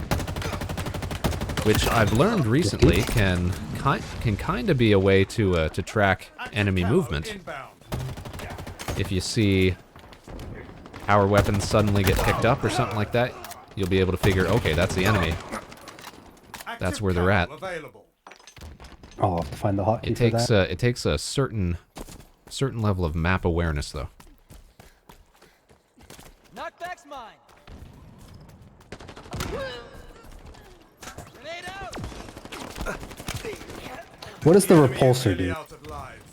Which I've learned recently can kind of be a way to track Active enemy camo movement. inbound. If you see our weapons suddenly get picked up or something like that, you'll be able to figure, okay, that's the enemy. that's where they're at. Available. Oh, I'll have to find the hotkey It takes a certain level of map awareness, though. Knockback's mine. Grenade out. What does the repulsor do? Out of lives.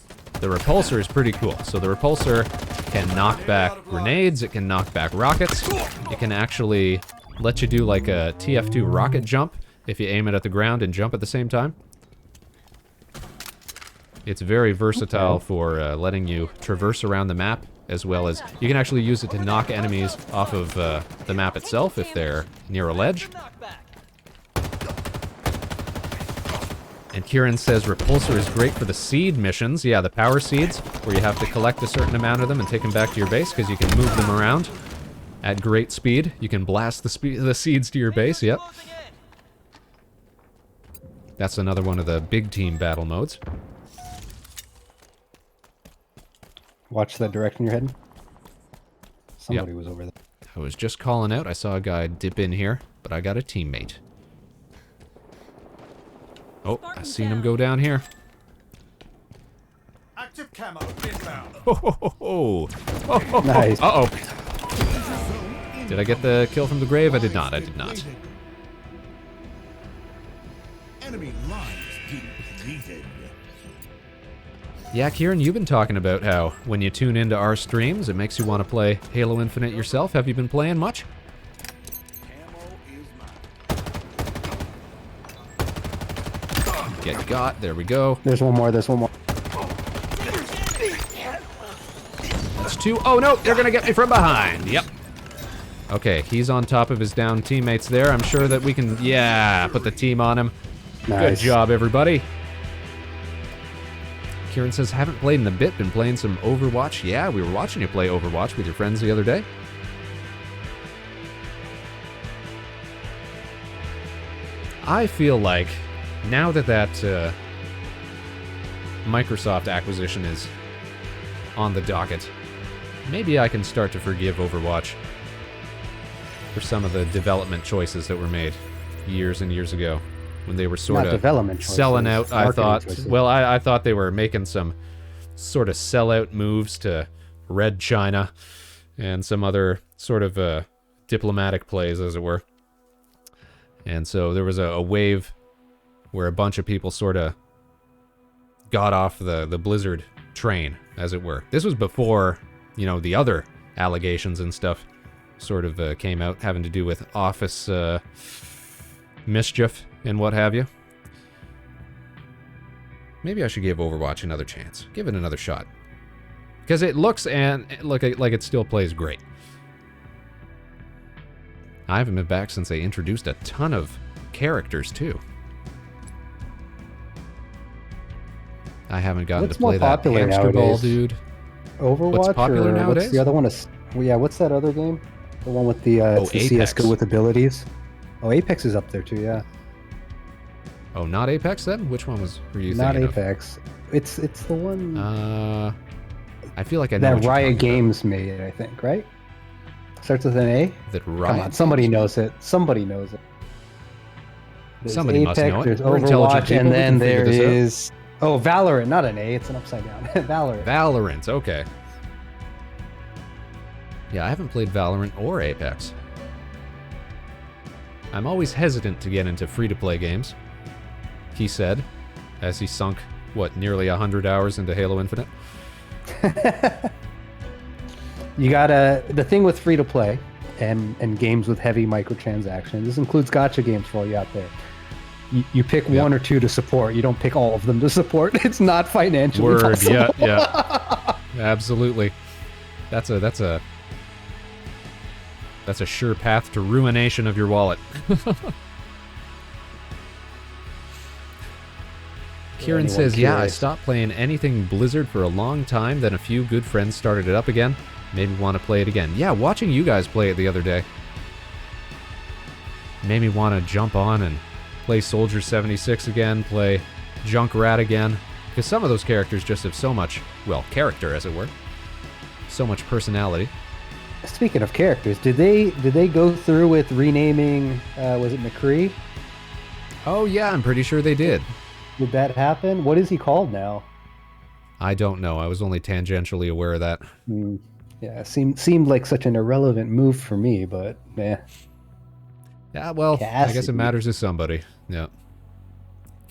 The repulsor is pretty cool. So the repulsor can knock back grenades, it can knock back rockets, it can actually let you do like a TF2 rocket jump if you aim it at the ground and jump at the same time. It's very versatile for letting you traverse around the map, as well as you can actually use it to knock enemies off of the map itself if they're near a ledge. Knockback. And Kieran says repulsor is great for the seed missions. Yeah, the power seeds, where you have to collect a certain amount of them and take them back to your base because you can move them around at great speed. You can blast the seeds to your base, yep. Closing in. That's another one of the big team battle modes. Watch that direction you're heading. Somebody was over there. I was just calling out. I saw a guy dip in here, but I got a teammate. Oh, I seen him go down here. Active camo inbound. Ho, ho, ho, ho. Oh, ho, ho. Nice. Uh-oh. Did I get the kill from the grave? I did not. I did not. Enemy lines depleted. Yeah, Kieran, you've been talking about how when you tune into our streams, it makes you want to play Halo Infinite yourself. Have you been playing much? Get got. There we go. There's one more. There's one more. That's two. Oh, no. They're going to get me from behind. Yep. Okay, he's on top of his down teammates there. I'm sure that we can, yeah, put the team on him. Good Nice. job, everybody. Kieran says, haven't played in a bit. Been playing some Overwatch. Yeah, we were watching you play Overwatch with your friends the other day. I feel like now that Microsoft acquisition is on the docket, maybe I can start to forgive Overwatch for some of the development choices that were made years and years ago when they were sort Not of development choices, selling out. I marketing thought, choices. well, I thought they were making some sort of sellout moves to Red China and some other sort of diplomatic plays, as it were. And so there was a wave where a bunch of people sort of got off the Blizzard train, as it were. This was before, you know, the other allegations and stuff sort of came out, having to do with office mischief and what have you. Maybe I should give Overwatch another chance. Give it another shot. Because it looks and like it still plays great. I haven't been back since they introduced a ton of characters, too. I haven't gotten What's to play more that popular hamster ball, nowadays? dude. Overwatch What's popular or nowadays? what's the other one? Yeah, what's that other game? The one with the, it's the Apex. CSGO with abilities. Oh, Apex is up there too, yeah. Oh, not Apex then? Which one were you Not thinking Apex. It's the one of? I feel like I know that what you're Riot talking Games made, I think, right? Starts with an A? about. That Come Riot. on, somebody knows it. Somebody knows it. There's Somebody must know it. There's We're intelligent Overwatch, people, and we then can figure there this out. is... Oh, Valorant, not an A, it's an upside down. Valorant. Valorant, okay. Yeah, I haven't played Valorant or Apex. I'm always hesitant to get into free-to-play games, he said, as he sunk, what, nearly 100 hours into Halo Infinite? You gotta... The thing with free-to-play and games with heavy microtransactions, this includes gacha games for all you out there. You pick one or two to support. You don't pick all of them to support. It's not financially possible. Yeah. Absolutely. That's a sure path to ruination of your wallet. Kieran anyone says, yeah, I curious. stopped playing anything Blizzard for a long time, then a few good friends started it up again. Made me want to play it again. Yeah, watching you guys play it the other day made me want to jump on and play Soldier 76 again, play Junkrat again, because some of those characters just have so much, well, character, as it were. So much personality. Speaking of characters, did they go through with renaming, was it McCree? Oh yeah, I'm pretty sure they did. Did that happen? What is he called now? I don't know. I was only tangentially aware of that. Yeah, seemed like such an irrelevant move for me, but yeah. Yeah, well, I guess it Cassidy. matters to somebody. Yeah.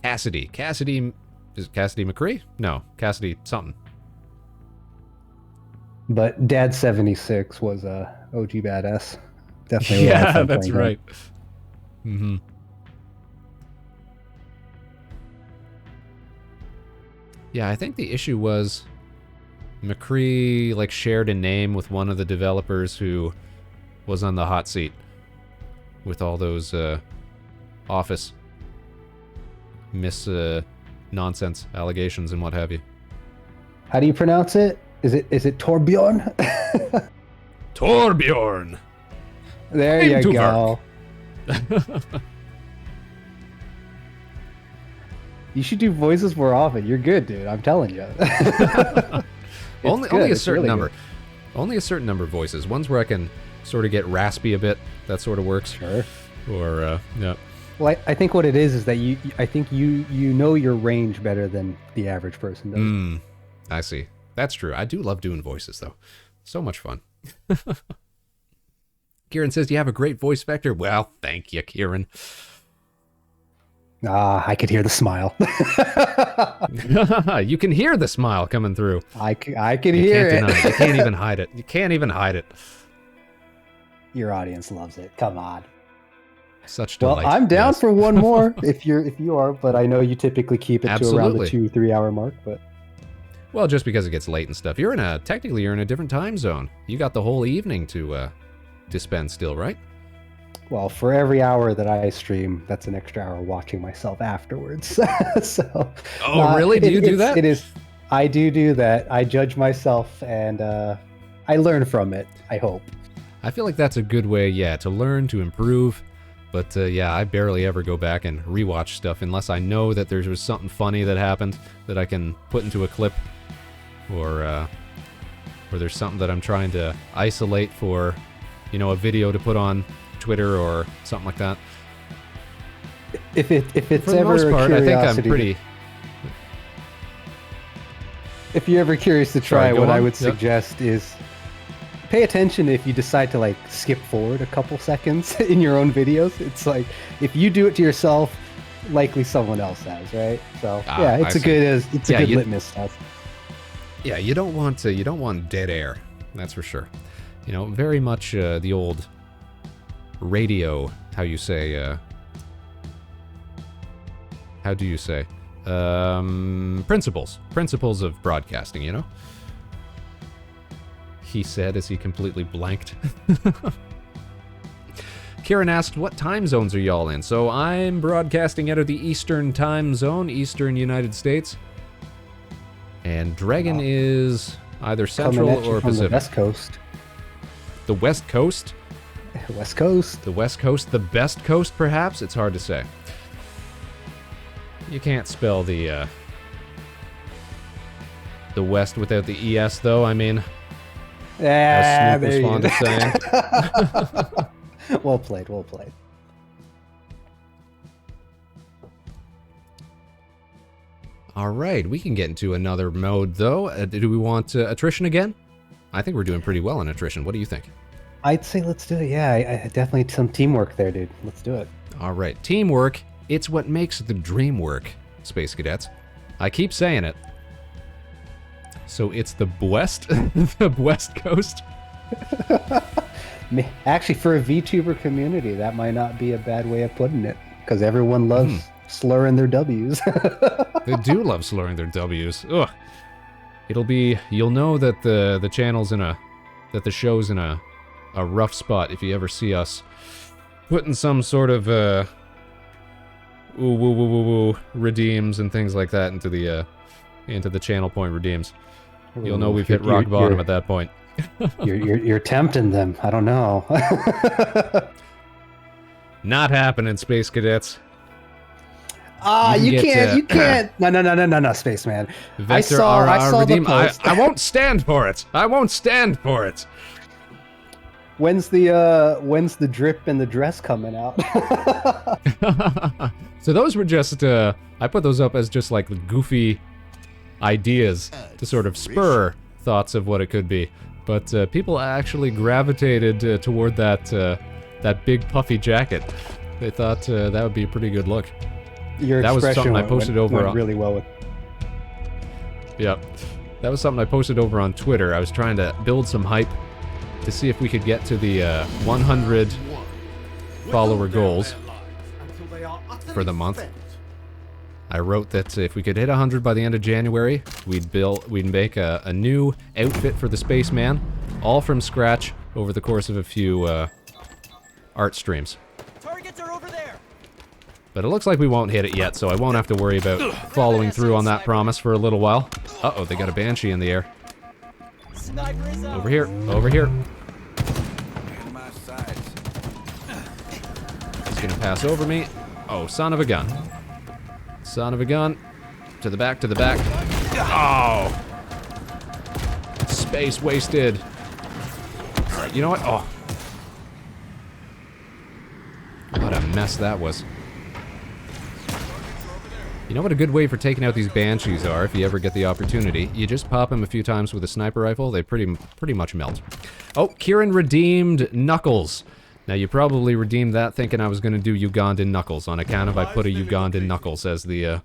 Cassidy. Is it Cassidy McCree? No, Cassidy something. But Dad 76 was OG badass. Definitely. a lot of Yeah, fun that's playing him. right. Mm-hmm. Yeah, I think the issue was McCree like shared a name with one of the developers who was on the hot seat with all those Office nonsense allegations and what have you. How do you pronounce it? Is it Torbjorn? Torbjorn. There Aim you to go. You should do voices more often. You're good, dude. I'm telling you. Only good. a It's certain really number. good. Only a certain number of voices. Ones where I can sort of get raspy a bit. That sort of works. Sure. Or yeah. Well, I think what it is that I think you know your range better than the average person does. I see. That's true. I do love doing voices though. So much fun. Kieran says you have a great voice vector. Well, thank you, Kieran. I could hear the smile. You can hear the smile coming through. I could You hear can't it. deny it. You can't even hide it. You can't even hide it. Your audience loves it. Come on. Such Well, delight. I'm down Yes. for one more if you are, but I know you typically keep it to around the Absolutely. 2-3 hour mark. But Well, just because it gets late and stuff. Technically you're in a different time zone. You got the whole evening to spend still, right? well, for every hour that I stream, that's an extra hour watching myself afterwards. So. Oh, really? Do you do that? It is. I do that. I judge myself and I learn from it. I hope. I feel like that's a good way, to learn, to improve. But I barely ever go back and rewatch stuff unless I know that there was something funny that happened that I can put into a clip, or there's something that I'm trying to isolate for, a video to put on Twitter or something like that. If it's For the ever most a part, I think I'm curiosity- pretty. If you're ever curious to try, Sorry, go what I on. would Yep. suggest is pay attention if you decide to skip forward a couple seconds in your own videos. It's like if you do it to yourself, likely someone else has, right? So I it's a see. good Yeah, you- litmus test. Yeah, you don't want dead air. That's for sure. Very much the old radio. How do you say? Principles of broadcasting. He said as he completely blanked. Kieran asked, what time zones are y'all in? So I'm broadcasting out of the Eastern time zone, Eastern United States. And Dregn is either Central Coming at you or from Pacific. the West Coast. The West Coast? West Coast. The West Coast? The best coast, perhaps? It's hard to say. You can't spell the West without the ES, though. I mean, Yeah, as Snoop was there you fond of saying. go. Well played. Well played. All right, we can get into another mode, though. Do we want attrition again? I think we're doing pretty well in attrition. What do you think? I'd say let's do it. Yeah, I definitely some teamwork there, dude. Let's do it. All right, teamwork. It's what makes the dream work, Space Cadets. I keep saying it. So it's the West, the West Coast. Actually, for a VTuber community, that might not be a bad way of putting it, because everyone loves slurring their W's. They do love slurring their W's. Ugh. You'll know that the channel's that the show's in a rough spot if you ever see us putting some sort of redeems and things like that into the channel point redeems. You'll know we've hit rock bottom at that point. You're tempting them. I don't know. Not happening, Space Cadets. You You can can't. No, Spaceman. I Vector saw RR the redeem. post. I won't stand for it. I won't stand for it. When's the drip and the dress coming out? So those were just, I put those up as just like goofy ideas to sort of spur thoughts of what it could be. But people actually gravitated toward that big puffy jacket. They thought that would be a pretty good look. Your That was expression something I posted over went on. really well with. Yep. That was something I posted over on Twitter. I was trying to build some hype to see if we could get to the 100 follower goals for the month. I wrote that if we could hit 100 by the end of January, we'd make a new outfit for the Spaceman, all from scratch over the course of a few art streams. Targets are over there. But it looks like we won't hit it yet, so I won't have to worry about following through on that promise for a little while. Uh-oh, they got a Banshee in the air. Sniper is Over here, over here. In my sights. He's gonna pass over me. Oh, son of a gun. Son of a gun. To the back, to the back. Oh! Space wasted. Alright, you know what? Oh. What a mess that was. You know what a good way for taking out these Banshees are, if you ever get the opportunity? You just pop them a few times with a sniper rifle, they pretty much melt. Oh, Kieran redeemed Knuckles. Now, you probably redeemed that thinking I was going to do Ugandan Knuckles, on account of I put a Ugandan Knuckles as the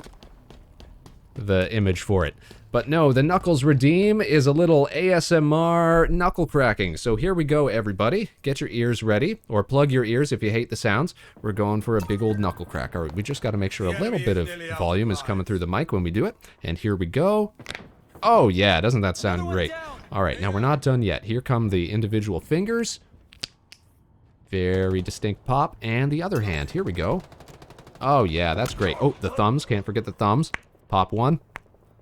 image for it. But no, the Knuckles Redeem is a little ASMR knuckle cracking. So here we go, everybody. Get your ears ready, or plug your ears if you hate the sounds. We're going for a big old knuckle crack. All right, we just got to make sure a little bit of volume is coming through the mic when we do it. And here we go. Oh yeah, doesn't that sound great? All right, now we're not done yet. Here come the individual fingers. Very distinct pop. And the other hand, here we go. Oh yeah, that's great. Oh, the thumbs, can't forget the thumbs. Pop one.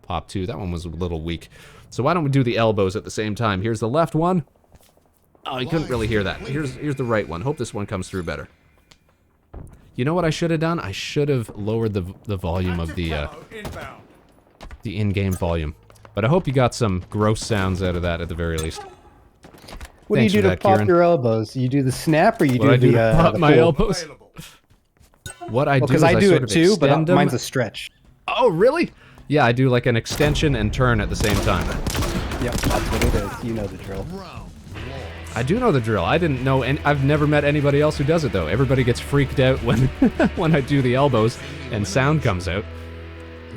Pop two. That one was a little weak. So why don't we do the elbows at the same time? Here's the left one. Oh, you couldn't really hear that. Here's the right one. Hope this one comes through better. You know what I should have done? I should have lowered the volume of the in-game volume. But I hope you got some gross sounds out of that at the very least. What Thanks do you for do to that, pop Kieran. your elbows? You do the snap, or you What I do to pop the my pull? elbows? What I do Because is I do sort it of too, but extend them. mine's a stretch. Oh, really? Yeah, I do like an extension and turn at the same time. Yep, that's what it is. You know the drill. I do know the drill. I didn't know, and I've never met anybody else who does it though. Everybody gets freaked out when when I do the elbows and sound comes out.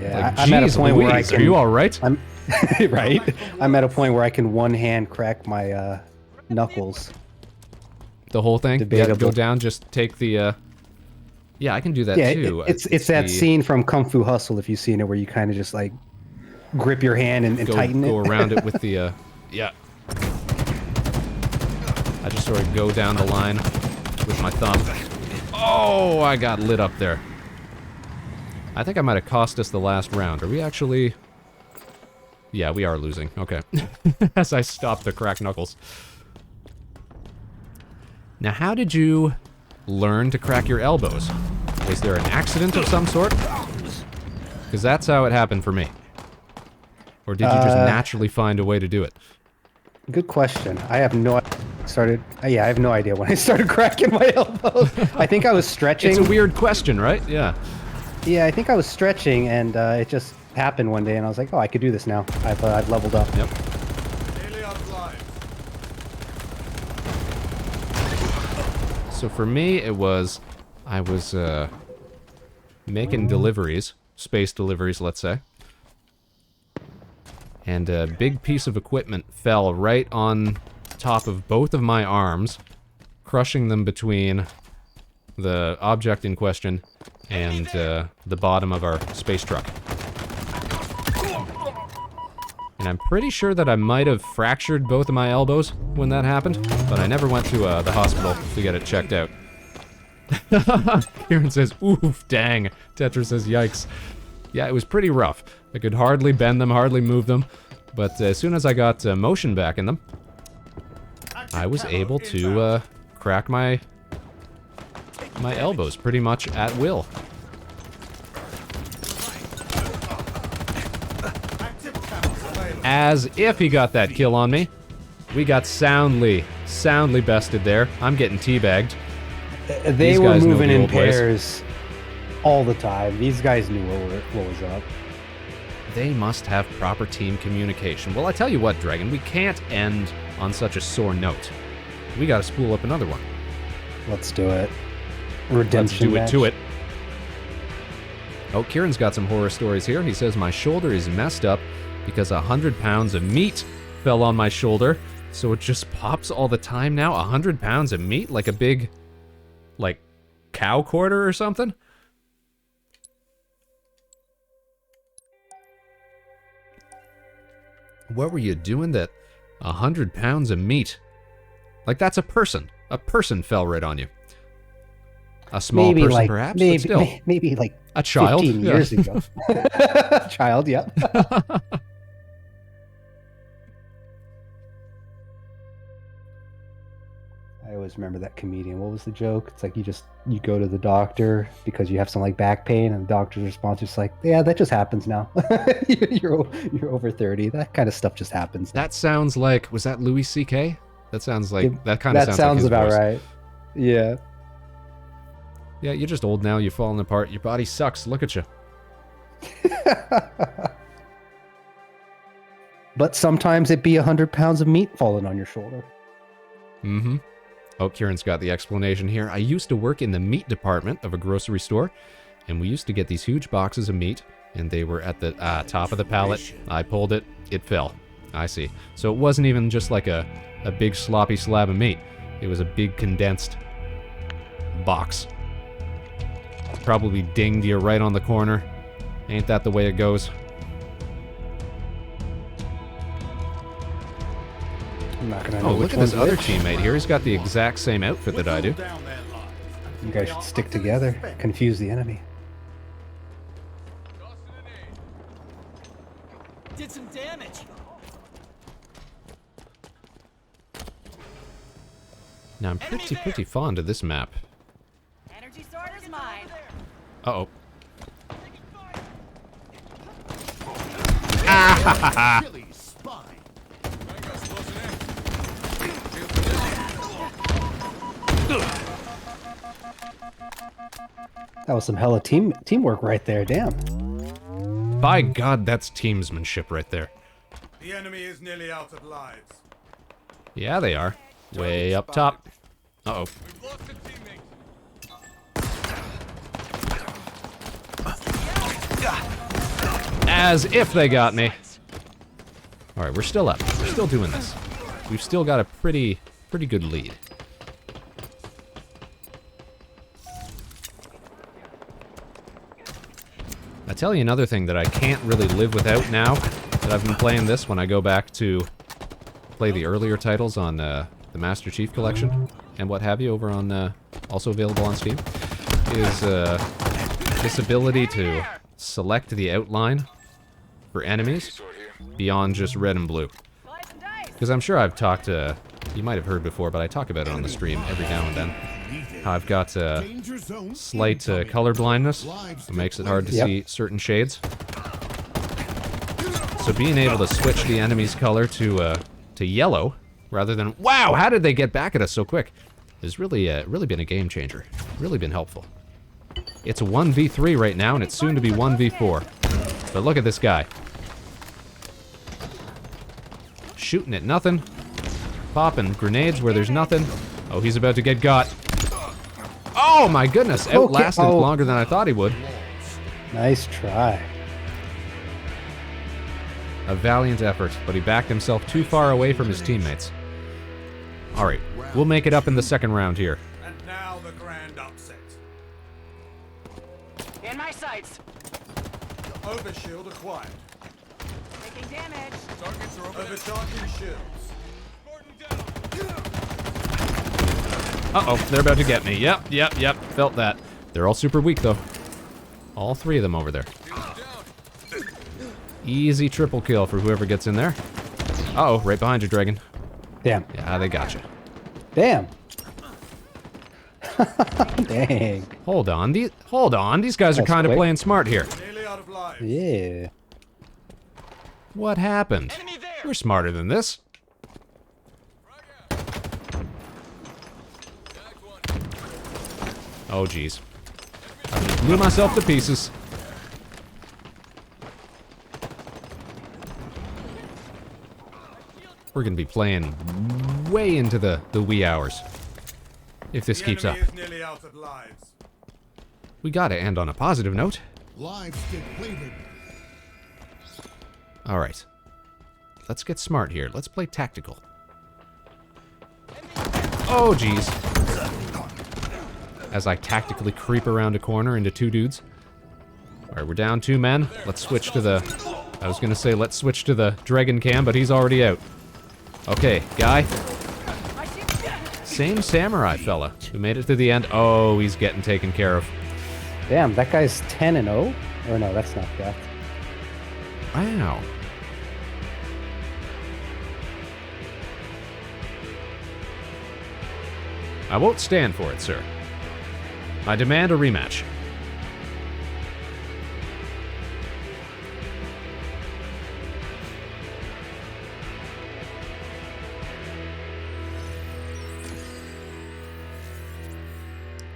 Yeah, Like, I'm at a "Geez point where I Louise, can. Are you all right? I'm right. I'm at a point where I can one hand crack my knuckles. The whole thing? Yeah, Debatable. go down. Just take the. Yeah, I can do that Yeah, too. it's that scene from Kung Fu Hustle, if you've seen it, where you kind of just like grip your hand and tighten it. Go around it with the. Yeah. I just sort of go down the line with my thumb. Oh, I got lit up there. I think I might have cost us the last round. Are we actually? Yeah, we are losing. Okay. As I stop the cracked knuckles. Now, how did you learn to crack your elbows? Was there an accident of some sort? Because that's how it happened for me. Or did you just naturally find a way to do it? Good question. I have no I have no idea when I started cracking my elbows. I think I was stretching. It's a weird question, right? Yeah. Yeah, I think I was stretching, and it just happened one day, and I was like, oh, I could do this now. I've leveled up. Yep. Nearly out of line. So for me, it was, I was making deliveries, space deliveries, let's say. And a big piece of equipment fell right on top of both of my arms, crushing them between the object in question and the bottom of our space truck. And I'm pretty sure that I might have fractured both of my elbows when that happened, but I never went to the hospital to get it checked out. Kieran says, oof, dang. Tetra says, yikes. Yeah, it was pretty rough. I could hardly bend them, hardly move them, but as soon as I got motion back in them, I was able to crack my elbows pretty much at will. As if he got that kill on me, we got soundly soundly bested there. I'm getting teabagged. They These were guys know moving the in old ways. pairs all the time. These guys knew what was up. They must have proper team communication. Well, I tell you what, Dragon, we can't end on such a sore note. We gotta spool up another one. Let's do it. Let's Redemption do it match. to it. Oh, Kieran's got some horror stories here. He says, my shoulder is messed up because 100 pounds of meat fell on my shoulder, so it just pops all the time now. 100 pounds of meat? Like a big, like, cow quarter or something? What were you doing that 100 pounds of meat? Like, that's a person. A person fell right on you. A small Maybe person, like, perhaps, maybe, but still. maybe like A child? 15 Yeah. years ago. Child, yep. I always remember that comedian. What was the joke? It's like you go to the doctor because you have some like back pain, and the doctor's response is like, "Yeah, that just happens now. you're over 30. That kind of stuff just happens." That sounds like, was that Louis C.K.? That sounds like, that kind of That sounds like his about voice. right. Yeah. Yeah, you're just old now, you're falling apart, your body sucks, look at you. But sometimes it be 100 pounds of meat falling on your shoulder. Mm-hmm. Oh, Kieran's got the explanation here. I used to work in the meat department of a grocery store, and we used to get these huge boxes of meat, and they were at the top of the pallet. I pulled it, it fell. I see. So it wasn't even just like a big sloppy slab of meat. It was a big condensed box. Probably dinged you right on the corner. Ain't that the way it goes? I'm not gonna know Oh, which look at this one's other which. teammate here. He's got the exact same outfit that I do. Down their lives. You guys should stick together. Confuse the enemy. Did some damage. Now, I'm pretty fond of this map. Energy sword is mine. Uh-oh. Achilles spine. That was some hella teamwork right there. Damn. By God, that's teamsmanship right there. The enemy is nearly out of lives. Yeah, they are. Way up top. Uh-oh. We've lost a teammate. As if they got me. Alright, we're still up. We're still doing this. We've still got a pretty good lead. I tell you another thing that I can't really live without now that I've been playing this when I go back to play the earlier titles on the Master Chief Collection and what have you over on, also available on Steam, is this ability to select the outline for enemies beyond just red and blue. Because I'm sure I've talked, you might have heard before, but I talk about it on the stream every now and then. How I've got Danger zone slight incoming. color blindness. It makes it hard to Yep. see certain shades. So being able to switch the enemy's color to yellow, rather than, wow, how did they get back at us so quick, has really been a game changer. Really been helpful. It's a 1v3 right now, and it's soon to be 1v4. But look at this guy. Shooting at nothing. Popping grenades where there's nothing. Oh, he's about to get got. Oh my goodness, outlasted oh. longer than I thought he would. Nice try. A valiant effort, but he backed himself too far away from his teammates. Alright, we'll make it up in the second round here. And now the grand upset. In my sights. Overshield acquired. Taking damage. Targets are over there. Overcharging shields. Spartan down. Uh-oh, they're about to get me. Yep, felt that. They're all super weak, though. All three of them over there. Down. Easy triple kill for whoever gets in there. Uh-oh, right behind you, Dragon. Damn. Yeah, they got you. Damn. Dang. Hold on, these guys are That's kind of quick. playing smart here. Nearly out of lives. Yeah. What happened? Enemy there. We're smarter than this. Oh, jeez. I just blew myself to pieces. We're gonna be playing way into the wee hours. If this keeps up. The enemy is nearly out of lives. We gotta end on a positive note. Lives depleted. Alright. Let's get smart here. Let's play tactical. Oh, jeez. As I tactically creep around a corner into 2 dudes. Alright, we're down 2 men. Let's switch to the... I was gonna say let's switch to the Dregn cam, but he's already out. Okay, guy. Same samurai fella who made it to the end. Oh, he's getting taken care of. Damn, that guy's 10-0? Or no, that's not that. Wow. I won't stand for it, sir. I demand a rematch.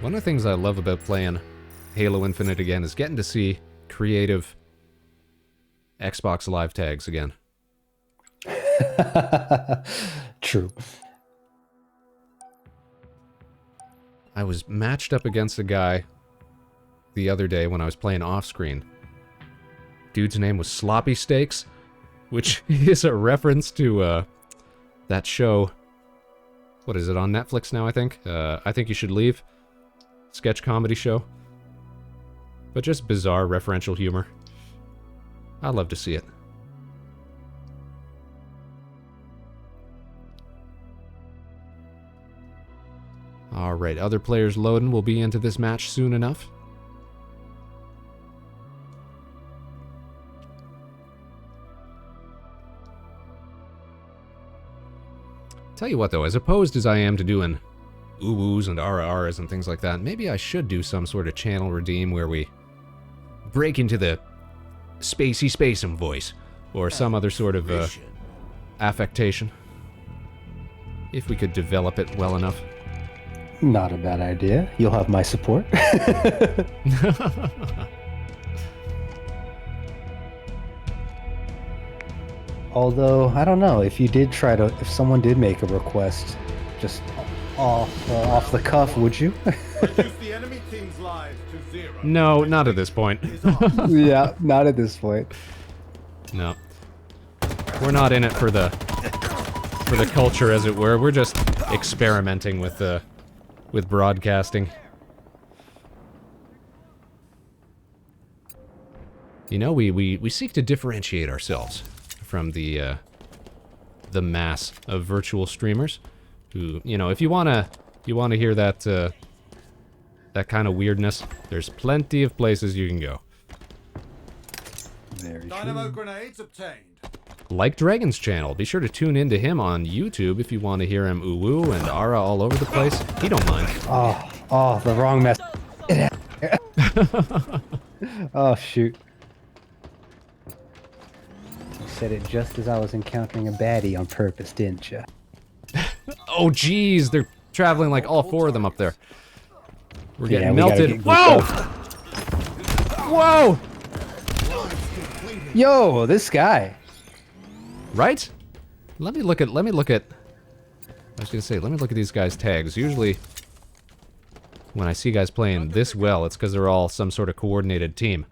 One of the things I love about playing Halo Infinite again is getting to see creative Xbox Live tags again. True. I was matched up against a guy the other day when I was playing off-screen. Dude's name was Sloppy Steaks, which is a reference to that show. What is it, on Netflix now, I think? I Think You Should Leave. Sketch comedy show. But just bizarre referential humor. I love to see it. Alright, other players loading. We'll be into this match soon enough. Tell you what though, as opposed as I am to doing ooh-woos and ara-aras and things like that, maybe I should do some sort of channel redeem where we break into the spacey Spaceman voice, or some other sort of affectation. If we could develop it well enough. Not a bad idea. You'll have my support. Although, I don't know, if someone did make a request, just off the cuff, would you? Reduce the enemy team's lives to 0. No, not at this point. Yeah, not at this point. No. We're not in it for the culture, as it were. We're just experimenting with broadcasting. You know, we seek to differentiate ourselves from the mass of virtual streamers who, you know, if you wanna hear that that kind of weirdness, there's plenty of places you can go. Very Dynamo true. grenades obtained. Like Dragon's channel, be sure to tune into him on YouTube if you want to hear him ooh-woo and ara all over the place. He don't mind. Oh, the wrong mess. Oh, shoot. You said it just as I was encountering a baddie on purpose, didn't you? Oh, jeez, they're traveling like all 4 of them up there. We're getting Yeah, we gotta melted. get Whoa! up. Whoa! Yo, this guy. Right? Let me look at. I was gonna say, let me look at these guys' tags. Usually, when I see guys playing this well, it's because they're all some sort of coordinated team.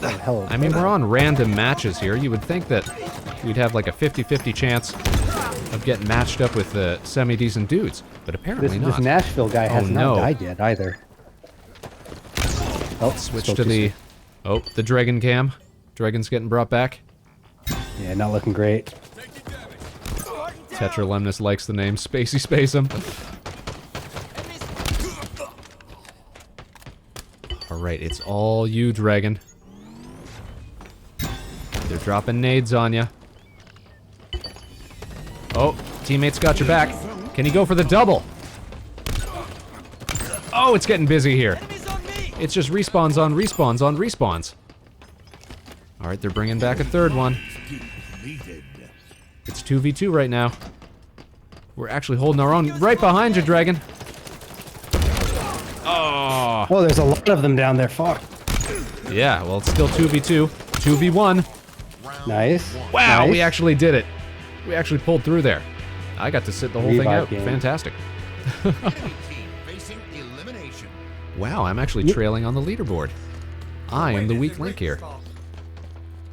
Hell, I mean, we're on random matches here. You would think that we'd have like a 50-50 chance of getting matched up with semi-decent dudes, but apparently not. this Nashville guy has no. not died yet either. Oh, Switch spoke to too the... soon. Oh, the Dregn cam. Dragon's getting brought back. Yeah, not looking great. Tetralemnus likes the name Spacey Spacem. Alright, it's all you, Dregn. They're dropping nades on you. Oh, teammates got your back. Can he go for the double? Oh, it's getting busy here. It's just respawns on respawns on respawns. Alright, they're bringing back a third one. It's 2v2 right now. We're actually holding our own. Right behind you, Dregn. Oh, Oh, there's a lot of them down there. Fuck. yeah. Well, it's still 2v2, 2v1. Nice. Wow, nice. we actually did it. We actually pulled through there. I got to sit the whole thing Revive out. game. Fantastic. Enemy team facing elimination. Wow, I'm actually trailing on the leaderboard. I am the weak link here.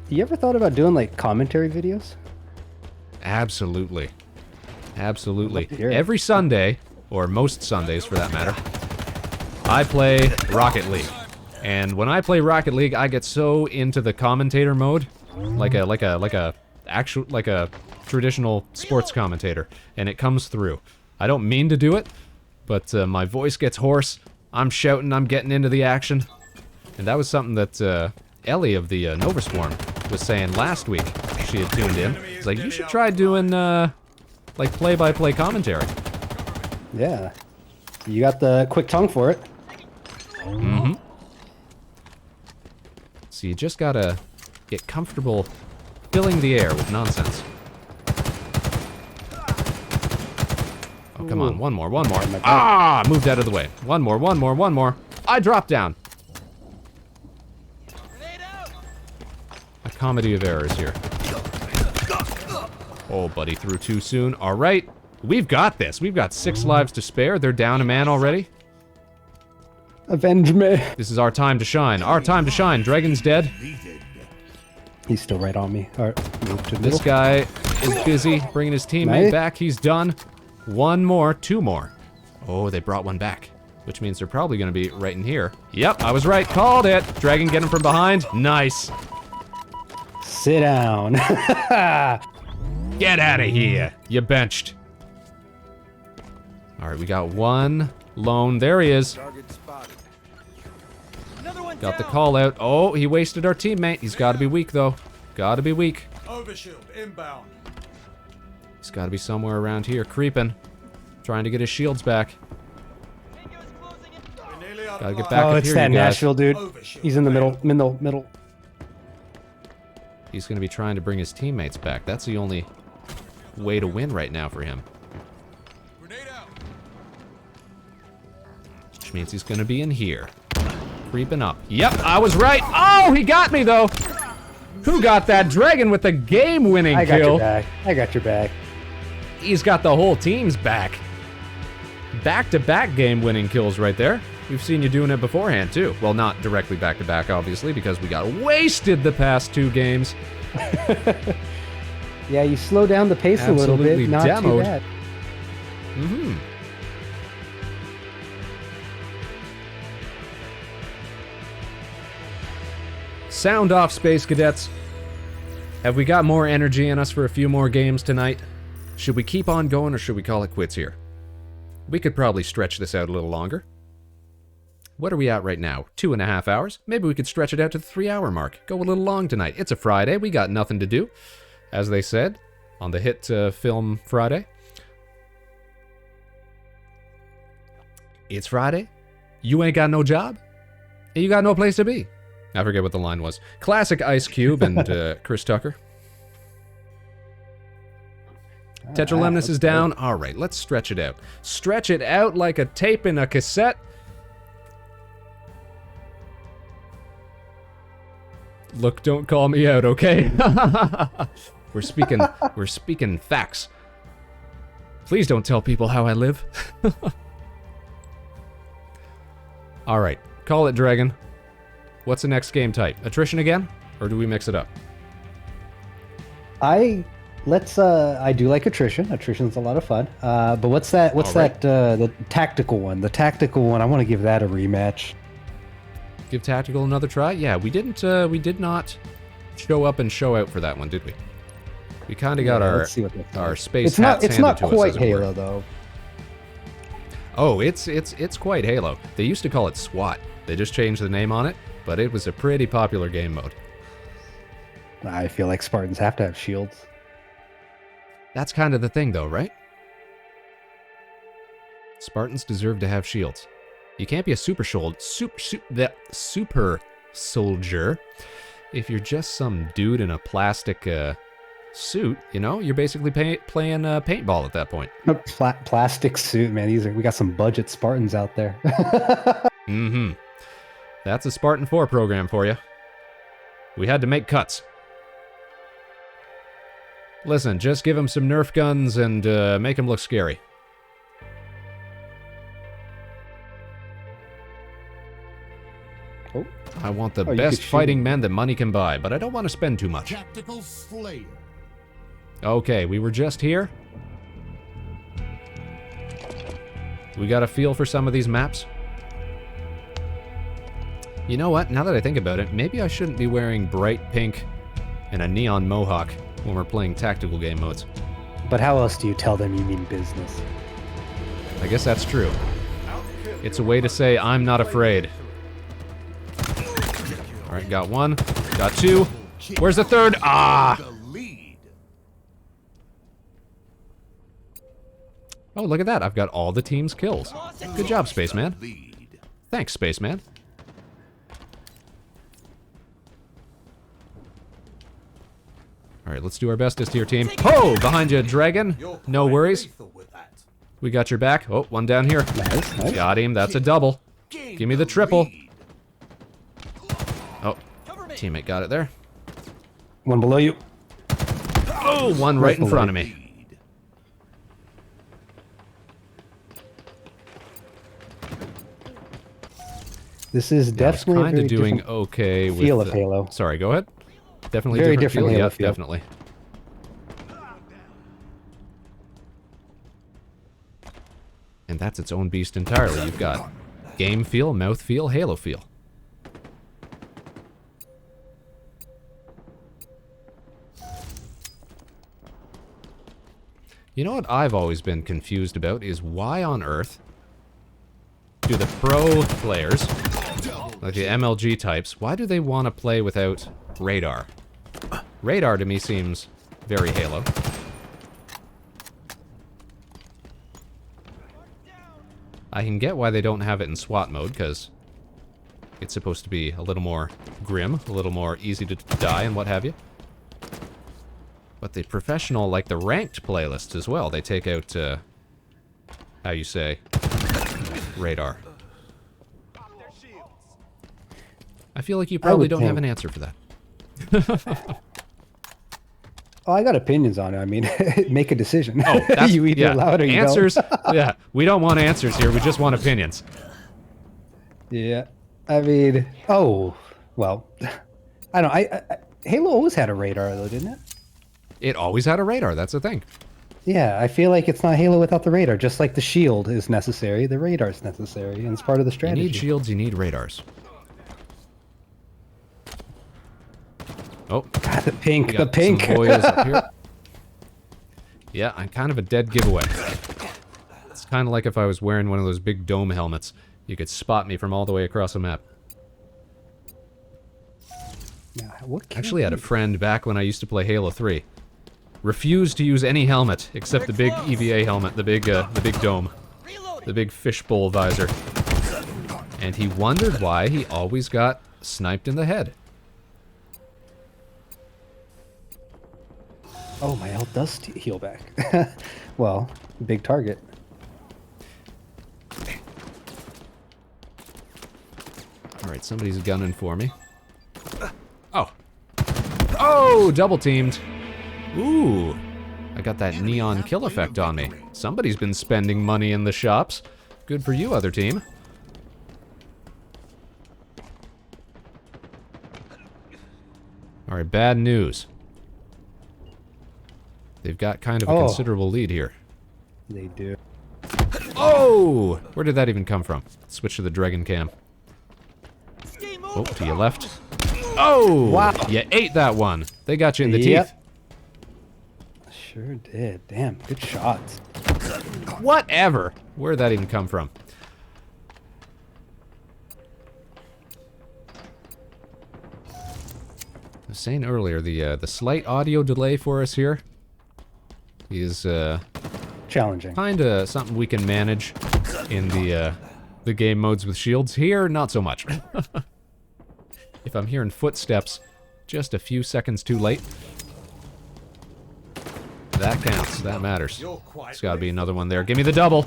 You ever thought about doing like commentary videos? Absolutely. Absolutely. I'd love to hear it. Every Sunday, or most Sundays for that matter, I play Rocket League. And when I play Rocket League, I get so into the commentator mode, like a traditional sports commentator, and it comes through. I don't mean to do it, but my voice gets hoarse. I'm shouting, I'm getting into the action. And that was something that Ellie of the Nova Swarm was saying last week. She had tuned in. It's like, you should try doing like play-by-play commentary. Yeah. You got the quick tongue for it. Mm-hmm. So you just gotta get comfortable filling the air with nonsense. Oh, come on. One more, one more. Ah! Moved out of the way. One more, one more, one more. I dropped down. A comedy of errors here. Oh, buddy, threw too soon. All right. We've got this. We've got 6 lives to spare. They're down a man already. Avenge me. This is our time to shine. Our time to shine. Dragon's dead. He's still right on me. All right, move to the This middle. guy is busy bringing his teammate Nice. back. He's done. 1 more, 2 more. Oh, they brought one back, which means they're probably going to be right in here. Yep, I was right. Called it. Dragon, get him from behind. Nice. Sit down. Get out of here. You benched. All right, we got 1 lone. There he is. Another one Got the down. call out. Oh, he wasted our teammate. He's got to be weak, though. Got to be weak. Overshield inbound. He's got to be somewhere around here, creeping. Trying to get his shields back. Tango's closing in. We're nearly out Gotta of get lives. back Oh, up it's here, that you guys. Nashville dude. He's in the middle. He's going to be trying to bring his teammates back. That's the only way to win right now for him. Grenade out. Which means he's going to be in here. Creeping up. Yep, I was right. Oh, he got me, though. Who got that? Dragon with the game-winning I got kill. your back. I got your back. He's got the whole team's back. Back-to-back game-winning kills right there. We've seen you doing it beforehand, too. Well, not directly back-to-back, obviously, because we got wasted the past 2 games. Yeah, you slow down the pace a little Absolutely bit. Not too demoed. bad. Mm-hmm. Sound off, Space Cadets. Have we got more energy in us for a few more games tonight? Should we keep on going or should we call it quits here? We could probably stretch this out a little longer. What are we at right now? 2.5 hours? Maybe we could stretch it out to the 3-hour mark. Go a little long tonight. It's a Friday. We got nothing to do. As they said on the hit film Friday. It's Friday. You ain't got no job. And you got no place to be. I forget what the line was. Classic Ice Cube and Chris Tucker. Tetralemnus is down. All right, let's stretch it out. Stretch it out like a tape in a cassette. Look, don't call me out, okay? We're speaking facts. Please don't tell people how I live. All right, call it Dragon. What's the next game type? Attrition again, or do we mix it up? I do like attrition. Attrition's a lot of fun. But what's that? All right. The tactical one. The tactical one. I want to give that a rematch. Give tactical another try? Yeah, we did not show up and show out for that one, did we? We kind of got Let's see what that's our like. space It's not. hats It's not handed to us, quite as it were. Halo though. Oh, it's quite Halo. They used to call it SWAT. They just changed the name on it, but it was a pretty popular game mode. I feel like Spartans have to have shields. That's kind of the thing, though, right? Spartans deserve to have shields. You can't be a super soldier if you're just some dude in a plastic suit, you know, you're basically playing paintball at that point. A plastic suit, man. We got some budget Spartans out there. Mm-hmm. That's a Spartan 4 program for you. We had to make cuts. Listen, just give him some Nerf guns and make him look scary. Oh. I want the Oh, best fighting men that money can buy, but I don't want to spend too much. Tactical Slayer. Okay, we were just here. We got a feel for some of these maps. You know what? Now that I think about it, maybe I shouldn't be wearing bright pink and a neon mohawk when we're playing tactical game modes. But how else do you tell them you mean business? I guess that's true. It's a way to say I'm not afraid. Alright, got one. Got two. Where's the third? Ah! The lead. Oh, look at that. I've got all the team's kills. Good job, Spaceman. Lead. Thanks, Spaceman. Alright, let's do our bestest here, team. Oh, behind you, Dragon. No worries. We got your back. Oh, one down here. Nice. Got him. That's a double. Give me the triple. Oh, teammate got it there. One below you. Oh, one right in front of me. This is definitely kind of doing okay with feel of the, Halo. Sorry, go ahead. Definitely Very different different feel. Halo Yep, feel. definitely. And that's its own beast entirely. You've got game feel, mouth feel, Halo feel. You know what I've always been confused about is why on earth do the pro players, like the MLG types, why do they want to play without radar? Radar to me seems very Halo. I can get why they don't have it in SWAT mode, because it's supposed to be a little more grim, a little more easy to die and what have you. But the professional, like the ranked playlists as well, they take out, how you say, radar. I feel like you probably don't have an answer for that. Oh, I got opinions on it. I mean, make a decision. Oh, that's, you either allow it or you answers, don't. yeah, we don't want answers here, we just want opinions. Yeah. I mean, oh, well, I don't know. Halo always had a radar, though, didn't it? It always had a radar, that's the thing. Yeah, I feel like it's not Halo without the radar. Just like the shield is necessary, the radar is necessary, and it's part of the strategy. You need shields, you need radars. Oh, God, the pink, we the got pink. some boyos up here. Yeah, I'm kind of a dead giveaway. It's kind of like if I was wearing one of those big dome helmets. You could spot me from all the way across the map. Yeah, what Actually, I had a friend back when I used to play Halo 3. Refused to use any helmet except the big EVA helmet, the big dome, the big fishbowl visor. And he wondered why he always got sniped in the head. Oh, my health does heal back. Well, big target. Alright, somebody's gunning for me. Oh. Oh, double teamed. Ooh. I got that neon kill effect on me. Somebody's been spending money in the shops. Good for you, other team. Alright, bad news. They've got kind of a considerable lead here. They do. Oh! Where did that even come from? Switch to the Dregn cam. Oh, to your left. Oh! Wow. You ate that one. They got you in the Yep. teeth. Sure did. Damn, good shots. Whatever. Where'd that even come from? I was saying earlier, the slight audio delay for us here is Challenging. kind of something we can manage in the game modes with shields. Here, not so much. If I'm hearing footsteps just a few seconds too late, That counts. That matters. You're quite There's got to be another one there. Give me the double.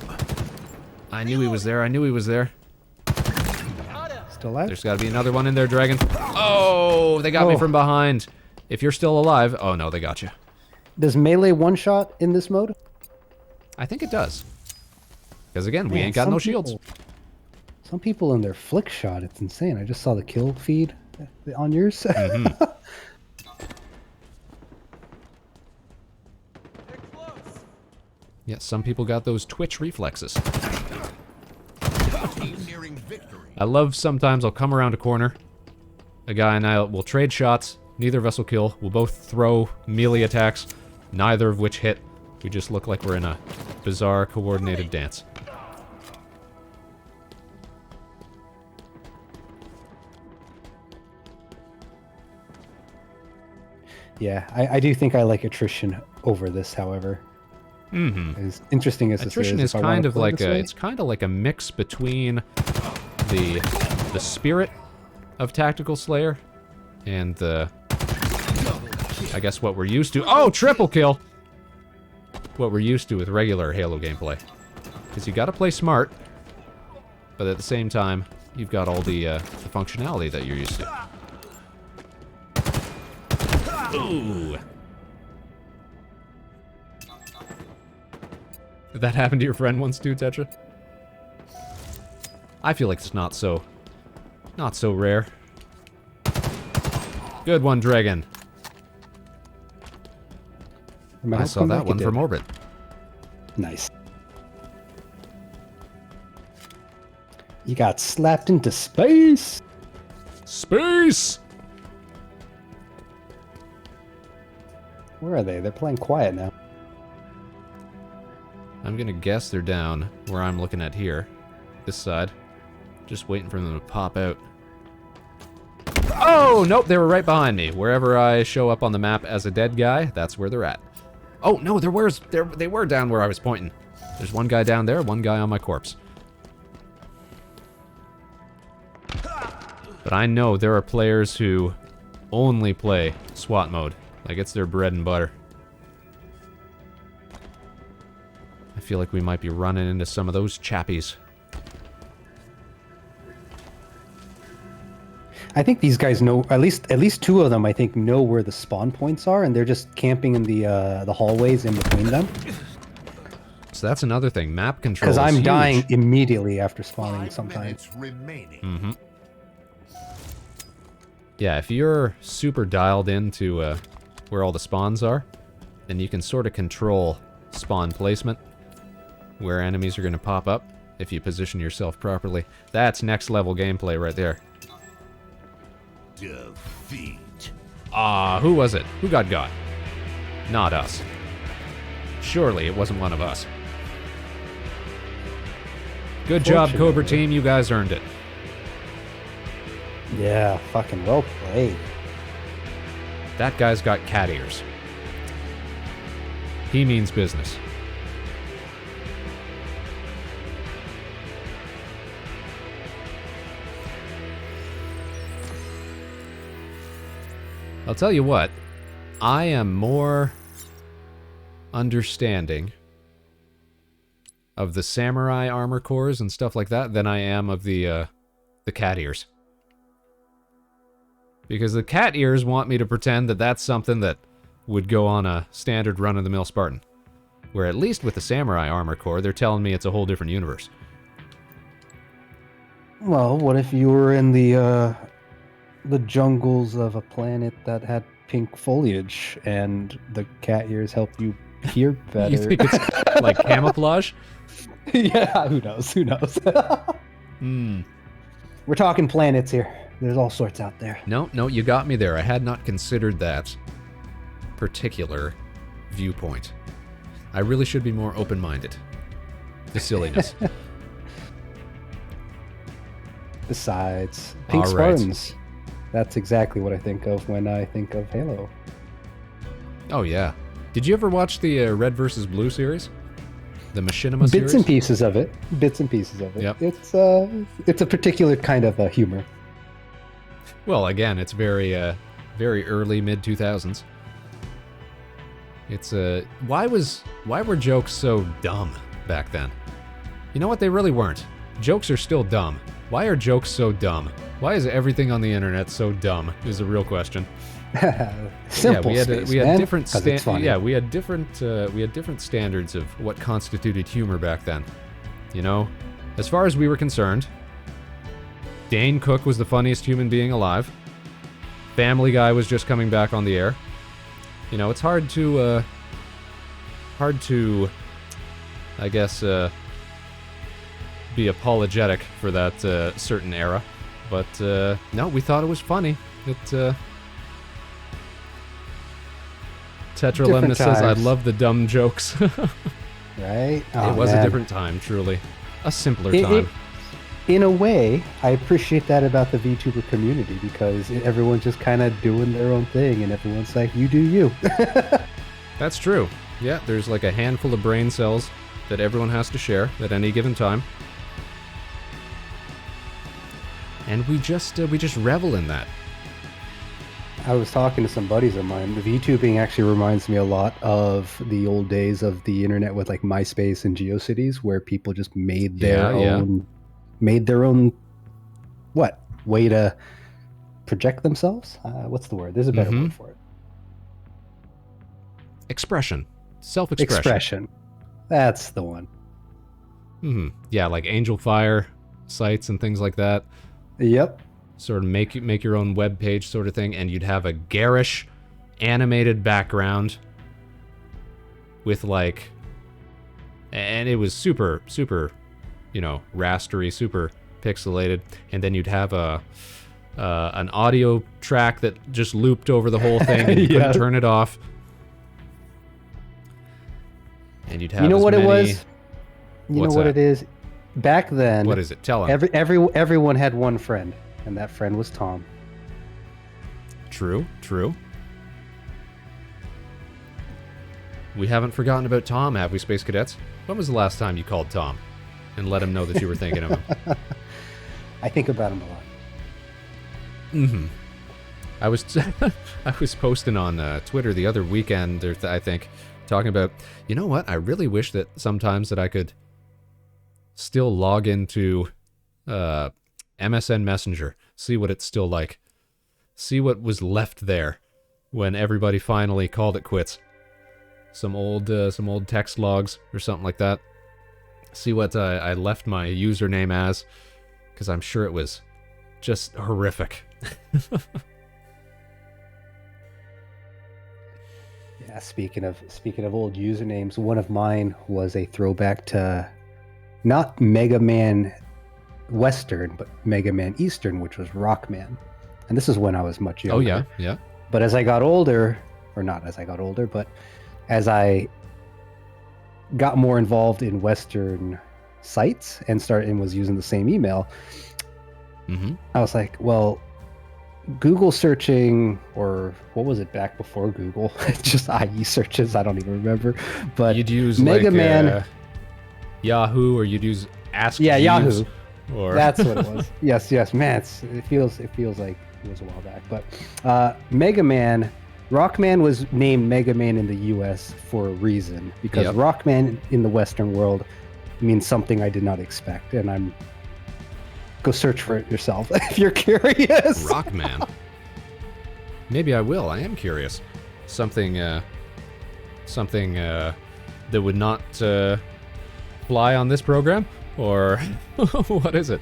I knew he was there. I knew he was there. Still alive? There's got to be another one in there, Dragon. Oh, they got me from behind. If you're still alive... Oh, no, they got you. Does melee one-shot in this mode? I think it does. Because, again, we Man, ain't got some no shields. Some people in their flick shot, it's insane. I just saw the kill feed on yours. Mm-hmm. They're close. Yeah, some people got those twitch reflexes. Team nearing victory. I love sometimes I'll come around a corner. A guy and I will trade shots. Neither of us will kill. We'll both throw melee attacks, neither of which hit. We just look like we're in a bizarre coordinated dance. Yeah, I do think I like attrition over this, however. Mm-hmm. As interesting as Attrition this is if I wanna kind of play like this a way. it's kind of like a mix between the spirit of Tactical Slayer and the I guess what we're used to. Oh, triple kill. What we're used to with regular Halo gameplay. Because you got to play smart, but at the same time, you've got all the functionality that you're used to. Ooh. Did that happen to your friend once too, Tetra? I feel like it's not so rare. Good one, Dragon. I saw that one from orbit. Nice. You got slapped into space. Space! Where are they? They're playing quiet now. I'm gonna guess they're down where I'm looking at here. This side. Just waiting for them to pop out. Oh, nope, they were right behind me. Wherever I show up on the map as a dead guy, that's where they're at. Oh, no, they were down where I was pointing. There's one guy down there, one guy on my corpse. But I know there are players who only play SWAT mode. Like, it's their bread and butter. I feel like we might be running into some of those chappies. I think these guys know, at least two of them, I think, know where the spawn points are, and they're just camping in the hallways in between them. So that's another thing. Map control Because is I'm huge. dying immediately after spawning 5 sometimes. minutes remaining. Mm-hmm. Yeah, if you're super dialed into where all the spawns are, then you can sort of control spawn placement, where enemies are going to pop up if you position yourself properly. That's next level gameplay right there. Defeat. Ah, who was it? Who got? Not us. Surely it wasn't one of us. Good job, Cobra Team. You guys earned it. Yeah, fucking well played. That guy's got cat ears. He means business. I'll tell you what, I am more understanding of the samurai armor cores and stuff like that than I am of the cat ears. Because the cat ears want me to pretend that that's something that would go on a standard run-of-the-mill Spartan. Where at least with the samurai armor core, they're telling me it's a whole different universe. Well, what if you were in the jungles of a planet that had pink foliage and the cat ears help you hear better? You think it's like camouflage? Yeah, who knows? Who knows? We're talking planets here. There's all sorts out there. No, you got me there. I had not considered that particular viewpoint. I really should be more open-minded. The silliness. Besides, pink All right. Spartans. That's exactly what I think of when I think of Halo. Oh, yeah. Did you ever watch the Red vs. Blue series? The Machinima series? Bits and pieces of it. Bits and pieces of it. Yep. It's a particular kind of humor. Well, again, it's very early, mid-2000s. It's why were jokes so dumb back then? You know what? They really weren't. Jokes are still dumb. Why are jokes so dumb? Why is everything on the internet so dumb? Is a real question. Simple. We had different we had different standards of what constituted humor back then. You know, as far as we were concerned, Dane Cook was the funniest human being alive. Family Guy was just coming back on the air. You know, it's hard to, I guess, be apologetic for that certain era. But, no, we thought it was funny. Tetralemna says, I love the dumb jokes. Right? It was a different time, truly. A simpler time. In a way, I appreciate that about the VTuber community because everyone's just kind of doing their own thing and everyone's like, you do you. That's true. Yeah, there's like a handful of brain cells that everyone has to share at any given time. And we just revel in that. I was talking to some buddies of mine. The VTubing actually reminds me a lot of the old days of the internet with like MySpace and GeoCities where people just made their own way to project themselves. What's the word? There's a better word for it. Expression. Self-expression. Expression. That's the one. Yeah, like Angel Fire sites and things like that. Yep. Sort of make your own web page sort of thing, and you'd have a garish animated background with like, and it was super, you know, rastery, super pixelated, and then you'd have an audio track that just looped over the whole thing, and you couldn't turn it off. And you'd have, you know what it was? You know what it is? Back then, what is it? Tell him. Everyone had one friend, and that friend was Tom. True. We haven't forgotten about Tom, have we, Space Cadets? When was the last time you called Tom and let him know that you were thinking of him? I think about him a lot. I was posting on Twitter the other weekend, I think, talking about, you know what? I really wish that sometimes that I could still log into MSN Messenger, see what it's still like, see what was left there when everybody finally called it quits. Some old text logs or something like that. See what I left my username as, because I'm sure it was just horrific. Yeah, speaking of old usernames, one of mine was a throwback to not Mega Man Western, but Mega Man Eastern, which was Rockman. And this is when I was much younger. Oh, yeah. But as I got older, or not as I got older, but as I got more involved in Western sites and was using the same email, I was like, well, Google searching, or what was it back before Google? Just IE searches, I don't even remember. But you'd use Mega like, Man, Yahoo, or you'd use Ask yeah, Jeeves, Yahoo. or That's what it was. yes, man. It feels like it was a while back. But Mega Man, Rockman was named Mega Man in the U.S. for a reason, because Rockman in the Western world means something I did not expect, and go search for it yourself if you're curious. Rockman. Maybe I will. I am curious. Something that would not fly on this program, or what is it?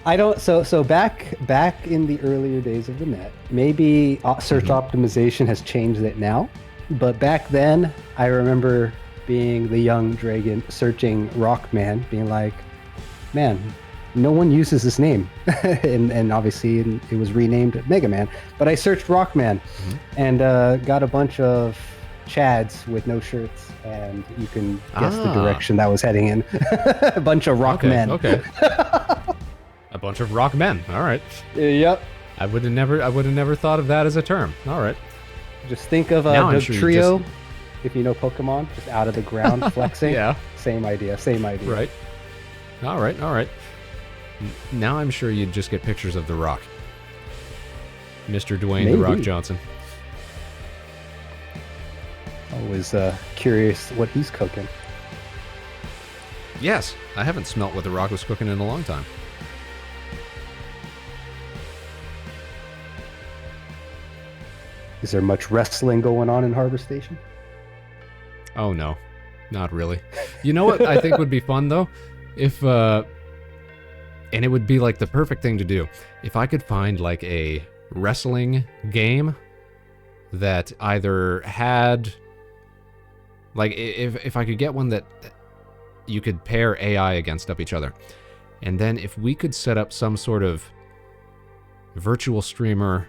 I don't. So back in the earlier days of the net, maybe search optimization has changed it now, but back then I remember being the young dragon searching Rockman, being like, man, no one uses this name. and obviously it was renamed Mega Man, but I searched Rockman and got a bunch of chads with no shirts, and you can guess the direction that was heading in. A bunch of rock men. Okay. A bunch of rock men. All right. Yep. I would have never thought of that as a term. All right. Just think of Doug Trio, if you know Pokemon, just out of the ground flexing. Yeah. Same idea. Right. All right. Now I'm sure you'd just get pictures of The Rock. Mr. Dwayne The Rock Johnson. Oh, I was curious what he's cooking. Yes, I haven't smelt what The Rock was cooking in a long time. Is there much wrestling going on in Harbor Station? Oh no, not really. You know what I think would be fun though? If, and it would be like the perfect thing to do. If I could find like a wrestling game that either had, like if I could get one that you could pair AI against up each other. And then if we could set up some sort of virtual streamer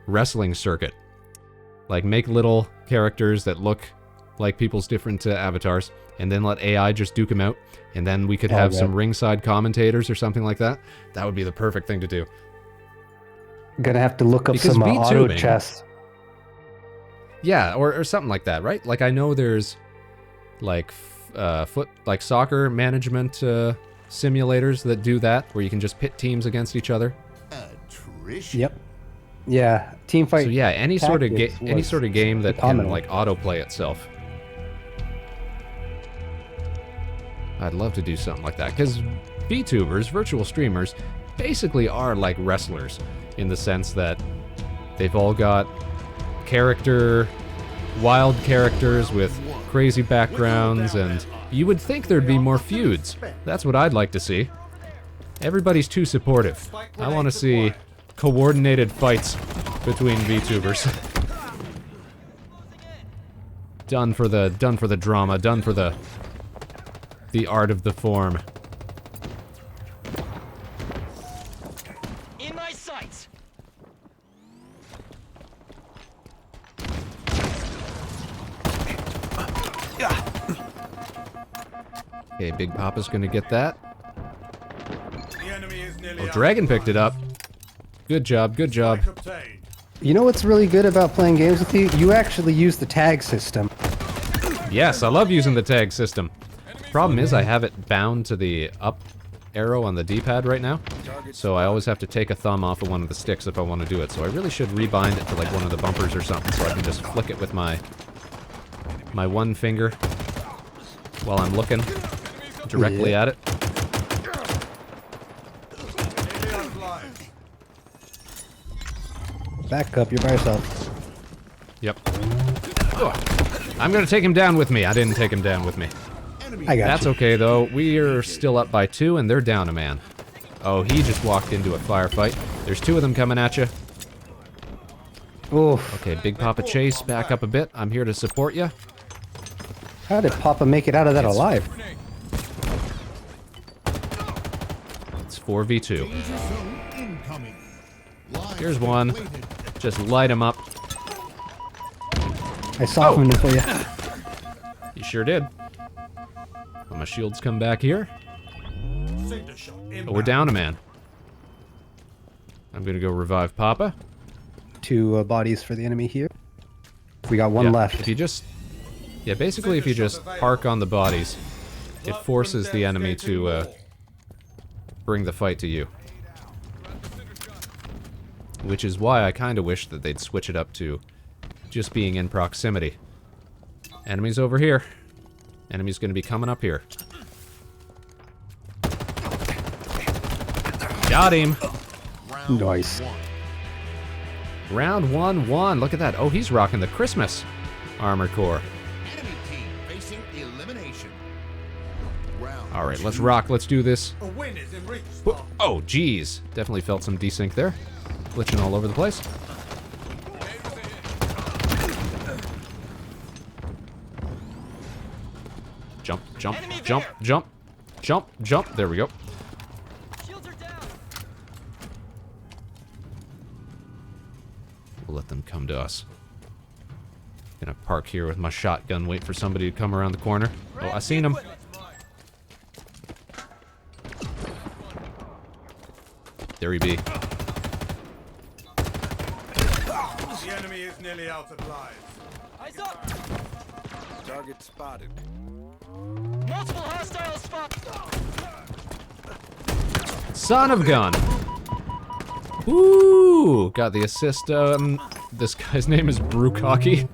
wrestling circuit, like make little characters that look like people's different avatars, and then let AI just duke them out, and then we could have some ringside commentators or something like that. That would be the perfect thing to do. Gonna have to look up Because some auto VTubing- chess. Yeah, or something like that, right? Like I know there's like soccer management simulators that do that, where you can just pit teams against each other. Attrition. Yep. Yeah, team fight. So yeah, any sort of Tactics game that the can common like autoplay itself. I'd love to do something like that, because VTubers, virtual streamers, basically are like wrestlers in the sense that they've all got wild characters with crazy backgrounds, and you would think there'd be more feuds. That's what I'd like to see. Everybody's too supportive. I want to see coordinated fights between VTubers. Done for the drama, done for the art of the form. In my sights. Okay, Big Papa's gonna get that. The enemy is nearly Oh, out Dragon of picked it up. Good job, good job. Strike obtained. You know what's really good about playing games with you? You actually use the tag system. Yes, I love using the tag system. Problem is I have it bound to the up arrow on the D-pad right now, so I always have to take a thumb off of one of the sticks if I want to do it. So I really should rebind it to like one of the bumpers or something, so I can just flick it with my one finger while I'm looking directly at it. Nearly out of lives. Back up, you're by yourself. Yep. Ugh. I'm gonna take him down with me. I didn't take him down with me. I got That's you. okay though. We are still up by 2 and they're down a man. Oh, he just walked into a firefight. There's 2 of them coming at you. Oof. Okay, Big Papa Chase, back up a bit. I'm here to support you. How did Papa make it out of that alive? It's 4v2. Danger zone incoming. Lives Here's one. depleted. Just light him up. I softened him for you. You sure did. Well, my shields come back here. Cinder shot inbound. Oh, we're down a man. I'm gonna go revive Papa. 2 bodies for the enemy here. We got one Yeah, left. If you just... Yeah, basically if you just park on the bodies, it forces the enemy to bring the fight to you. Which is why I kind of wish that they'd switch it up to just being in proximity. Enemies over here. Enemy's gonna be coming up here. Got him! Nice. Round 1-1. Look at that. Oh, he's rocking the Christmas armor core. Enemy team facing elimination. Round All right, let's rock. Let's do this. A win is in reach. Oh, geez. Definitely felt some desync there. Glitching all over the place. Jump, jump, jump, jump, jump, jump. There we go. Shields are down. We'll let them come to us. Gonna park here with my shotgun, wait for somebody to come around the corner. Oh, I seen him. There he be. The enemy is nearly out of lives. Eyes up. Target spotted. Multiple hostiles spot. Son of gun. Ooh, got the assist. This guy's name is Brewcocky.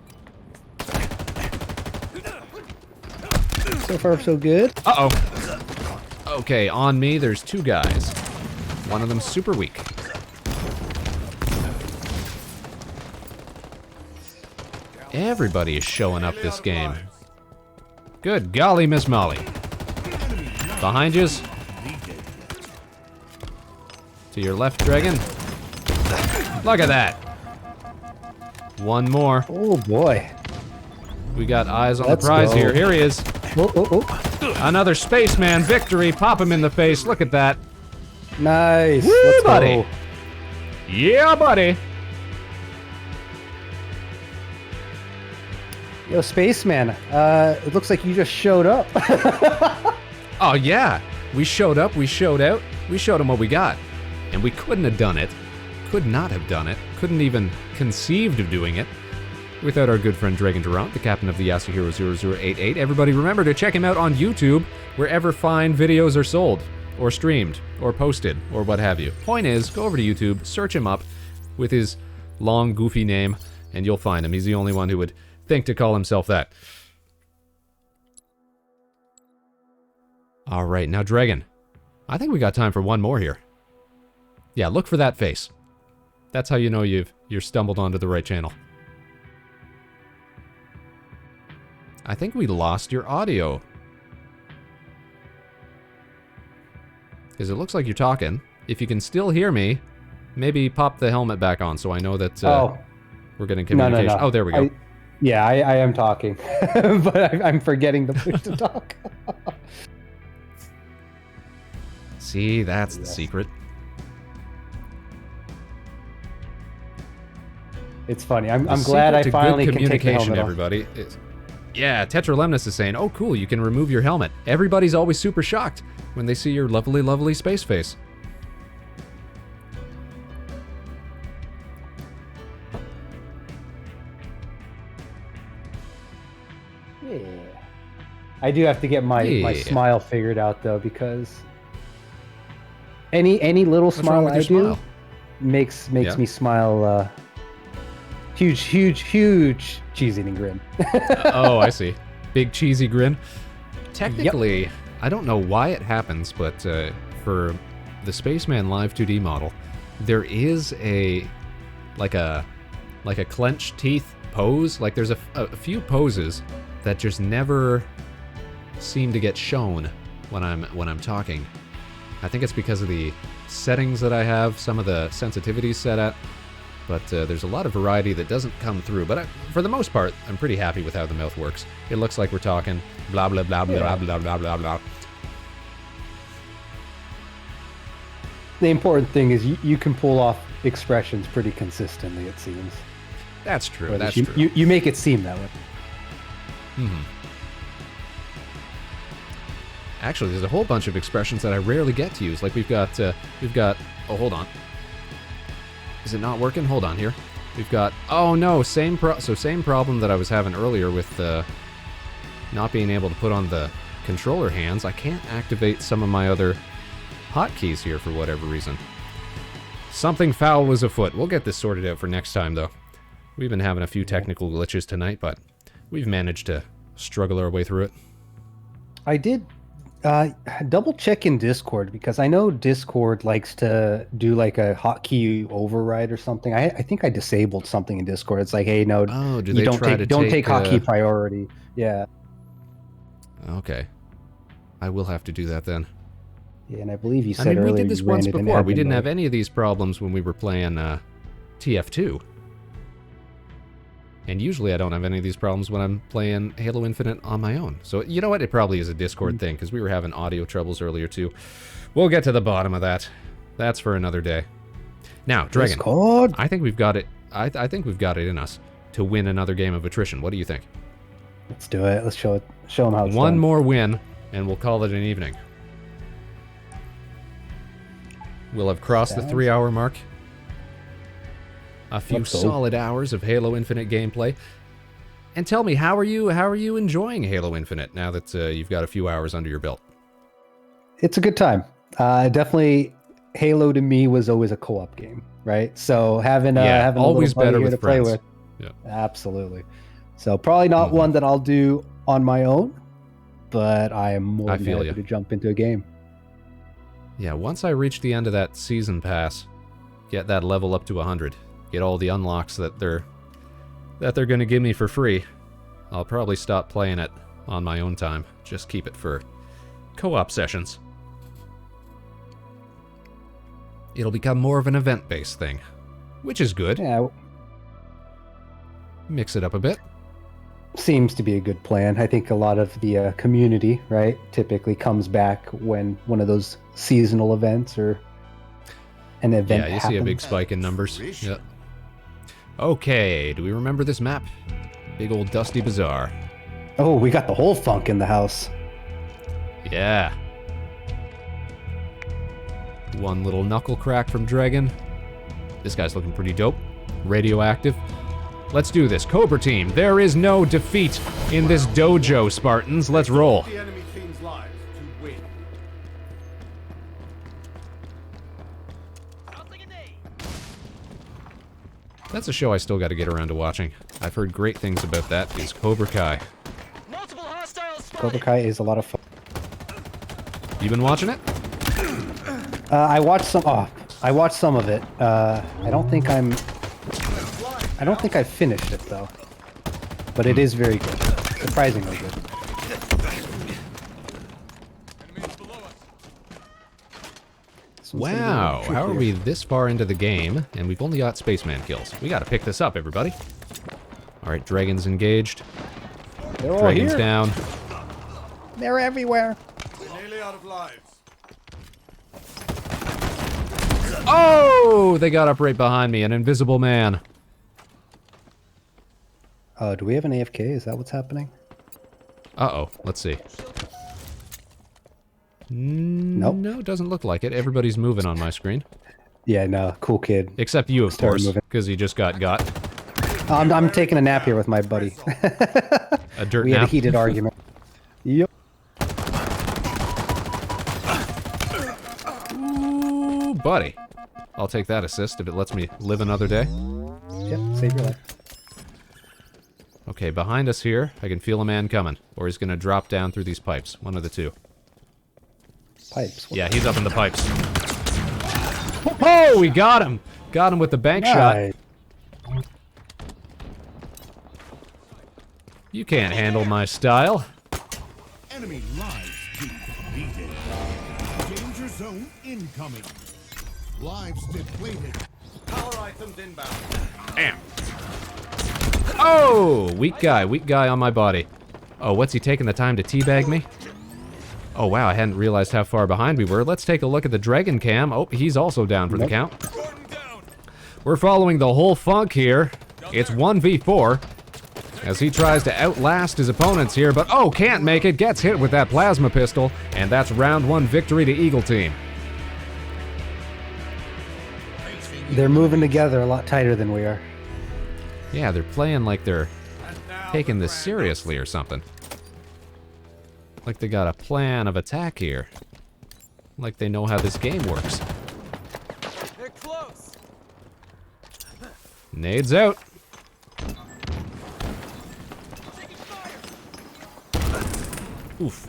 So far, so good. Uh-oh. Okay, on me, there's 2 guys. One of them's super weak. Everybody is showing up this game. Good golly, Miss Molly. Behind yous. To your left, Dragon. Look at that. One more. Oh boy. We got eyes on Let's the prize go. here. Here he is. Oh. Another Spaceman victory. Pop him in the face. Look at that. Nice. Woo, Let's buddy. go. Yeah, buddy. Yo, Spaceman. It looks like you just showed up. Oh, yeah. We showed up. We showed out. We showed him what we got. And we couldn't have done it. Could not have done it. Couldn't even conceived of doing it without our good friend Dregn Durant, the captain of the Yasuhiro 0088. Everybody remember to check him out on YouTube, wherever fine videos are sold, or streamed, or posted, or what have you. Point is, go over to YouTube, search him up with his long, goofy name, and you'll find him. He's the only one who would think to call himself that. Alright, now Dregn. I think we got time for one more here. Yeah, look for that face. That's how you know you're stumbled onto the right channel. I think we lost your audio. Because it looks like you're talking. If you can still hear me, maybe pop the helmet back on so I know that we're getting communication. No. Oh, there we go. I am talking, but I'm forgetting the push to talk. See, that's the secret. It's funny. I'm The glad I secret to finally good can take the communication, helmet off. everybody. Yeah, Tetralemnus is saying, oh cool, you can remove your helmet. Everybody's always super shocked when they see your lovely, lovely space face. Yeah. I do have to get my Yeah. smile figured out though, because any little What's wrong smile with I your do smile? makes Yeah. me smile. Huge cheese eating grin. Oh, I see. Big cheesy grin. Technically, I don't know why it happens, but for the Spaceman Live 2D model, there is like a clenched teeth pose. Like there's a few poses that just never seem to get shown when I'm talking. I think it's because of the settings that I have, some of the sensitivities set at. But there's a lot of variety that doesn't come through. But for the most part, I'm pretty happy with how the mouth works. It looks like we're talking blah, blah, blah, blah, blah, blah, blah, blah. The important thing is you can pull off expressions pretty consistently, it seems. That's true. Or at That's least true. You make it seem that way. Mm-hmm. Actually, there's a whole bunch of expressions that I rarely get to use. Like we've got, oh, hold on. Is it not working? Hold on here. We've got, oh no, same problem that I was having earlier with not being able to put on the controller hands. I can't activate some of my other hotkeys here for whatever reason. Something foul was afoot. We'll get this sorted out for next time, though. We've been having a few technical glitches tonight, but we've managed to struggle our way through it. I did double check in Discord, because I know Discord likes to do like a hotkey override or something. I think I disabled something in Discord. It's like, hey, no, Oh, do you they don't try take to take hotkey priority. Yeah. Okay. I will have to do that then. Yeah, and I believe you I said mean, earlier we did this you ran once it in before. We admin didn't mode. have any of these problems when we were playing TF2. And usually I don't have any of these problems when I'm playing Halo Infinite on my own. So, you know what? It probably is a Discord thing, because we were having audio troubles earlier, too. We'll get to the bottom of that. That's for another day. Now, Dregn, Discord. I think we've got it. I think we've got it in us to win another game of attrition. What do you think? Let's do it. Let's show them how it's One done. more win, and we'll call it an evening. We'll have crossed the 3-hour mark. A few Let's go. solid hours of Halo Infinite gameplay. And tell me, how are you enjoying Halo Infinite now that you've got a few hours under your belt? It's a good time. Definitely, Halo to me was always a co-op game, right? So having having always a little buddy better here with to play friends. with, Yeah. absolutely. So probably not one that I'll do on my own, but I am more I than feel happy ya. to jump into a game. Yeah, once I reach the end of that season pass, get that level up to 100, get all the unlocks that they're gonna give me for free, I'll probably stop playing it on my own time. Just keep it for co-op sessions. It'll become more of an event-based thing, which is good. Yeah, Mix it up a bit. seems to be a good plan. I think a lot of the community, right, typically comes back when one of those seasonal events or an event Yeah, you see a big happens. spike in numbers. Yep. Okay, do we remember this map? Big old dusty bazaar. Oh, we got the whole funk in the house. Yeah. One little knuckle crack from Dregn. This guy's looking pretty dope. Radioactive. Let's do this. Cobra team, there is no defeat in this dojo, Spartans. Let's roll. The enemy team's lives to win. That's a show I still got to get around to watching. I've heard great things about that. Is Cobra Kai. Multiple hostiles spotted. Cobra Kai is a lot of fun. You been watching it? I watched some. Oh, I watched some of it. I don't think I've finished it though. But it is very good. Surprisingly good. Enemies below us. This one's gonna be Wow, tricky how are here. we this far into the game and we've only got Spaceman kills? We got to pick this up, everybody. All right, Dragon's engaged. They're all Dragon's here. down. They're everywhere. We're nearly out of lives. Oh, they got up right behind me. An invisible man. Do we have an AFK? Is that what's happening? Uh-oh, let's see. Nope. No, it doesn't look like it. Everybody's moving on my screen. Yeah, no. Cool kid. Except you, of Started course, moving. because he just got. I'm taking a nap here with my buddy. A dirt We had a nap. heated argument. Yep. Ooh, buddy. I'll take that assist if it lets me live another day. Yep. Save your life. Okay, behind us here, I can feel a man coming. Or he's gonna drop down through these pipes. One of the two. Pipes. Yeah, he's up in the pipes. Oh, we got him! Got him with the bank shot. Nice. You can't handle my style. Enemy lives depleted. Danger zone incoming. Lives depleted. Power items inbound. Damn. Oh, weak guy on my body. Oh, what's he taking the time to teabag me? Oh, wow, I hadn't realized how far behind we were. Let's take a look at the Dregn cam. Oh, he's also down for the count. Gordon down. We're following the whole funk here. It's 1v4 as he tries to outlast his opponents here, but oh, can't make it. Gets hit with that plasma pistol, and that's round 1 victory to Eagle Team. They're moving together a lot tighter than we are. Yeah, they're playing like they're And now taking the this grand seriously or something. Like they got a plan of attack here. Like they know how this game works. They're close. Nades out. Taking fire. Oof.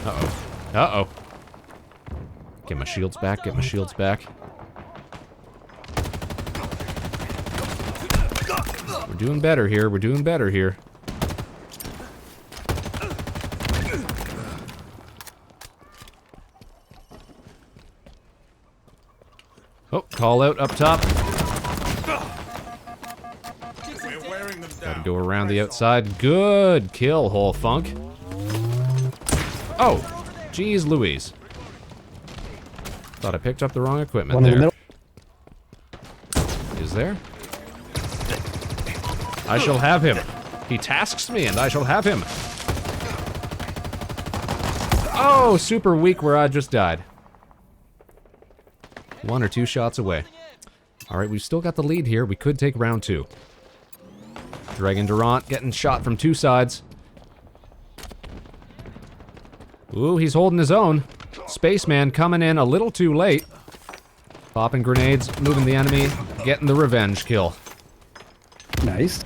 Uh-oh. Uh-oh. Get my shields back, get my shields back. We're doing better here, we're doing better here. Oh, call out up top. We're wearing them Gotta down. go around the outside. Good kill, whole funk. Oh, geez Louise. Thought I picked up the wrong equipment One in the there. middle. Is there? I shall have him. He tasks me and I shall have him. Oh, super weak where I just died. 1 or 2 shots away. Alright, we've still got the lead here. We could take round 2. Dregn Durant getting shot from 2 sides. Ooh, he's holding his own. Spaceman coming in a little too late. Popping grenades, moving the enemy, getting the revenge kill. Nice.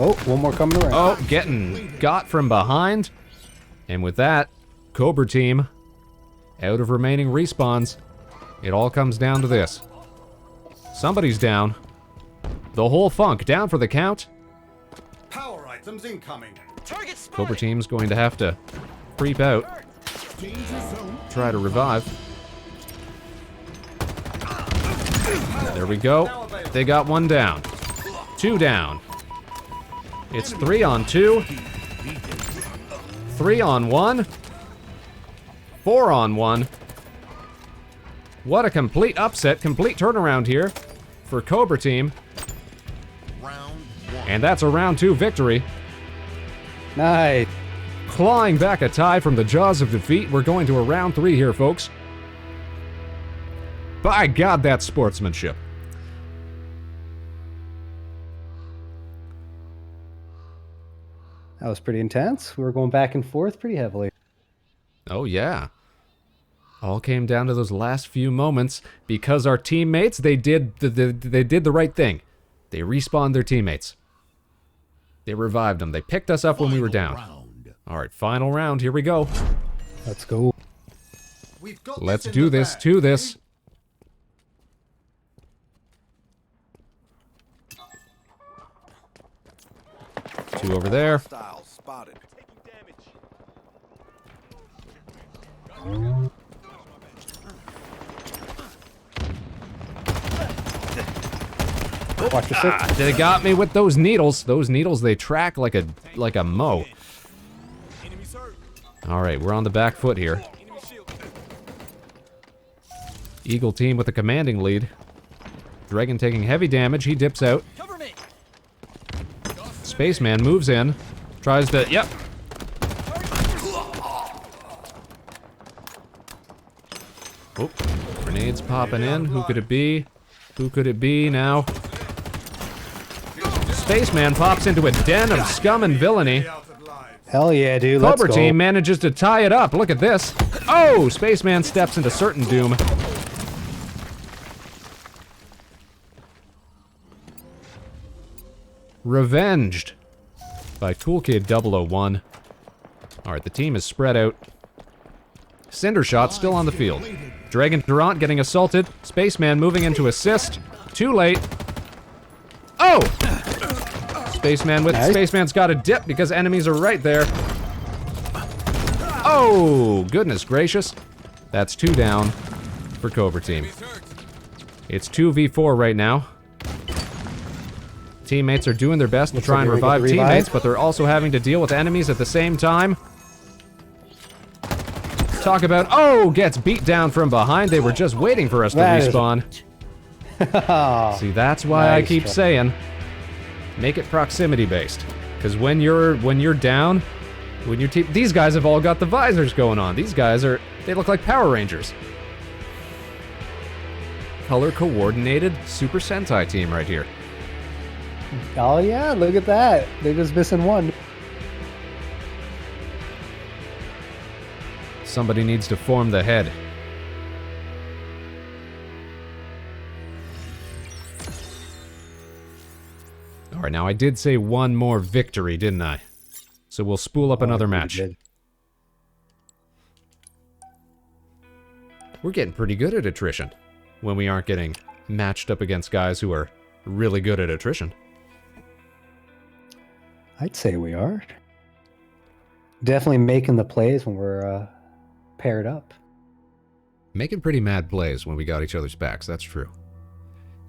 Oh, one more coming around. Oh, getting got from behind. And with that, Cobra team out of remaining respawns. It all comes down to this. Somebody's down. The whole funk down for the count. Power items incoming. Target spotted. Cobra team's going to have to creep out. Danger zone. Try to revive. There we go. They got one down. Two down. It's 3 on 2. 3 on 1. 4 on 1. What a complete upset, complete turnaround here for Cobra team. Round 1. And that's a round 2 victory. Nice. Clawing back a tie from the jaws of defeat, we're going to a round 3 here, folks. By God, that's sportsmanship. That was pretty intense. We were going back and forth pretty heavily. Oh, yeah. All came down to those last few moments because our teammates, they did the right thing. They respawned their teammates. They revived them. They picked us up when we were down. Round. All right, final round. Here we go. Let's go. We've got Let's in do the this bag. to this. Two over there. Hostile spotted. Watch your six. They got me with those needles. Those needles, they track like a mow. Enemies hurt. All right, we're on the back foot here. Enemy shield. Eagle team with a commanding lead. Dregn taking heavy damage. He dips out. Cover me. Spaceman moves in. Tries to... Yep. Oh, grenades popping in. Who could it be? Who could it be now? Spaceman pops into a den of scum and villainy. Out of lives. Hell yeah, dude. Let's Cobra go. team manages to tie it up. Look at this. Oh, Spaceman steps into certain doom. Revenged by Cool Kid 001. Alright, the team is spread out. Cinder Shot still on the field. Dregn Durant getting assaulted. Spaceman moving in to assist. Too late. Oh! Spaceman with... Nice. Spaceman's got a dip because enemies are right there. Oh, goodness gracious. That's 2 down for Cobra team. It's 2v4 right now. Teammates are doing their best to Looks try like and they're gonna revive get the revive. teammates, but they're also having to deal with enemies at the same time. Talk about, oh, gets beat down from behind. They were just waiting for us to That is- respawn. See, that's why I Nice keep try. saying, make it proximity based. Because when you're down, when your team, these guys have all got the visors going on. These guys they look like Power Rangers. Color coordinated Super Sentai team right here. Oh yeah, look at that. They're just missing one. Somebody needs to form the head. Alright, now I did say one more victory, didn't I? So we'll spool up another match. Good. We're getting pretty good at attrition when we aren't getting matched up against guys who are really good at attrition. I'd say we are. Definitely making the plays when we're paired up. Making pretty mad plays when we got each other's backs, that's true.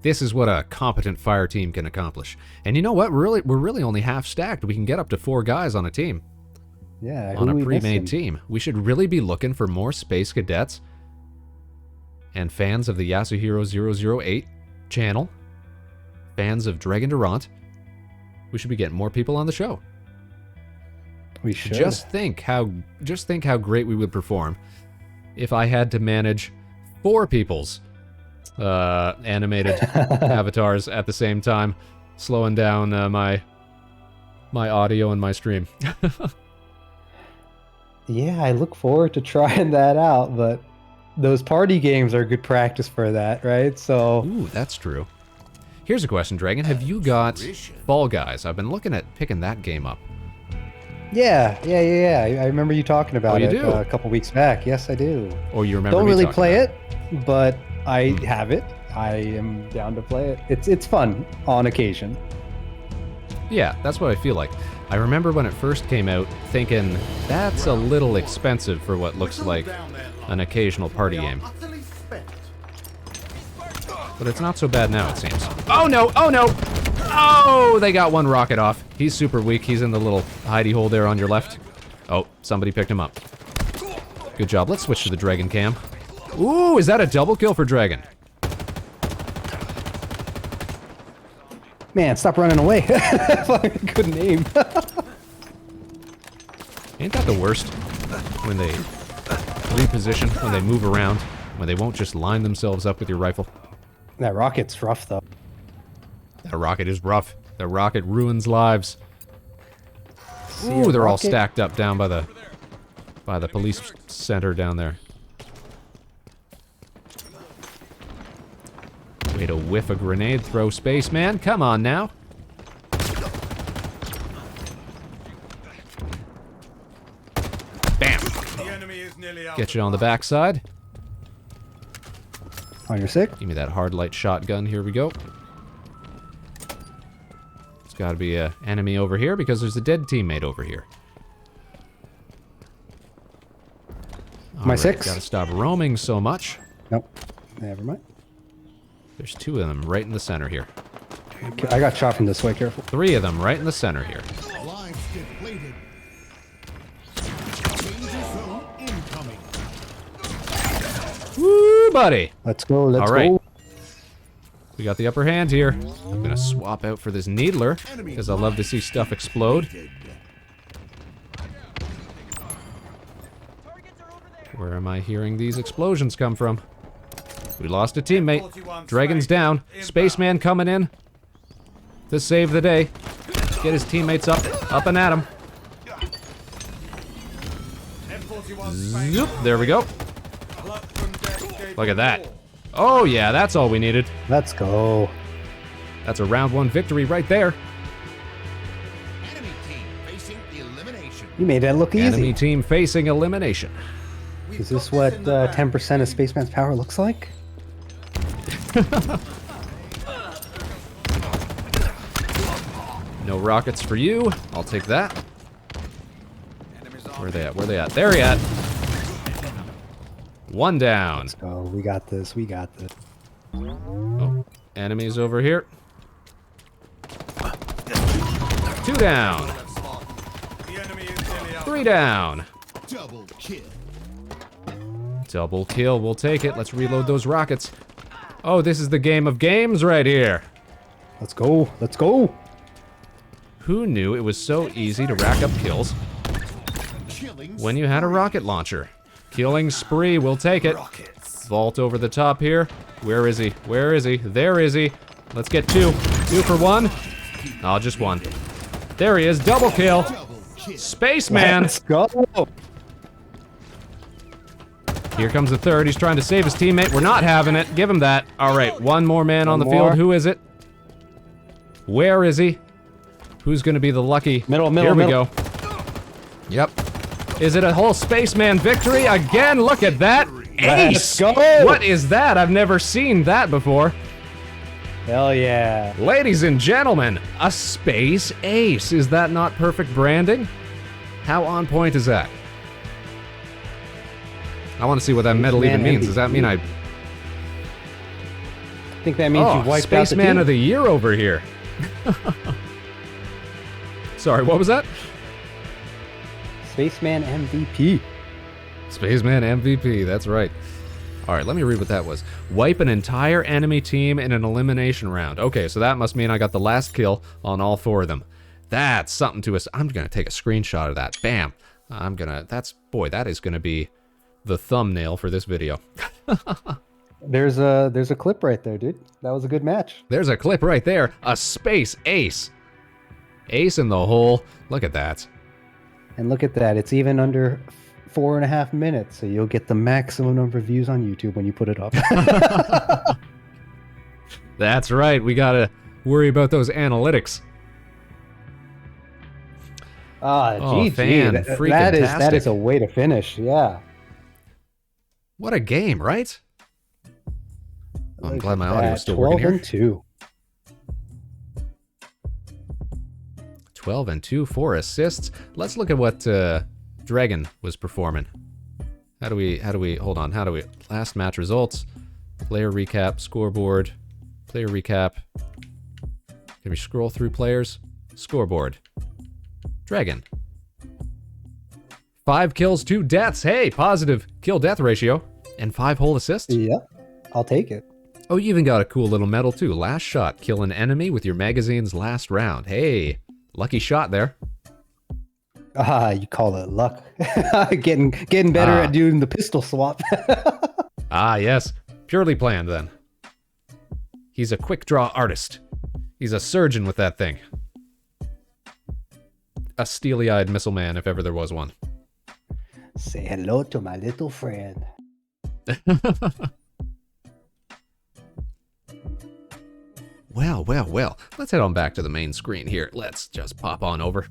This is what a competent fire team can accomplish. And you know what? We're really only half stacked. We can get up to 4 guys on a team. Yeah, On who a we pre-made missing? team. We should really be looking for more Space Cadets and fans of the Yasuhiro 008 channel. Fans of Dregn Durant. We should be getting more people on the show. We should. Just think how great we would perform if I had to manage 4 people's animated avatars at the same time, slowing down my audio and my stream. Yeah, I look forward to trying that out, but those party games are good practice for that, right? So Ooh, that's true. Here's a question, Dragon. Have you got Fall Guys? I've been looking at picking that game up. Yeah. I remember you talking about you it do? a couple weeks back. Yes, I do. Or you remember Don't me really talking play about it, but I have it. I am down to play it. It's fun on occasion. Yeah, that's what I feel like. I remember when it first came out thinking, that's a little expensive for what looks like an occasional party game. Utterly spent. But it's not so bad now, it seems. Oh no, oh no! Oh, they got one rocket off. He's super weak. He's in the little hidey hole there on your left. Oh, somebody picked him up. Good job. Let's switch to the Dragon cam. Ooh, is that a double kill for Dragon? Man, stop running away. Couldn't aim. Ain't that the worst? When they reposition, when they move around, when they won't just line themselves up with your rifle. That rocket's rough, though. That rocket is rough. That rocket ruins lives. See Ooh, a they're all rocket? stacked up down by the police center down there. Way to whiff a grenade throw, Spaceman. Come on now. Bam. The enemy is nearly out. Get you on the backside. On your sick? Give me that hard light shotgun. Here we go. There's got to be an enemy over here because there's a dead teammate over here. My six? Gotta stop roaming so much. Nope. Never mind. There's two of them right in the center here. Okay, I got shot from this way, careful. Three of them right in the center here. Lives depleted. Danger zone incoming. Woo, buddy. Let's go, let's All right. go. We got the upper hand here. I'm gonna swap out for this needler because I love to see stuff explode. Where am I hearing these explosions come from? We lost a teammate. Dragon's down. Spaceman coming in to save the day. Get his teammates up and at him. Zoop, there we go. Look at that. Oh yeah, that's all we needed. Let's go. That's a round one victory right there. Enemy team facing elimination. You made that look Enemy easy. team facing elimination. Is this what 10% of Spaceman's power looks like? No rockets for you. I'll take that. Where are they at? Where are they at? There he at. One down. Oh, we got this. We got this. Oh, enemies over here. Two down. The enemy is nearly out. Three down. Double kill. Double kill. We'll take it. Let's reload those rockets. Oh, this is the game of games right here. Let's go. Let's go. Who knew it was so easy to rack up kills Killing. when you had a rocket launcher? Killing spree. We'll take it. Vault over the top here. Where is he? Where is he? There is he. Let's get two. Two for one. Oh, just one. There he is. Double kill. Double kill. Spaceman. Let's go. Here comes the third. He's trying to save his teammate. We're not having it. Give him that. All right, one more man on the One more. field. Who is it? Where is he? Who's going to be the lucky? Middle, Here we middle. go. Yep. Is it a whole Spaceman victory? Again, look at that. Ace. Let's go. What is that? I've never seen that before. Hell yeah. Ladies and gentlemen, a space ace. Is that not perfect branding? How on point is that? I want to see what that medal even Spaceman means. Does that mean I... I think that means you wiped out the Spaceman team. of the Year over here. Sorry, what was that? Spaceman MVP. Spaceman MVP, that's right. All right, let me read what that was. Wipe an entire enemy team in an elimination round. Okay, so that must mean I got the last kill on all four of them. That's something to us. I'm going to take a screenshot of that. Bam. Boy, that is going to be the thumbnail for this video. There's a clip right there, dude. That was a good match. There's a clip right there. A space ace. Ace in the hole. Look at that. And look at that. It's even under 4.5 minutes, so you'll get the maximum number of views on YouTube when you put it up. That's right, we gotta worry about those analytics. Ah, Oh, GG. That is a way to finish. Yeah. What a game, right? I'm Look glad at my audio is that. still working 12 here. and 2. 12 and 2, 4 assists. Let's look at what Dregn was performing. How do we, hold on, last match results, player recap, scoreboard, player recap. Can we scroll through players? Scoreboard. Dregn. 5 kills, 2 deaths. Hey, positive kill-death ratio. And 5 whole assists. Yep. I'll take it. Oh, you even got a cool little medal too. Last shot. Kill an enemy with your magazine's last round. Hey, lucky shot there. Ah, you call it luck. getting better at doing the pistol swap. Ah, yes. Purely planned then. He's a quick draw artist. He's a surgeon with that thing. A steely-eyed missile man, if ever there was one. Say hello to my little friend. Well. Let's head on back to the main screen here. Let's just pop on over.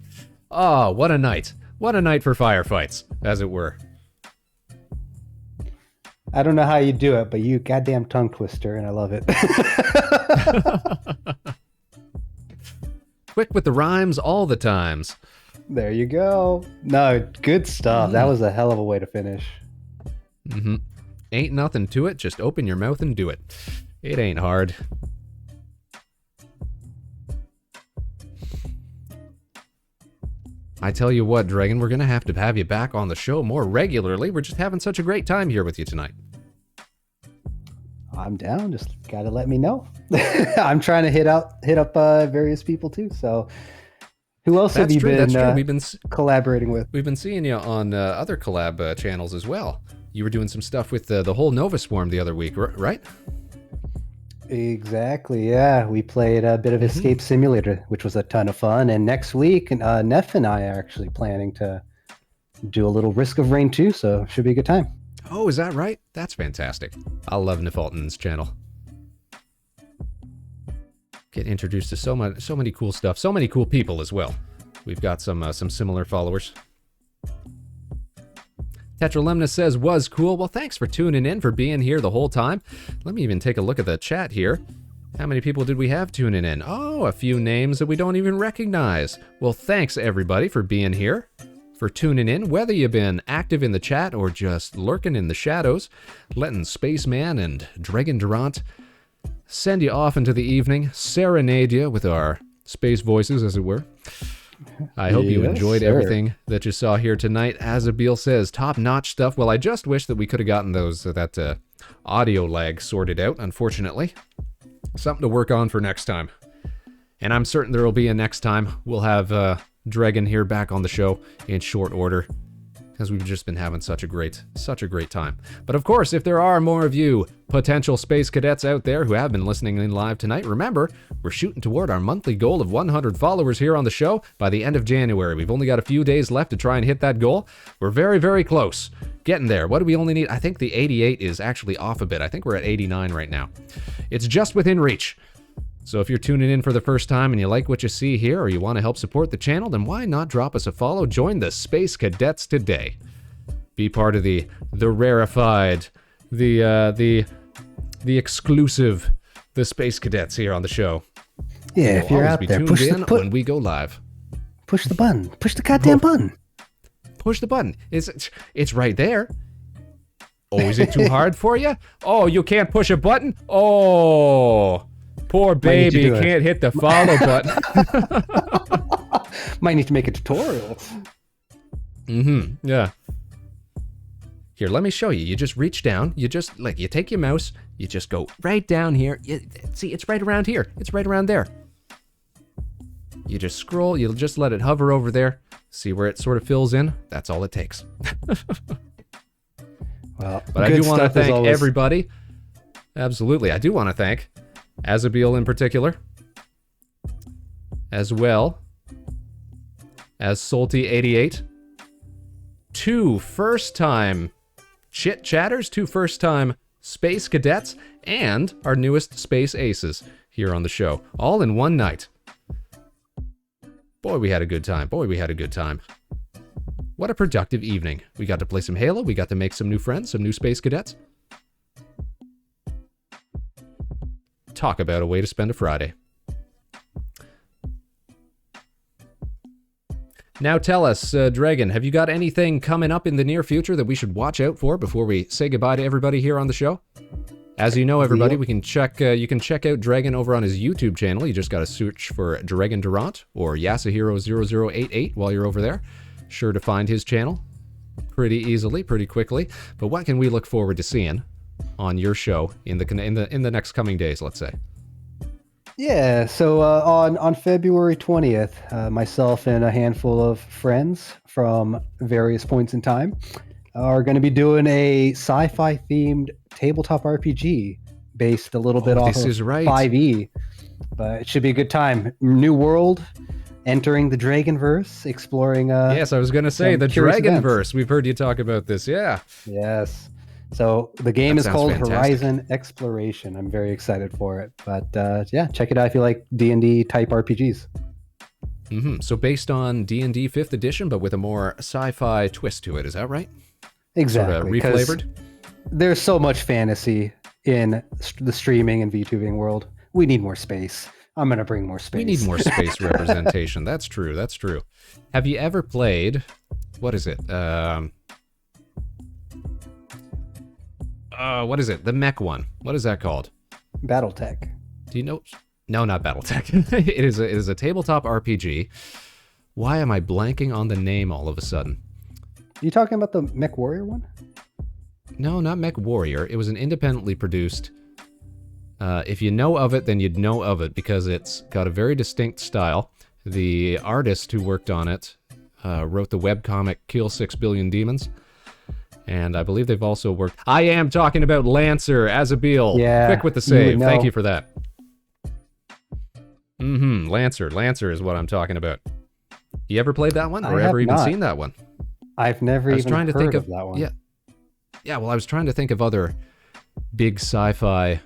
Oh, what a night. What a night for firefights, as it were. I don't know how you do it, but you goddamn tongue twister, and I love it. Quick with the rhymes all the times. There you go. No, good stuff. That was a hell of a way to finish. Mm-hmm. Ain't nothing to it, just open your mouth and do it. It ain't hard. I tell you what, Dregn, we're gonna have you back on the show more regularly. We're just having such a great time here with you tonight. I'm down. Just gotta let me know. I'm trying to hit up various people too. So, who else have you been We've been collaborating with? We've been seeing you on other collab channels as well. You were doing some stuff with the whole Nova Swarm the other week, right? Exactly, yeah. We played a bit of Escape Simulator, which was a ton of fun. And next week, Neff and I are actually planning to do a little Risk of Rain 2, so it should be a good time. Oh, is that right? That's fantastic. I love Nefalton's channel. Get introduced to so many cool stuff, so many cool people as well. We've got some similar followers. Tetralemna says, was cool. Well, thanks for tuning in, for being here the whole time. Let me even take a look at the chat here. How many people did we have tuning in? Oh, a few names that we don't even recognize. Well, thanks everybody for being here, for tuning in, whether you've been active in the chat or just lurking in the shadows, letting Spaceman and Dregn Durant send you off into the evening, serenade you with our space voices, as it were. I hope you enjoyed everything that you saw here tonight. Azabil says, top-notch stuff. Well, I just wish that we could have gotten that audio lag sorted out, unfortunately. Something to work on for next time. And I'm certain there will be a next time. We'll have Dregn here back on the show in short order, because we've just been having such a great time. But of course, if there are more of you potential space cadets out there who have been listening in live tonight, remember, we're shooting toward our monthly goal of 100 followers here on the show by the end of January. We've only got a few days left to try and hit that goal. We're very, very close. Getting there. What do we only need? I think the 88 is actually off a bit. I think we're at 89 right now. It's just within reach. So if you're tuning in for the first time and you like what you see here, or you want to help support the channel, then why not drop us a follow? Join the Space Cadets today. Be part of the rarefied, the exclusive, the Space Cadets here on the show. Yeah, if you're out there, push when we go live. Push the button. Push the goddamn button. Push the button. It's right there. Oh, is it too hard for you? Oh, you can't push a button? Oh, poor baby can't hit the follow button. Might need to make a tutorial. Yeah. Here, let me show you. You just reach down. You just, you take your mouse. You just go right down here. See, it's right around here. It's right around there. You just scroll. You'll just let it hover over there. See where it sort of fills in? That's all it takes. Well, but I do want to thank everybody. Absolutely. I do want to thank Azabil in particular, as well as Salty88. 2 first-time chit-chatters, 2 first-time Space Cadets, and our newest Space Aces here on the show, all in one night. Boy, we had a good time. Boy, we had a good time. What a productive evening. We got to play some Halo. We got to make some new friends, some new Space Cadets. Talk about a way to spend a Friday. Now tell us, Dragon, have you got anything coming up in the near future that we should watch out for before we say goodbye to everybody here on the show? As you know, everybody, we can check. You can check out Dragon over on his YouTube channel. You just got to search for Dregn Durant or Yasahiro0088 while you're over there. Sure to find his channel pretty easily, pretty quickly. But what can we look forward to seeing on your show in the next coming days? Let's say. Yeah, so on February 20th, myself and a handful of friends from various points in time are going to be doing a sci-fi themed tabletop RPG based a little bit off of 5e, but it should be a good time. New world, entering the Dragonverse, exploring yes, I was going to say the Dragonverse. We've heard you talk about this, yeah. Yes. So the game is called fantastic. Horizon Exploration. I'm very excited for it. But yeah, check it out if you like D&D type RPGs. So based on D&D 5th edition, but with a more sci-fi twist to it, is that right? Exactly. Sort of reflavored? There's so much fantasy in the streaming and VTubing world. We need more space. I'm going to bring more space. We need more space representation. That's true. That's true. Have you ever played, what is it? What is it? The mech one. What is that called? Battletech. Do you know? No, not Battletech. It is a tabletop RPG. Why am I blanking on the name all of a sudden? Are you talking about the Mech Warrior one? No, not Mech Warrior. It was an independently produced. If you know of it, then you'd know of it because it's got a very distinct style. The artist who worked on it wrote the webcomic Kill 6 Billion Demons. And I believe they've also worked... I am talking about Lancer, Azabil. Yeah. Quick with the save. Thank you for that. Lancer. Lancer is what I'm talking about. You ever played that one? Or ever even seen that one? I've never even heard of that one. Yeah, well, I was trying to think of other big sci-fi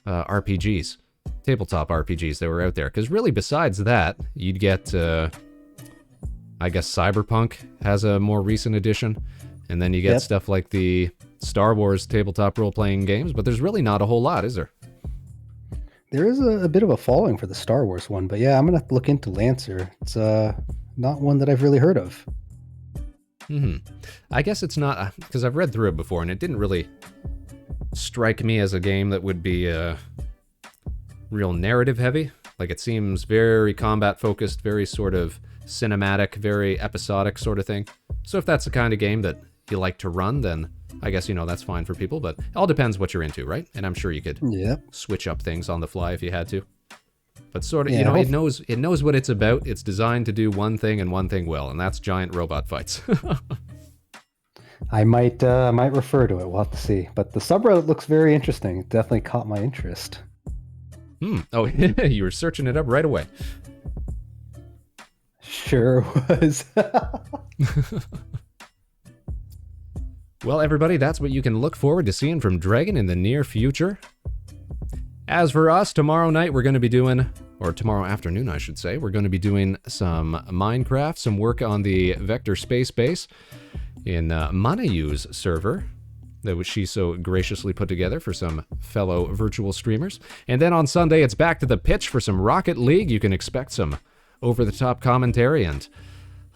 RPGs. Tabletop RPGs that were out there. Because really, besides that, you'd get... I guess Cyberpunk has a more recent edition. And then you get stuff like the Star Wars tabletop role-playing games, but there's really not a whole lot, is there? There is a bit of a following for the Star Wars one, but yeah, I'm going to look into Lancer. It's not one that I've really heard of. I guess it's not, because I've read through it before, and it didn't really strike me as a game that would be real narrative-heavy. Like, it seems very combat-focused, very sort of cinematic, very episodic sort of thing. So if that's the kind of game that you like to run, then I guess, that's fine for people, but it all depends what you're into, right? And I'm sure you could switch up things on the fly if you had to. But sort of, it knows what it's about. It's designed to do one thing and one thing well, and that's giant robot fights. I might refer to it. We'll have to see. But the subreddit looks very interesting. It definitely caught my interest. Oh, you were searching it up right away. Sure was. Well, everybody, that's what you can look forward to seeing from Dragon in the near future. As for us, tomorrow night we're going to be doing, or tomorrow afternoon, I should say, we're going to be doing some Minecraft, some work on the Vector Space Base in Manayu's server that she so graciously put together for some fellow virtual streamers. And then on Sunday, it's back to the pitch for some Rocket League. You can expect some over-the-top commentary and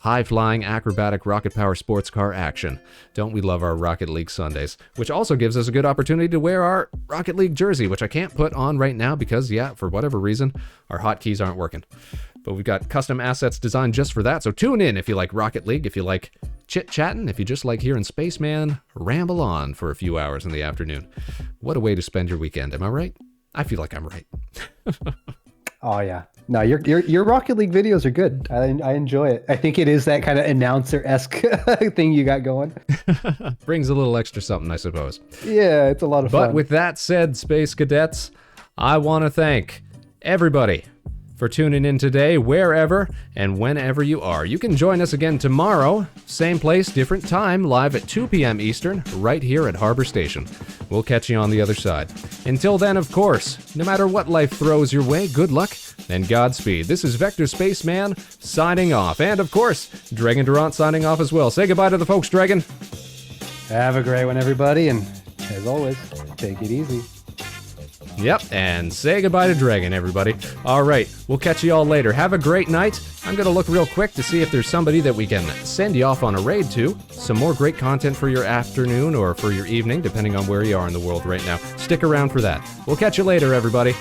high-flying acrobatic rocket power sports car action. Don't we love our Rocket League Sundays? Which also gives us a good opportunity to wear our Rocket League jersey, which I can't put on right now because, for whatever reason, our hotkeys aren't working. But we've got custom assets designed just for that, so tune in if you like Rocket League, if you like chit-chatting, if you just like hearing Spaceman ramble on for a few hours in the afternoon. What a way to spend your weekend, am I right? I feel like I'm right. Oh, yeah. No, your Rocket League videos are good. I enjoy it. I think it is that kind of announcer-esque thing you got going. Brings a little extra something, I suppose. Yeah, it's a lot of fun. But with that said, Space Cadets, I want to thank everybody for tuning in today, wherever and whenever you are. You can join us again tomorrow, same place, different time, live at 2 p.m. Eastern, right here at Harbor Station. We'll catch you on the other side. Until then, of course, no matter what life throws your way, good luck and Godspeed. This is Vector Spaceman signing off. And of course, Dregn Durant signing off as well. Say goodbye to the folks, Dregn. Have a great one, everybody, and as always, take it easy. Yep, and say goodbye to Dregn, everybody. All right, we'll catch you all later. Have a great night. I'm going to look real quick to see if there's somebody that we can send you off on a raid to. Some more great content for your afternoon or for your evening, depending on where you are in the world right now. Stick around for that. We'll catch you later, everybody.